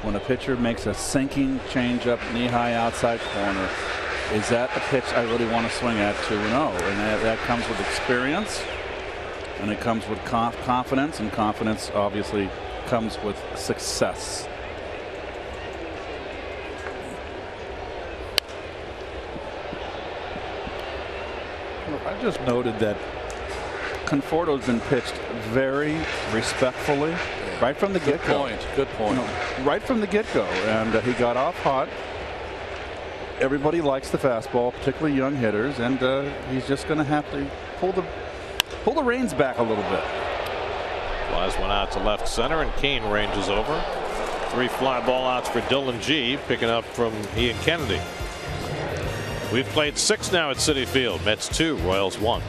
When a pitcher makes a sinking changeup, knee-high outside corner, is that a pitch I really want to swing at 2-0? And that comes with experience, and it comes with confidence, and confidence obviously comes with success. I just noted that Conforto's been pitched very respectfully right from the get-go. Good point. You know, right from the get-go, and he got off hot. Everybody likes the fastball, particularly young hitters, and he's just going to have to pull the reins back a little bit. Flies one out to left center, and Kane ranges over. 3 fly ball outs for Dylan G, picking up from Ian Kennedy. We've played 6 now at Citi Field. Mets 2, Royals 1.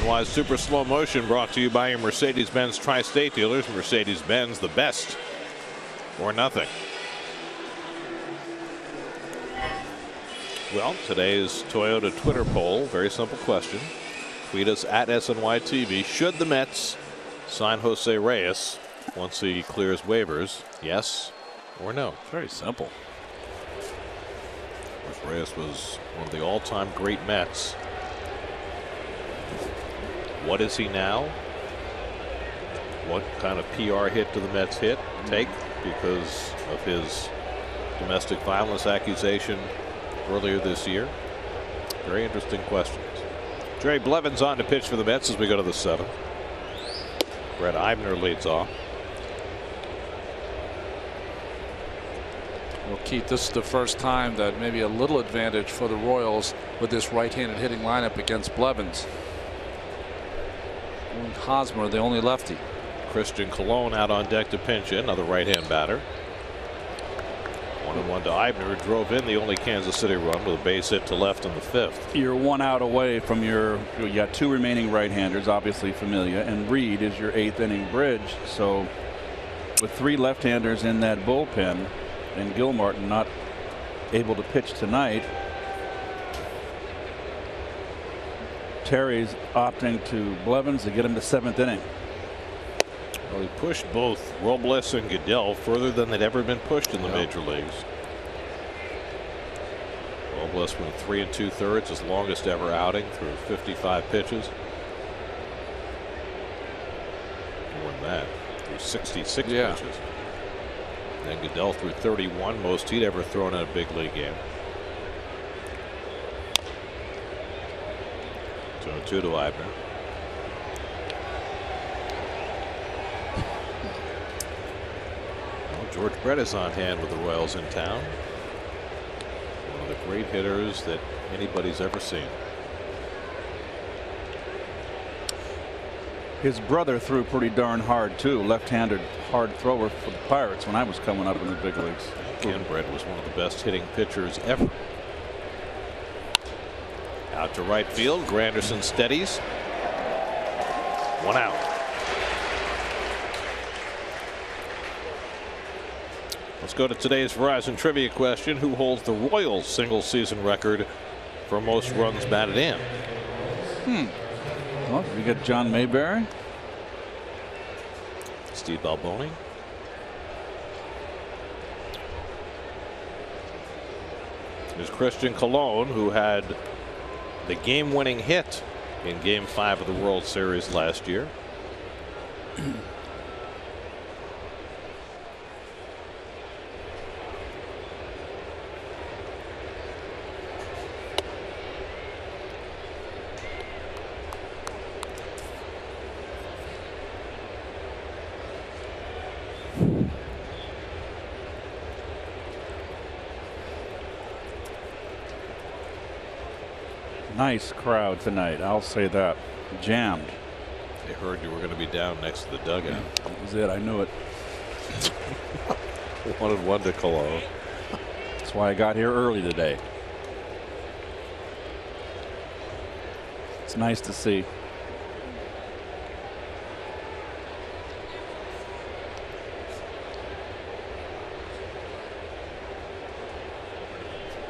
SNY Super Slow Motion brought to you by your Mercedes-Benz Tri-State dealers. Mercedes-Benz, the best or nothing. Well, today's Toyota Twitter poll, very simple question. Tweet us at SNYTV. Should the Mets sign Jose Reyes once he clears waivers? Yes or no? Very simple. Reyes was one of the all-time great Mets. What is he now? What kind of PR hit do the Mets take because of his domestic violence accusation earlier this year? Very interesting questions. Jerry Blevins on to pitch for the Mets as we go to the 7th. Brett Eibner leads off. Well, Keith, this is the first time that maybe a little advantage for the Royals with this right-handed hitting lineup against Blevins. And Hosmer, the only lefty. Christian Colon out on deck to pinch in, another right-hand batter. 1-1 to Eibner, who drove in the only Kansas City run with a base hit to left in the 5th. You're 1 out away from you got 2 remaining right-handers, obviously Familia, and Reed is your 8th inning bridge. So with 3 left-handers in that bullpen and Gilmartin not able to pitch tonight, Terry's opting to Blevins to get him to 7th inning. Well, he pushed both Robles and Goodell further than they'd ever been pushed in the major leagues. Robles went 3 2/3, his longest ever outing through 55 pitches. More than that, through 66 pitches. And Goodell threw 31, most he'd ever thrown in a big league game. 2-2 to Eibner. Well, George Brett is on hand with the Royals in town. One of the great hitters that anybody's ever seen. His brother threw pretty darn hard too. Left-handed hard thrower for the Pirates when I was coming up in the big leagues. Ken Brett was one of the best hitting pitchers ever. Out to right field, Granderson steadies. 1 out. Let's go to today's Verizon trivia question. Who holds the Royals single season record for most runs batted in? Well, we got John Mayberry, Steve Balboni, there's Christian Colon, who had the game-winning hit in Game 5 of the World Series last year. nice crowd tonight. I'll say that. Jammed. They heard you were going to be down next to the dugout. That was it. I knew it. 1-1 to Colon. That's why I got here early today. It's nice to see.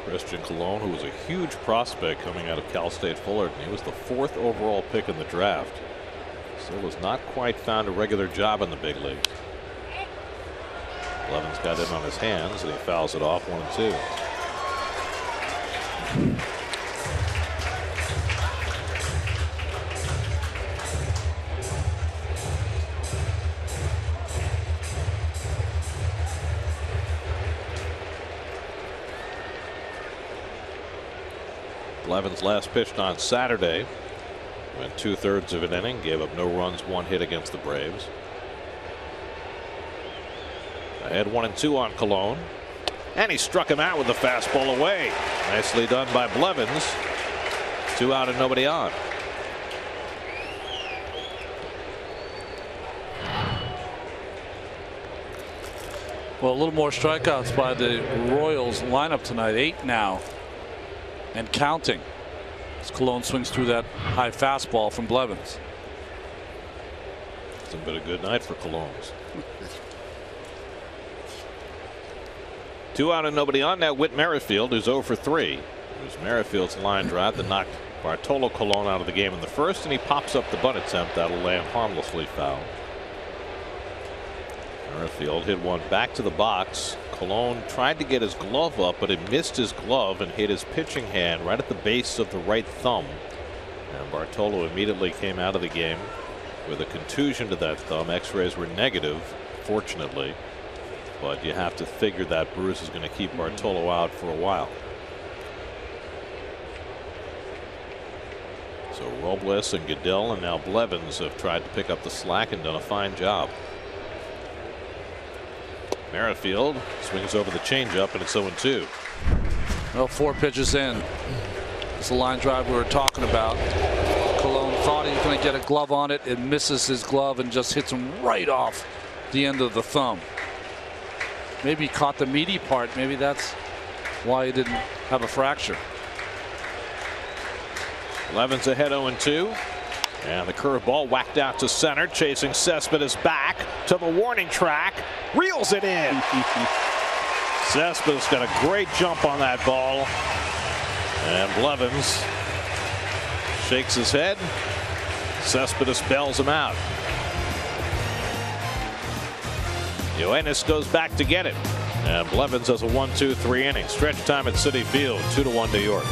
Christian Colon, who was a huge prospect coming out of Cal State Fullerton. He was the 4th overall pick in the draft. Still has not quite found a regular job in the big leagues. Blevins got in on his hands and he fouls it off 1-2. Blevins last pitched on Saturday. Went 2/3 of an inning, gave up no runs, 1 hit against the Braves. Ahead 1-2 on Colon. And he struck him out with the fastball away. Nicely done by Blevins. 2 out and nobody on. Well, a little more strikeouts by the Royals lineup tonight. 8 now. And counting. Colon swings through that high fastball from Blevins. It's been a good night for Colognes. 2 out and nobody on. Now Whit Merrifield, who's 0 for 3. It was Merrifield's line drive that knocked Bartolo Colon out of the game in the first, and he pops up the bunt attempt that'll land harmlessly foul. Merrifield hit one back to the box. Colon tried to get his glove up, but it missed his glove and hit his pitching hand right at the base of the right thumb. And Bartolo immediately came out of the game with a contusion to that thumb. X-rays were negative, fortunately, but you have to figure that bruise is going to keep Bartolo out for a while. So Robles and Goodell and now Blevins have tried to pick up the slack and done a fine job. Merrifield swings over the changeup, and it's 0-2. Well, 4 pitches in. It's the line drive we were talking about. Colon thought he was going to get a glove on it. It misses his glove and just hits him right off the end of the thumb. Maybe he caught the meaty part. Maybe that's why he didn't have a fracture. Blevins ahead 0-2. And the curveball whacked out to center, chasing Cespedes back to the warning track. Reels it in. Cespedes got a great jump on that ball. And Blevins shakes his head. Cespedes bails him out. Yoenis goes back to get it. And Blevins has a 1-2-3 inning. Stretch time at Citi Field, 2-1 New York.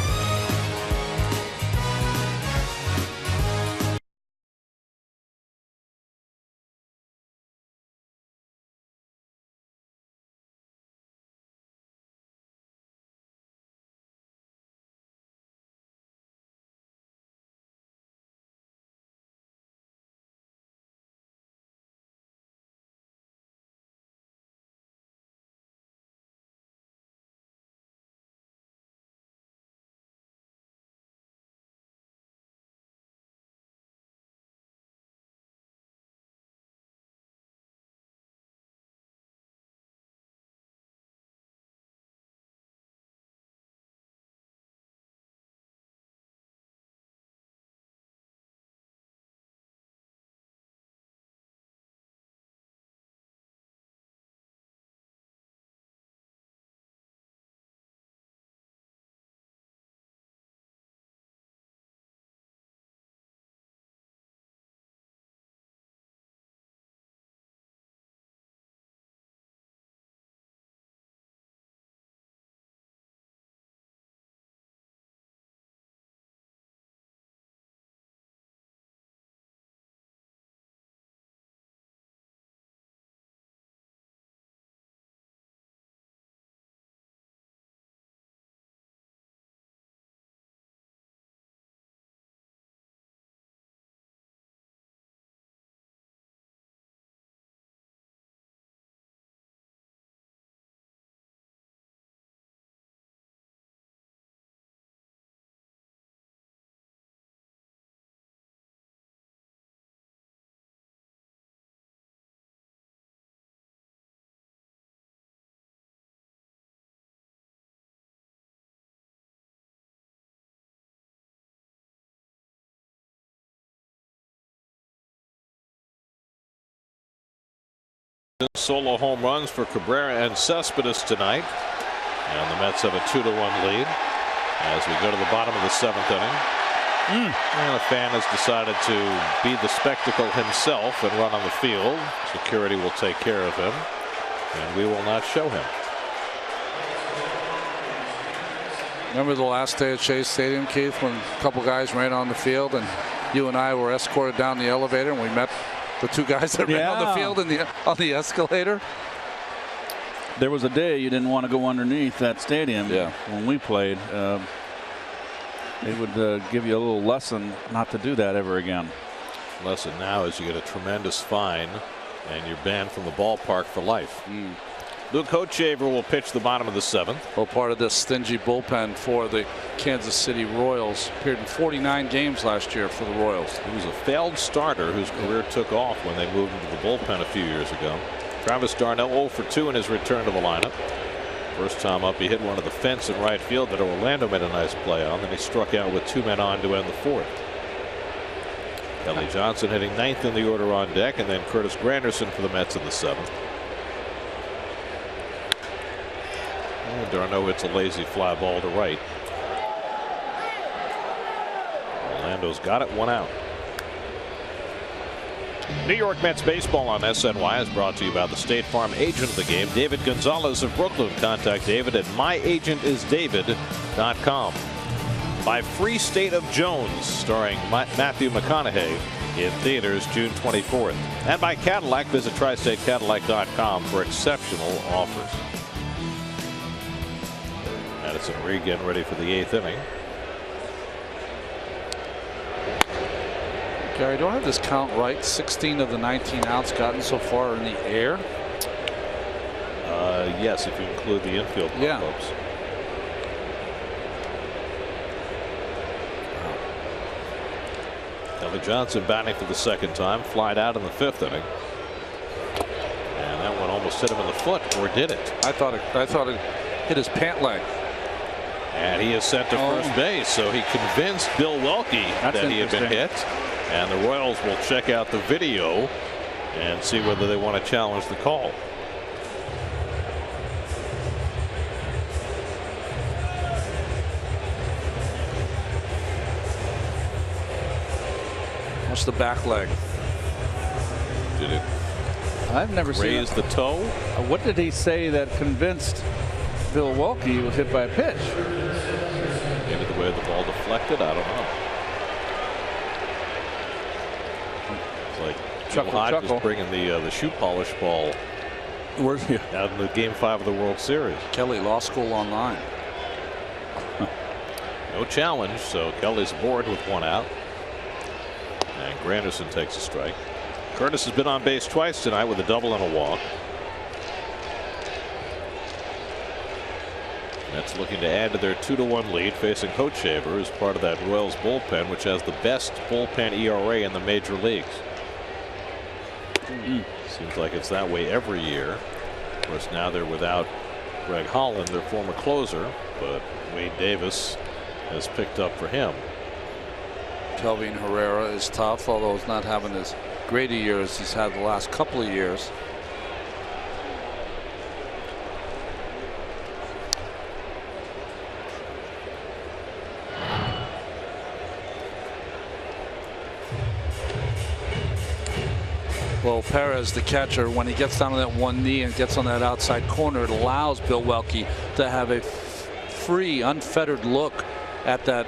Solo home runs for Cabrera and Cespedes tonight. And the Mets have a 2-1 lead as we go to the bottom of the 7th inning. And a fan has decided to be the spectacle himself and run on the field. Security will take care of him, and we will not show him. Remember the last day at Shea Stadium, Keith, when a couple guys ran on the field and you and I were escorted down the elevator and we met the 2 guys that ran on the field on the escalator? There was a day you didn't want to go underneath that stadium. Yeah. When we played, they would give you a little lesson not to do that ever again. Lesson now is you get a tremendous fine and you're banned from the ballpark for life. Luke Hochevar will pitch the bottom of the 7th. Well, part of this stingy bullpen for the Kansas City Royals. Appeared in 49 games last year for the Royals. He was a failed starter whose career took off when they moved into the bullpen a few years ago. Travis d'Arnaud 0 for 2 in his return to the lineup. First time up, he hit one of the fence in right field that Orlando made a nice play on. Then he struck out with 2 men on to end the 4th. Kelly Johnson hitting 9th in the order on deck, and then Curtis Granderson for the Mets in the 7th. And Darno hits a lazy fly ball to right. Orlando's got it, 1 out. New York Mets baseball on SNY is brought to you by the State Farm agent of the game, David Gonzalez of Brooklyn. Contact David at myagentisdavid.com. By Free State of Jones, starring Matthew McConaughey, in theaters June 24th. And by Cadillac, visit tristatecadillac.com for exceptional offers. Madison Regan ready for the 8th inning. Gary, do I have this count right? 16 of the 19 outs gotten so far in the air? Yes, if you include the infield pop-ups. Kelly Johnson batting for the 2nd time, flied out in the 5th inning. And that one almost hit him in the foot, or did it? I thought it hit his pant leg. And he is sent to first base, so he convinced Bill Welke that he had been hit. And the Royals will check out the video and see whether they want to challenge the call. What's the back leg? Did it I've never raise the toe? What did he say that convinced Bill Welke was hit by a pitch? Maybe the way the ball deflected, I don't know. It's like Chuckle Hodge was bringing the shoe polish ball out in the Game 5 of the World Series. Kelly, law school online. No challenge, so Kelly's aboard with 1 out. And Granderson takes a strike. Curtis has been on base twice tonight with a double and a walk. That's looking to add to their 2-1 lead, facing Hochhaver as part of that Royals bullpen, which has the best bullpen ERA in the major leagues. Seems like it's that way every year. Of course, now they're without Greg Holland, their former closer, but Wade Davis has picked up for him. Kelvin Herrera is tough, although he's not having as great a year as he's had the last couple of years. Well, Perez, the catcher, when he gets down on that one knee and gets on that outside corner, it allows Bill Welke to have a free, unfettered look at that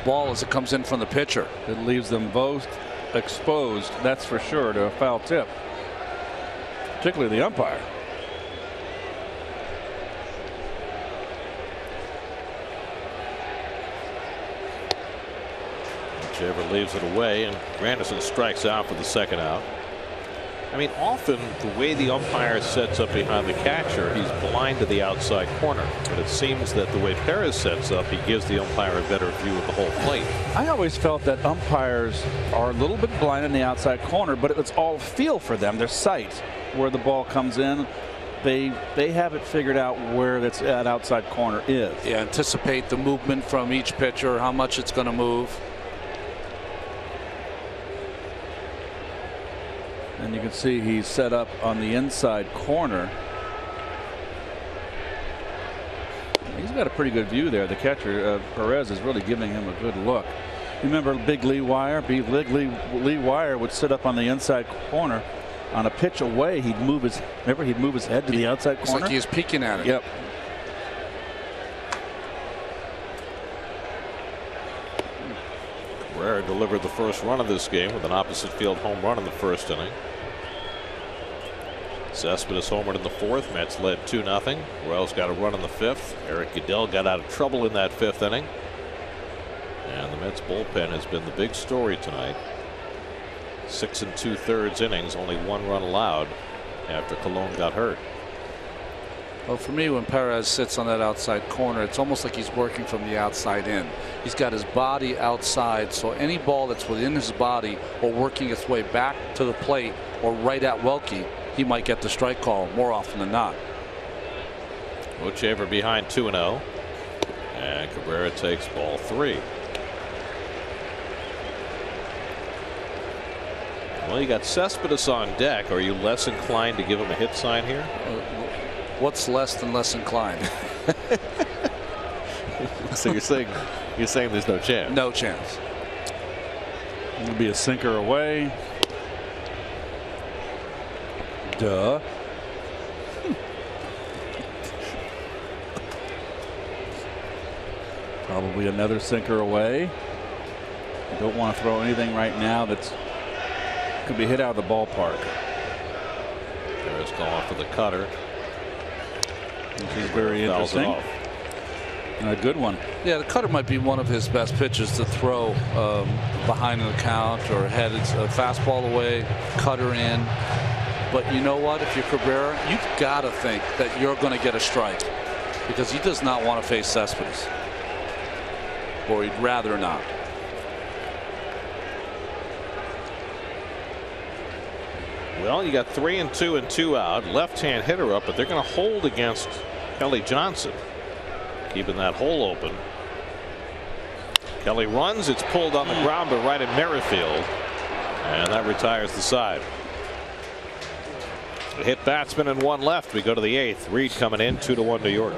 ball as it comes in from the pitcher. It leaves them both exposed, that's for sure, to a foul tip, particularly the umpire. Whichever leaves it away, and Granderson strikes out for the 2nd out. I mean, often the way the umpire sets up behind the catcher, he's blind to the outside corner. But it seems that the way Perez sets up, he gives the umpire a better view of the whole plate. I always felt that umpires are a little bit blind in the outside corner, but it's all feel for them. Their sight, where the ball comes in, they have it figured out where that outside corner is. Yeah, anticipate the movement from each pitcher, how much it's going to move. And you can see he's set up on the inside corner. He's got a pretty good view there. The catcher, Perez, is really giving him a good look. Remember Big Lee Wire? Lee Wire would sit up on the inside corner. On a pitch away, he'd move his head to the outside corner. It's like he was peeking at it. Yep. Cabrera delivered the first run of this game with an opposite field home run in the 1st inning. Cespedes homered in the 4th. Mets led 2-0. Royals got a run in the 5th. Eric Goodell got out of trouble in that 5th inning. And the Mets bullpen has been the big story tonight. 6 2/3 innings, only 1 run allowed after Colon got hurt. Well, for me, when Perez sits on that outside corner, it's almost like he's working from the outside in. He's got his body outside, so any ball that's within his body or working its way back to the plate or right at Welke, he might get the strike call more often than not. Ochever behind 2-0. And Cabrera takes ball 3. Well, you got Cespedes on deck. Are you less inclined to give him a hit sign here? What's less than less inclined? So you're saying there's no chance? No chance. It'll be a sinker away. Duh. Probably another sinker away. I don't want to throw anything right now that's could be hit out of the ballpark. There's going for the cutter. Which is very interesting. And a good one. Yeah, the cutter might be one of his best pitches to throw behind an account or head. It's a fastball away, cutter in. But you know what? If you're Cabrera, you've got to think that you're going to get a strike because he does not want to face Cespedes. Or he'd rather not. Well, you got 3-2 and 2 out. Left-hand hitter up, but they're going to hold against Kelly Johnson, keeping that hole open. Kelly runs. It's pulled on the ground, but right in Merrifield, and that retires the side. A hit batsman and 1 left. We go to the 8th. Reed coming in, 2-1 New York.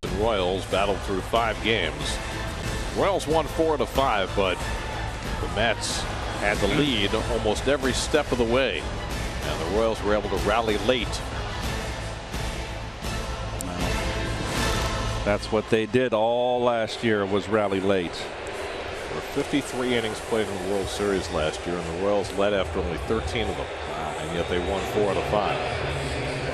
The Royals battled through 5 games. Royals won 4 out of 5, but the Mets had the lead almost every step of the way, and the Royals were able to rally late. That's what they did all last year, was rally late. There were 53 innings played in the World Series last year, and the Royals led after only 13 of them, and yet they won 4 out of 5.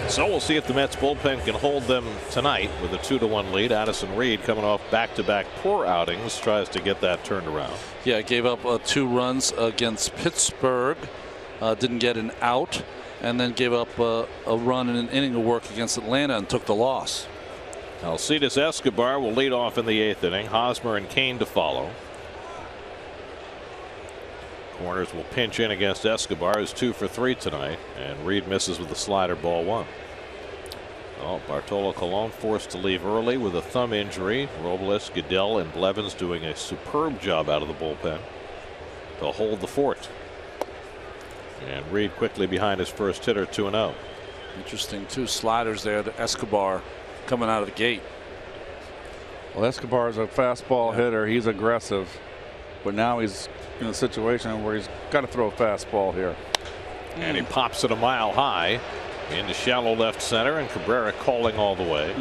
So we'll see if the Mets bullpen can hold them tonight with a 2-1 lead. Addison Reed, coming off back-to-back poor outings, tries to get that turned around. Yeah, gave up 2 runs against Pittsburgh, didn't get an out, and then gave up a run in an inning of work against Atlanta and took the loss. Alcides Escobar will lead off in the 8th inning. Hosmer and Kane to follow. Corners will pinch in against Escobar, who's 2 for 3 tonight, and Reed misses with a slider, ball 1. Oh, Bartolo Colon forced to leave early with a thumb injury. Robles, Goodell, and Blevins doing a superb job out of the bullpen to hold the fort. And Reed quickly behind his first hitter, 2-0. Interesting, 2 sliders there to Escobar coming out of the gate. Well, Escobar is a fastball hitter. He's aggressive, but now he's in a situation where he's got to throw a fastball here. And he pops it a mile high into shallow left center, and Cabrera calling all the way.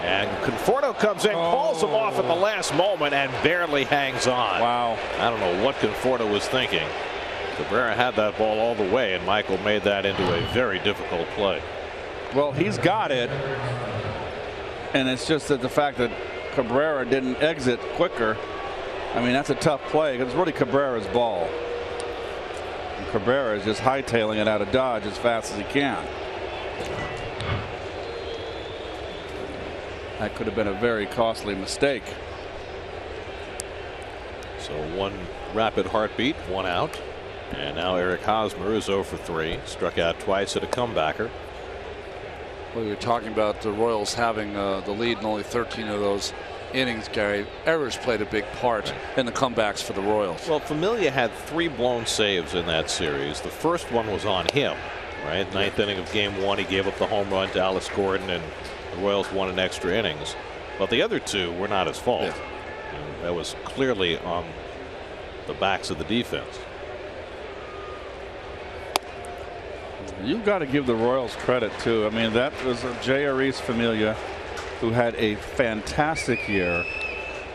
And Conforto comes in, calls him off at the last moment, and barely hangs on. Wow. I don't know what Conforto was thinking. Cabrera had that ball all the way, and Michael made that into a very difficult play. Well, he's got it, and it's just that the fact that Cabrera didn't exit quicker. I mean, that's a tough play. It's really Cabrera's ball. And Cabrera is just hightailing it out of Dodge as fast as he can. That could have been a very costly mistake. So one rapid heartbeat, one out. And now Eric Hosmer is 0 for 3. Struck out twice at a comebacker. Well, you're talking about the Royals having the lead in only 13 of those innings, Gary. Errors played a big part in the comebacks for the Royals. Well, Familia had 3 blown saves in that series. The first one was on him, right? Ninth inning of game 1, he gave up the home run to Alice Gordon, and the Royals won in extra innings. But the other 2 were not his fault. And that was clearly on the backs of the defense. You've got to give the Royals credit too. I mean, that was J.R. Familia, who had a fantastic year.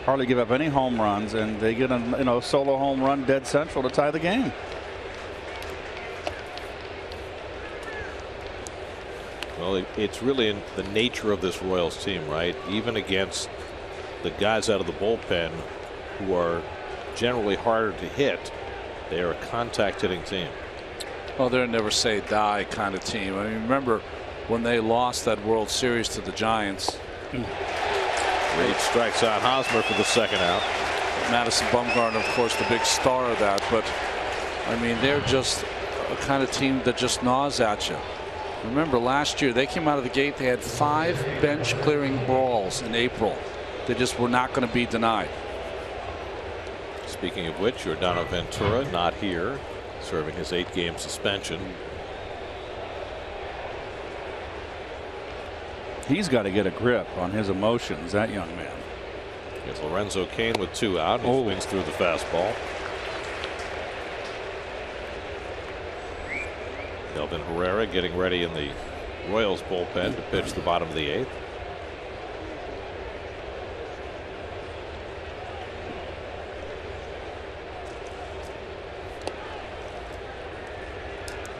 Hardly give up any home runs, and they get a solo home run dead central to tie the game. Well, it's really in the nature of this Royals team, right? Even against the guys out of the bullpen who are generally harder to hit, they are a contact hitting team. Well, they're a never say die kind of team. I mean, remember when they lost that World Series to the Giants. Reed strikes out Hosmer for the second out. Madison Bumgarner, of course, the big star of that. But I mean, they're just a kind of team that just gnaws at you. Remember last year they came out of the gate, they had 5 bench clearing balls in April. They just were not going to be denied. Speaking of which, Yordano Ventura not here, serving his 8-game suspension. He's got to get a grip on his emotions, that young man. Gets Lorenzo Cain with 2 out. He swings through the fastball. Kelvin Herrera getting ready in the Royals bullpen to pitch the bottom of the 8th.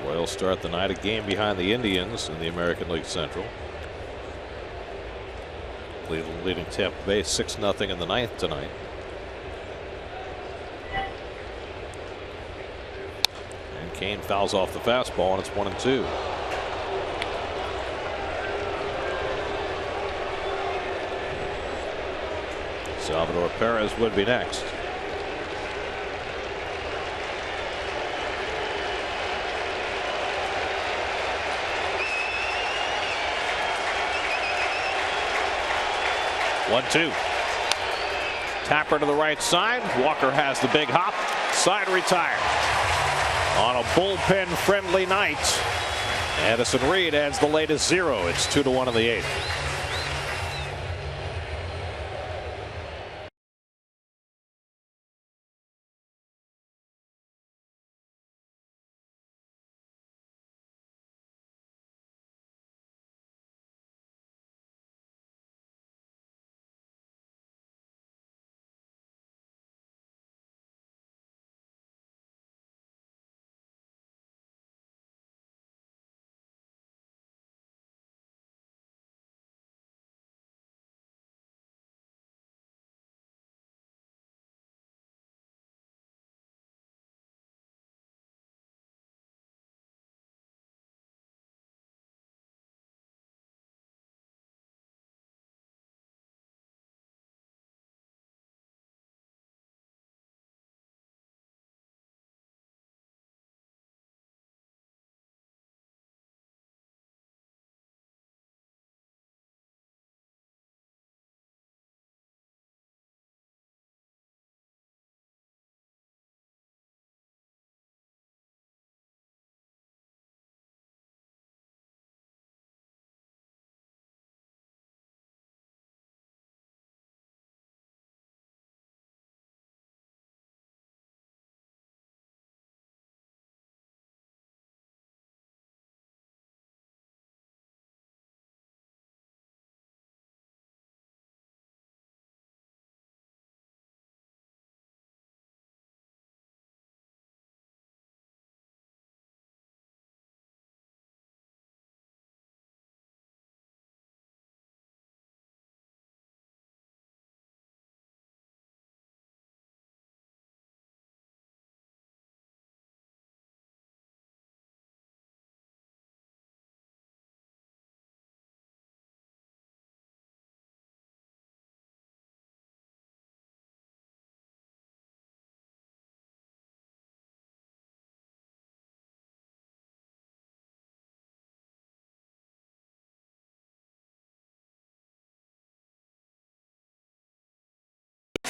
Royals start the night a game behind the Indians in the American League Central. Cleveland leading Tampa Bay 6-0 in the 9th tonight. And Cain fouls off the fastball, and it's 1-2. Salvador Perez would be next. One-two. Tapper to the right side. Walker has the big hop. Side retired. On a bullpen friendly night, Addison Reed adds the latest 0. It's 2-1 in the 8th.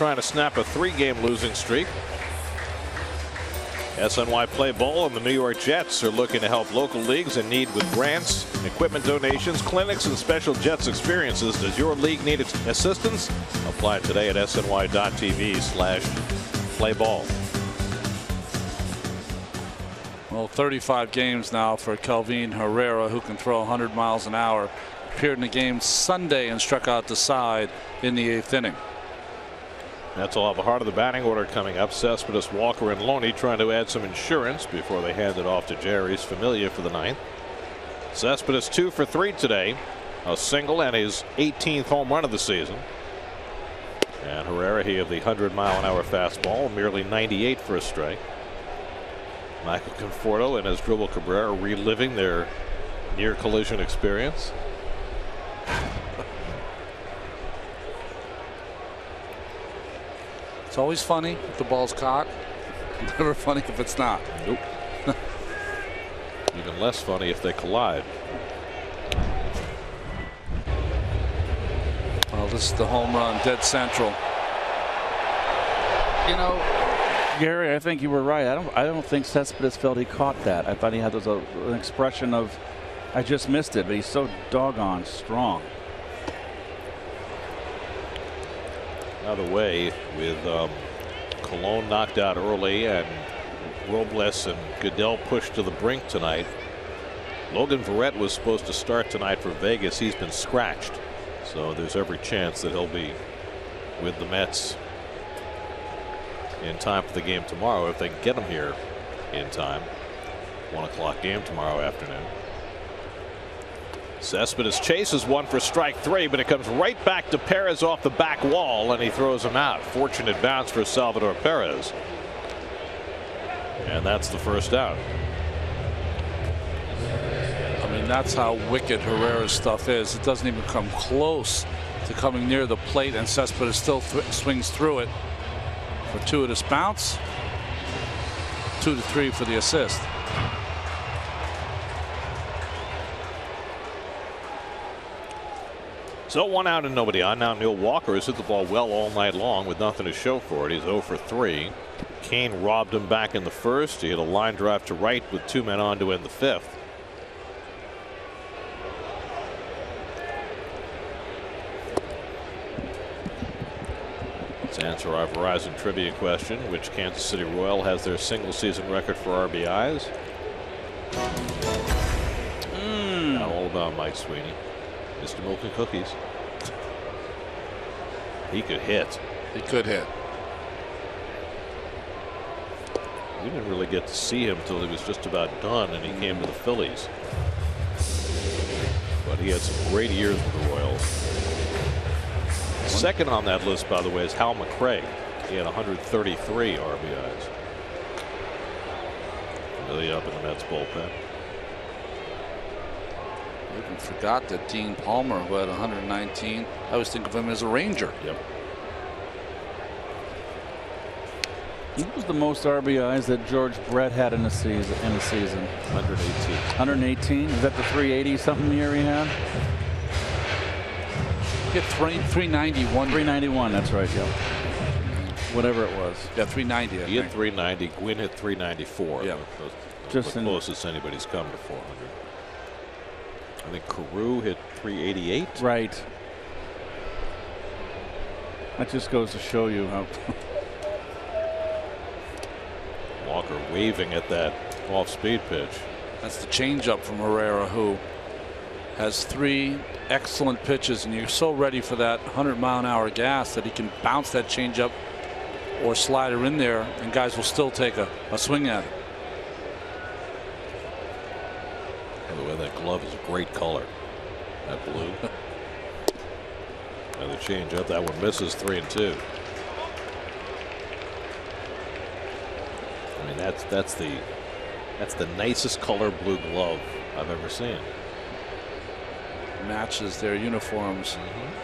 trying to snap a 3-game losing streak. SNY Play Bowl and the New York Jets are looking to help local leagues in need with grants, equipment donations, clinics, and special Jets experiences. Does your league need assistance? Apply today at sny.tv/playball. Well, 35 games now for Kelvin Herrera, who can throw 100 miles an hour. Appeared in the game Sunday and struck out the side in the 8th inning. Mets will have a heart of the batting order coming up. Cespedes, Walker, and Loney trying to add some insurance before they hand it off to Jerry's Familia for the 9th. Cespedes 2 for 3 today, a single and his 18th home run of the season. And Herrera, he of the 100-mile-an-hour fastball, merely 98 for a strike. Michael Conforto and his dribble Cabrera reliving their near collision experience. It's always funny if the ball's caught. Never funny if it's not. Nope. Even less funny if they collide. Well, this is the home run, dead central. You know, Gary, I think you were right. I don't think Cespedes felt he caught that. I thought he had an expression of, I just missed it, but he's so doggone strong. Another way with Colon knocked out early and Robles and Goodell pushed to the brink tonight. Logan Verrett was supposed to start tonight for Vegas. He's been scratched, so there's every chance that he'll be with the Mets in time for the game tomorrow, if they can get him here in time. 1 o'clock game tomorrow afternoon. Cespedes chases one for strike 3, but it comes right back to Perez off the back wall, and he throws him out. Fortunate bounce for Salvador Perez. And that's the first out. I mean, that's how wicked Herrera's stuff is. It doesn't even come close to coming near the plate, and Cespedes still swings through it. Fortuitous bounce. 2-3 for the assist. So 1 out and nobody on. Now Neil Walker has hit the ball well all night long with nothing to show for it. He's 0 for 3. Kane robbed him back in the first. He hit a line drive to right with 2 men on to end the 5th. Let's answer our Verizon trivia question. Which Kansas City Royal has their single season record for RBIs? Now all about Mike Sweeney. Mr. Milk and Cookies. He could hit. He could hit. We didn't really get to see him until he was just about done and he came to the Phillies. But he had some great years with the Royals. Second on that list, by the way, is Hal McRae. He had 133 RBIs. Really up in the Mets bullpen. I even forgot that Dean Palmer, who had 119. I always think of him as a Ranger. Yep. What was the most RBIs that George Brett had in a season? 118. 118. Is that the 380 something year he had? He had 391. 391. That's right. Yeah. Whatever it was. Yeah, 390. He hit 390. Gwynn hit 394. Yeah. Just the closest anybody's come to 400. I think Carew hit 388. Right. That just goes to show you how. Walker waving at that off-speed pitch. That's the changeup from Herrera, who has 3 excellent pitches, and you're so ready for that 100-mile-an-hour gas that he can bounce that changeup or slider in there, and guys will still take a swing at it. By the way, that glove is a great color. That blue. And the changeup, that one misses 3-2. I mean, that's the nicest color blue glove I've ever seen. Matches their uniforms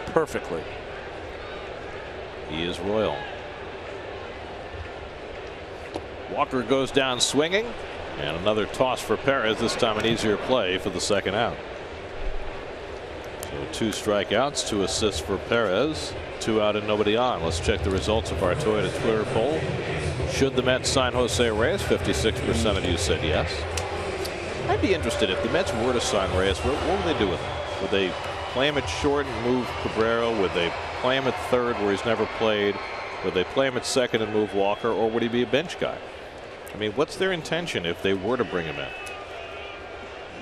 perfectly. He is Royal. Walker goes down swinging, and another toss for Perez. This time an easier play for the second out. So 2 strikeouts, 2 assists for Perez, 2 out and nobody on. Let's check the results of our Toyota Twitter poll. Should the Mets sign Jose Reyes? 56% of you said yes. I'd be interested if the Mets were to sign Reyes. What would they do with him? Would they play him at short and move Cabrera? Would they play him at third where he's never played? Would they play him at second and move Walker, or would he be a bench guy? I mean, what's their intention if they were to bring him in?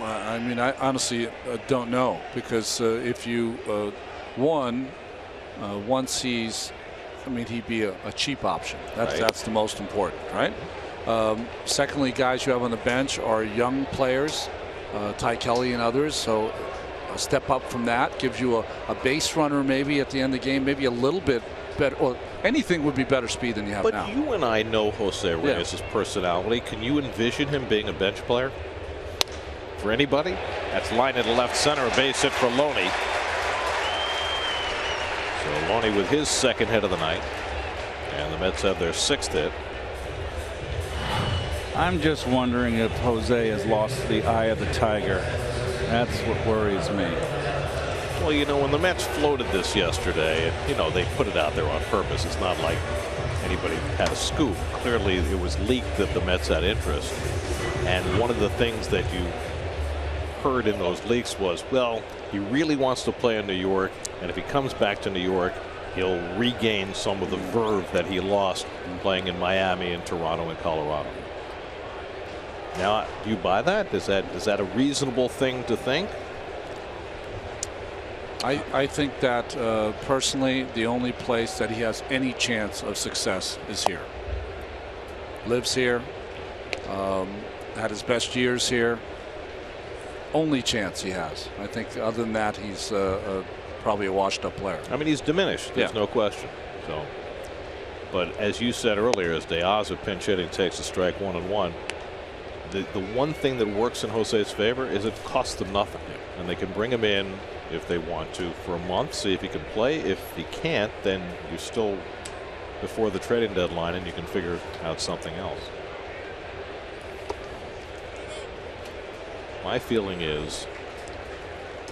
Well, I mean, I honestly don't know, because if you once he's, I mean, he'd be a cheap option. That's the most important, right? Secondly, guys you have on the bench are young players, Ty Kelly and others. So a step up from that gives you a base runner maybe at the end of the game, maybe a little bit better, or anything would be better speed than you have now. But you and I know Jose Reyes' personality. Can you envision him being a bench player for anybody? That's line into left center, a base hit for Loney. So Loney with his 2nd hit of the night, and the Mets have their 6th hit. I'm just wondering if Jose has lost the eye of the tiger. That's what worries me. Well, you know, when the Mets floated this yesterday, you know, they put it out there on purpose. It's not like anybody had a scoop. Clearly, it was leaked that the Mets had interest. And one of the things that you heard in those leaks was, well, he really wants to play in New York, and if he comes back to New York, he'll regain some of the verve that he lost playing in Miami and Toronto and Colorado. Now, do you buy that? Is that a reasonable thing to think? I think that personally, the only place that he has any chance of success is here. Lives here, had his best years here. Only chance he has. I think other than that, he's probably a washed-up player. I mean, he's diminished. There's no question. So, but as you said earlier, as De Aza pinch hitting takes a strike 1-1. The one thing that works in Jose's favor is it costs them nothing, and they can bring him in if they want to for a month, see if he can play. If he can't, then you're still before the trading deadline, and you can figure out something else. My feeling is,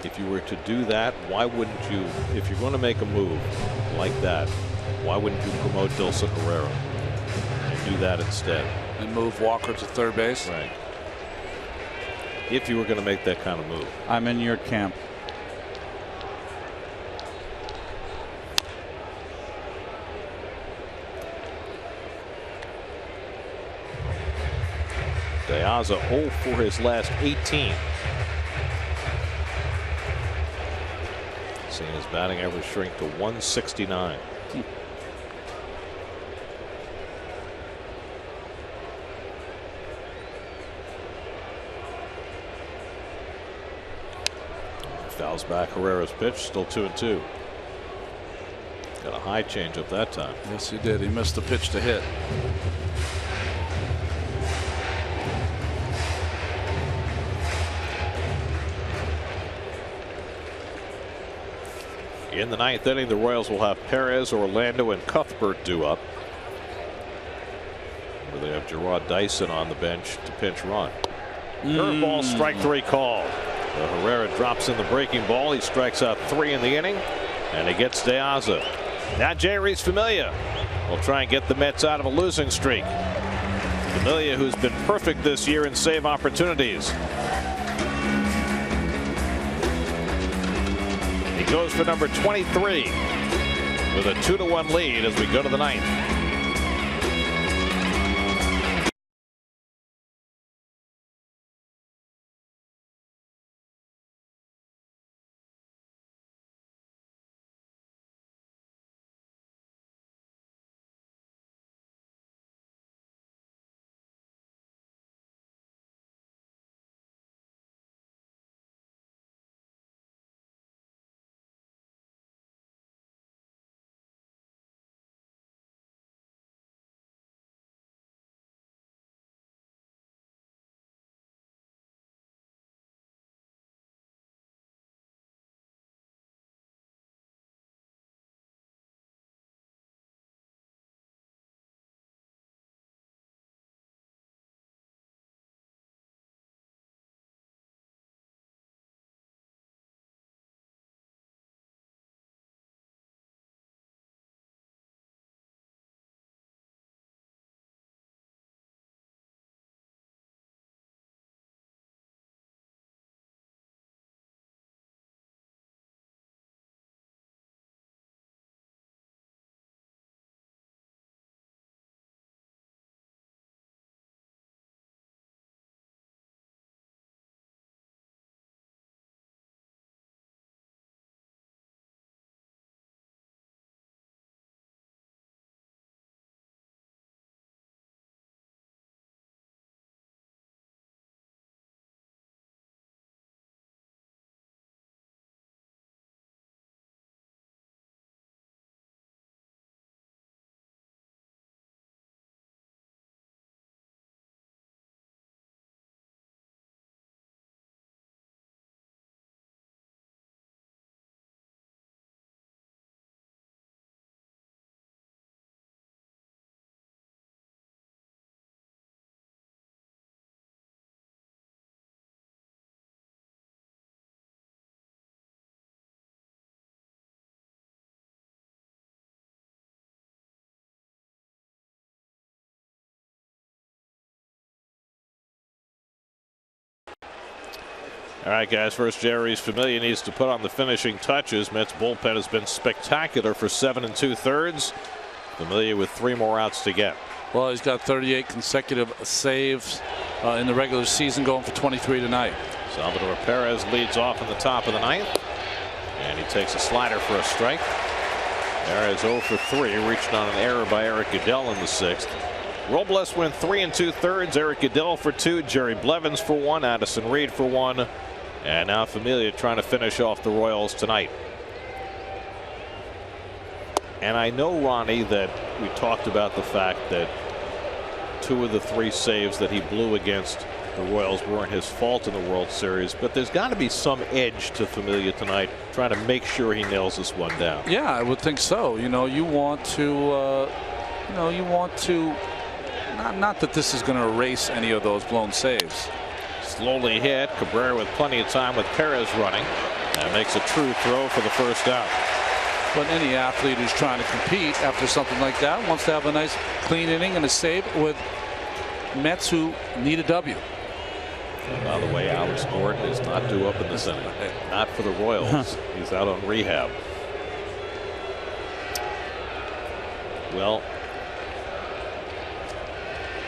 if you were to do that, why wouldn't you, if you're going to make a move like that, why wouldn't you promote Dilson Herrera and do that instead? And move Walker to third base? Right. If you were going to make that kind of move. I'm in your camp. De Aza 0 for his last 18. Seeing his batting average shrink to 169. Fouls back Herrera's pitch, still 2-2. Got a high changeup that time. Yes, he did. He missed the pitch to hit. In the 9th inning, the Royals will have Perez, Orlando, and Cuthbert due up. Where they have Gerard Dyson on the bench to pinch run. Curveball, strike 3 call. So Herrera drops in the breaking ball. He strikes out 3 in the inning, and he gets De Aza. Now Jerry's Familia will try and get the Mets out of a losing streak. Familia, who's been perfect this year in save opportunities. He goes for number 23 with a 2-1 lead as we go to the 9th. All right, guys. First, Jerry's Familia needs to put on the finishing touches. Mets bullpen has been spectacular for 7 2/3. Familia with 3 more outs to get. Well, he's got 38 consecutive saves in the regular season, going for 23 tonight. Salvador Perez leads off in the top of the 9th, and he takes a slider for a strike. Perez 0 for 3, reached on an error by Eric Goodell in the 6th. Robles went 3 2/3. Eric Goodell for 2, Jerry Blevins for 1, Addison Reed for 1, and now Familia trying to finish off the Royals tonight. And I know, Ronnie, that we talked about the fact that 2 of the 3 saves that he blew against the Royals weren't his fault in the World Series, but there's got to be some edge to Familia tonight, trying to make sure he nails this one down. Yeah, I would think so. You know, you want to, not that this is going to erase any of those blown saves. Slowly hit. Cabrera with plenty of time with Perez running. That makes a true throw for the first out. But any athlete who's trying to compete after something like that wants to have a nice clean inning and a save with Mets who need a W. By the way, Alex Gordon is not due up in the Senate. Not for the Royals. He's out on rehab. Well,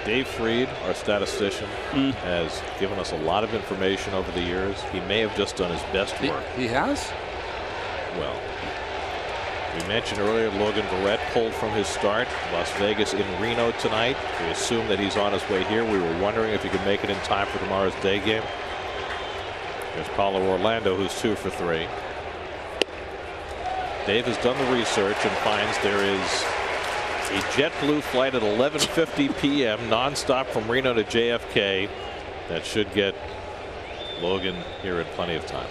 Dave Freed, our statistician, has given us a lot of information over the years. He may have just done his best work. He has? Well, we mentioned earlier Logan Verrett pulled from his start. Las Vegas in Reno tonight. We assume that he's on his way here. We were wondering if he could make it in time for tomorrow's day game. There's Paulo Orlando, who's 2 for 3. Dave has done the research and finds there is a JetBlue flight at 11:50 p.m. nonstop from Reno to JFK that should get Logan here in plenty of time.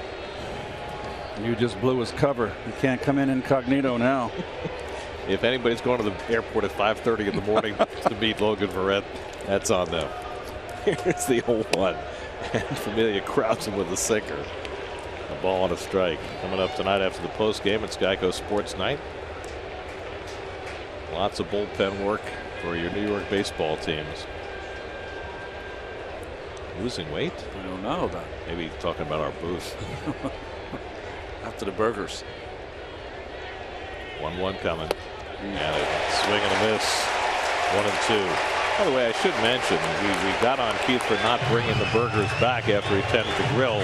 You just blew his cover. You can't come in incognito now. If anybody's going to the airport at 5:30 in the morning to meet Logan Verrett, that's on them. Here's the 0-1. And Familia crowds him with a sinker. A ball and a strike. Coming up tonight after the post game, it's Geico Sports Night. Lots of bullpen work for your New York baseball teams. Losing weight? I don't know about. Maybe talking about our booth. After the burgers. 1-1 coming. And a swing and a miss. 1-2. By the way, I should mention we got on Keith for not bringing the burgers back after he tended the grill,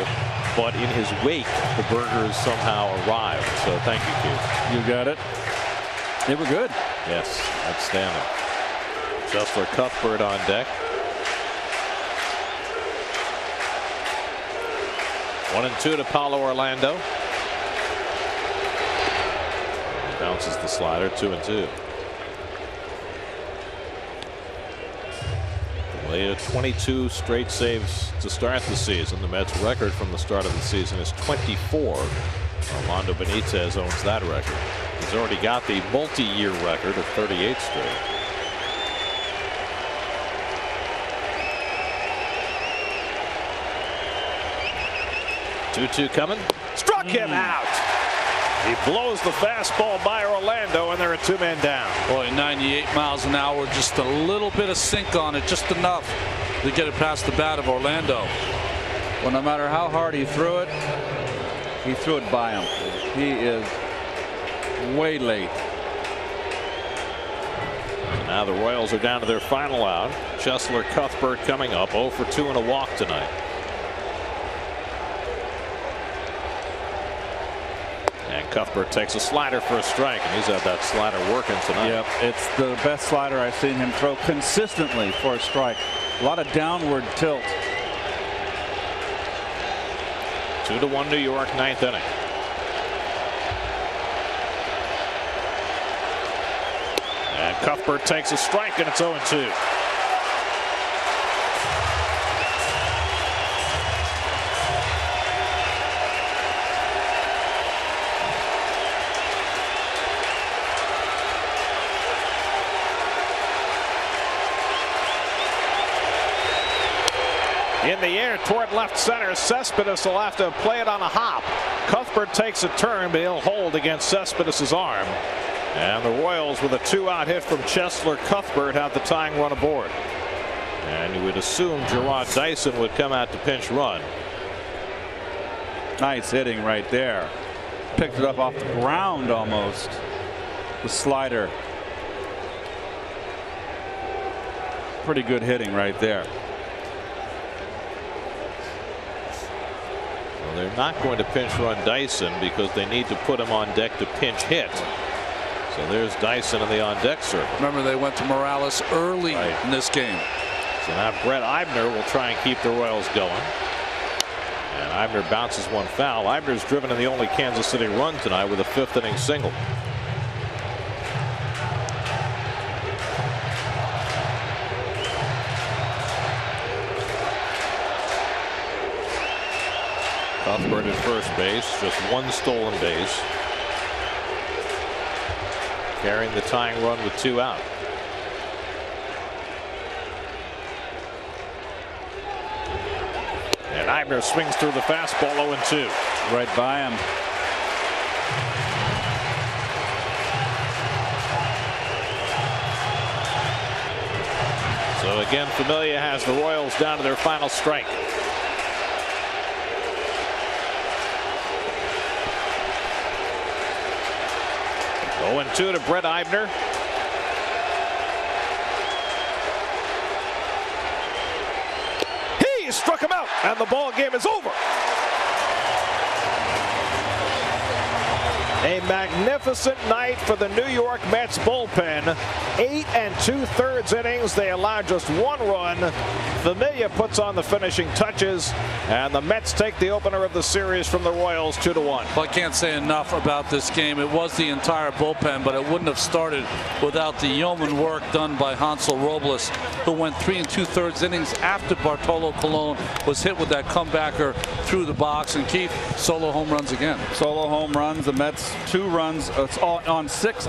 but in his wake the burgers somehow arrived. So thank you, Keith. You got it. They were good. Yes, outstanding. Chesler Cuthbert on deck. 1-2 to Paulo Orlando. Bounces the slider. 2-2. Familia 22 straight saves to start the season. The Mets record from the start of the season is 24. Armando Benitez owns that record. He's already got the multi-year record of 38 straight. Two coming. Struck him out. He blows the fastball by Orlando, and they're a 2-man down. Boy, 98 miles an hour, just a little bit of sink on it, just enough to get it past the bat of Orlando. Well, no matter how hard he threw it by him. He is way late. Now the Royals are down to their final out. Chesler Cuthbert coming up. 0 for 2 and a walk tonight. And Cuthbert takes a slider for a strike, and he's had that slider working tonight. Yep, it's the best slider I've seen him throw consistently for a strike. A lot of downward tilt. 2-1 New York, 9th inning. And Cuthbert takes a strike, and it's 0-2. In the air toward left center. Cespedes will have to play it on a hop. Cuthbert takes a turn, but he'll hold against Cespedes' arm. And the Royals, with a 2-out hit from Chesler Cuthbert, have the tying run aboard. And you would assume Gerard Dyson would come out to pinch run. Nice hitting right there. Picked it up off the ground almost. The slider. Pretty good hitting right there. Well, they're not going to pinch run Dyson because they need to put him on deck to pinch hit. So there's Dyson in the on deck circle. Remember, they went to Morales early in this game. So now Brett Eibner will try and keep the Royals going. And Eibner bounces one foul. Eibner's driven in the only Kansas City run tonight with a 5th inning single. Cuthbert at first base, just one stolen base. Carrying the tying run with 2 out. And Eibner swings through the fastball 0-2. Right by him. So again, Familia has the Royals down to their final strike. Oh, 0-2 to Brett Eibner. He struck him out, and the ball game is over. A magnificent night for the New York Mets bullpen. 8 2/3 innings. They allowed just 1 run. Familia puts on the finishing touches, and the Mets take the opener of the series from the Royals 2-1. Well, I can't say enough about this game. It was the entire bullpen, but it wouldn't have started without the yeoman work done by Hansel Robles, who went 3 2/3 innings after Bartolo Colon was hit with that comebacker through the box. And Keith, solo home runs again. Solo home runs. The Mets 2 runs on 6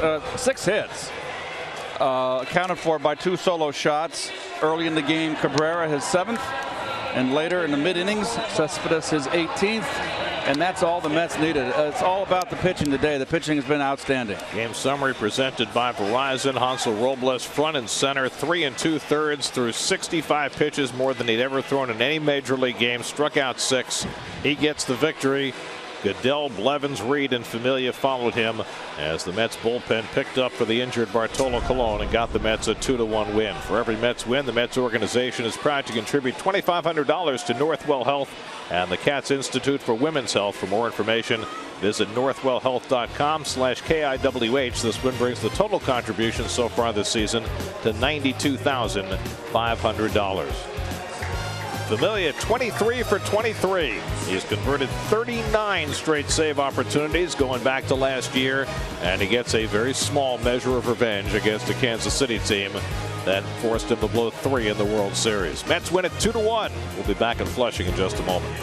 hits. Accounted for by 2 solo shots. Early in the game, Cabrera his 7th, and later in the mid-innings, Cespedes his 18th, and that's all the Mets needed. It's all about the pitching today. The pitching has been outstanding. Game summary presented by Verizon. Hansel Robles front and center, 3 2/3 through 65 pitches, more than he'd ever thrown in any major league game. Struck out 6. He gets the victory. Goodell, Blevins, Reed, and Familia followed him as the Mets bullpen picked up for the injured Bartolo Colon and got the Mets a 2-1 win. For every Mets win, the Mets organization is proud to contribute $2,500 to Northwell Health and the Katz Institute for Women's Health. For more information, visit northwellhealth.com/KIWH. This win brings the total contribution so far this season to $92,500. Familia 23 for 23. He's converted 39 straight save opportunities going back to last year, and he gets a very small measure of revenge against a Kansas City team that forced him to blow 3 in the World Series. Mets win it 2-1. We'll be back in Flushing in just a moment.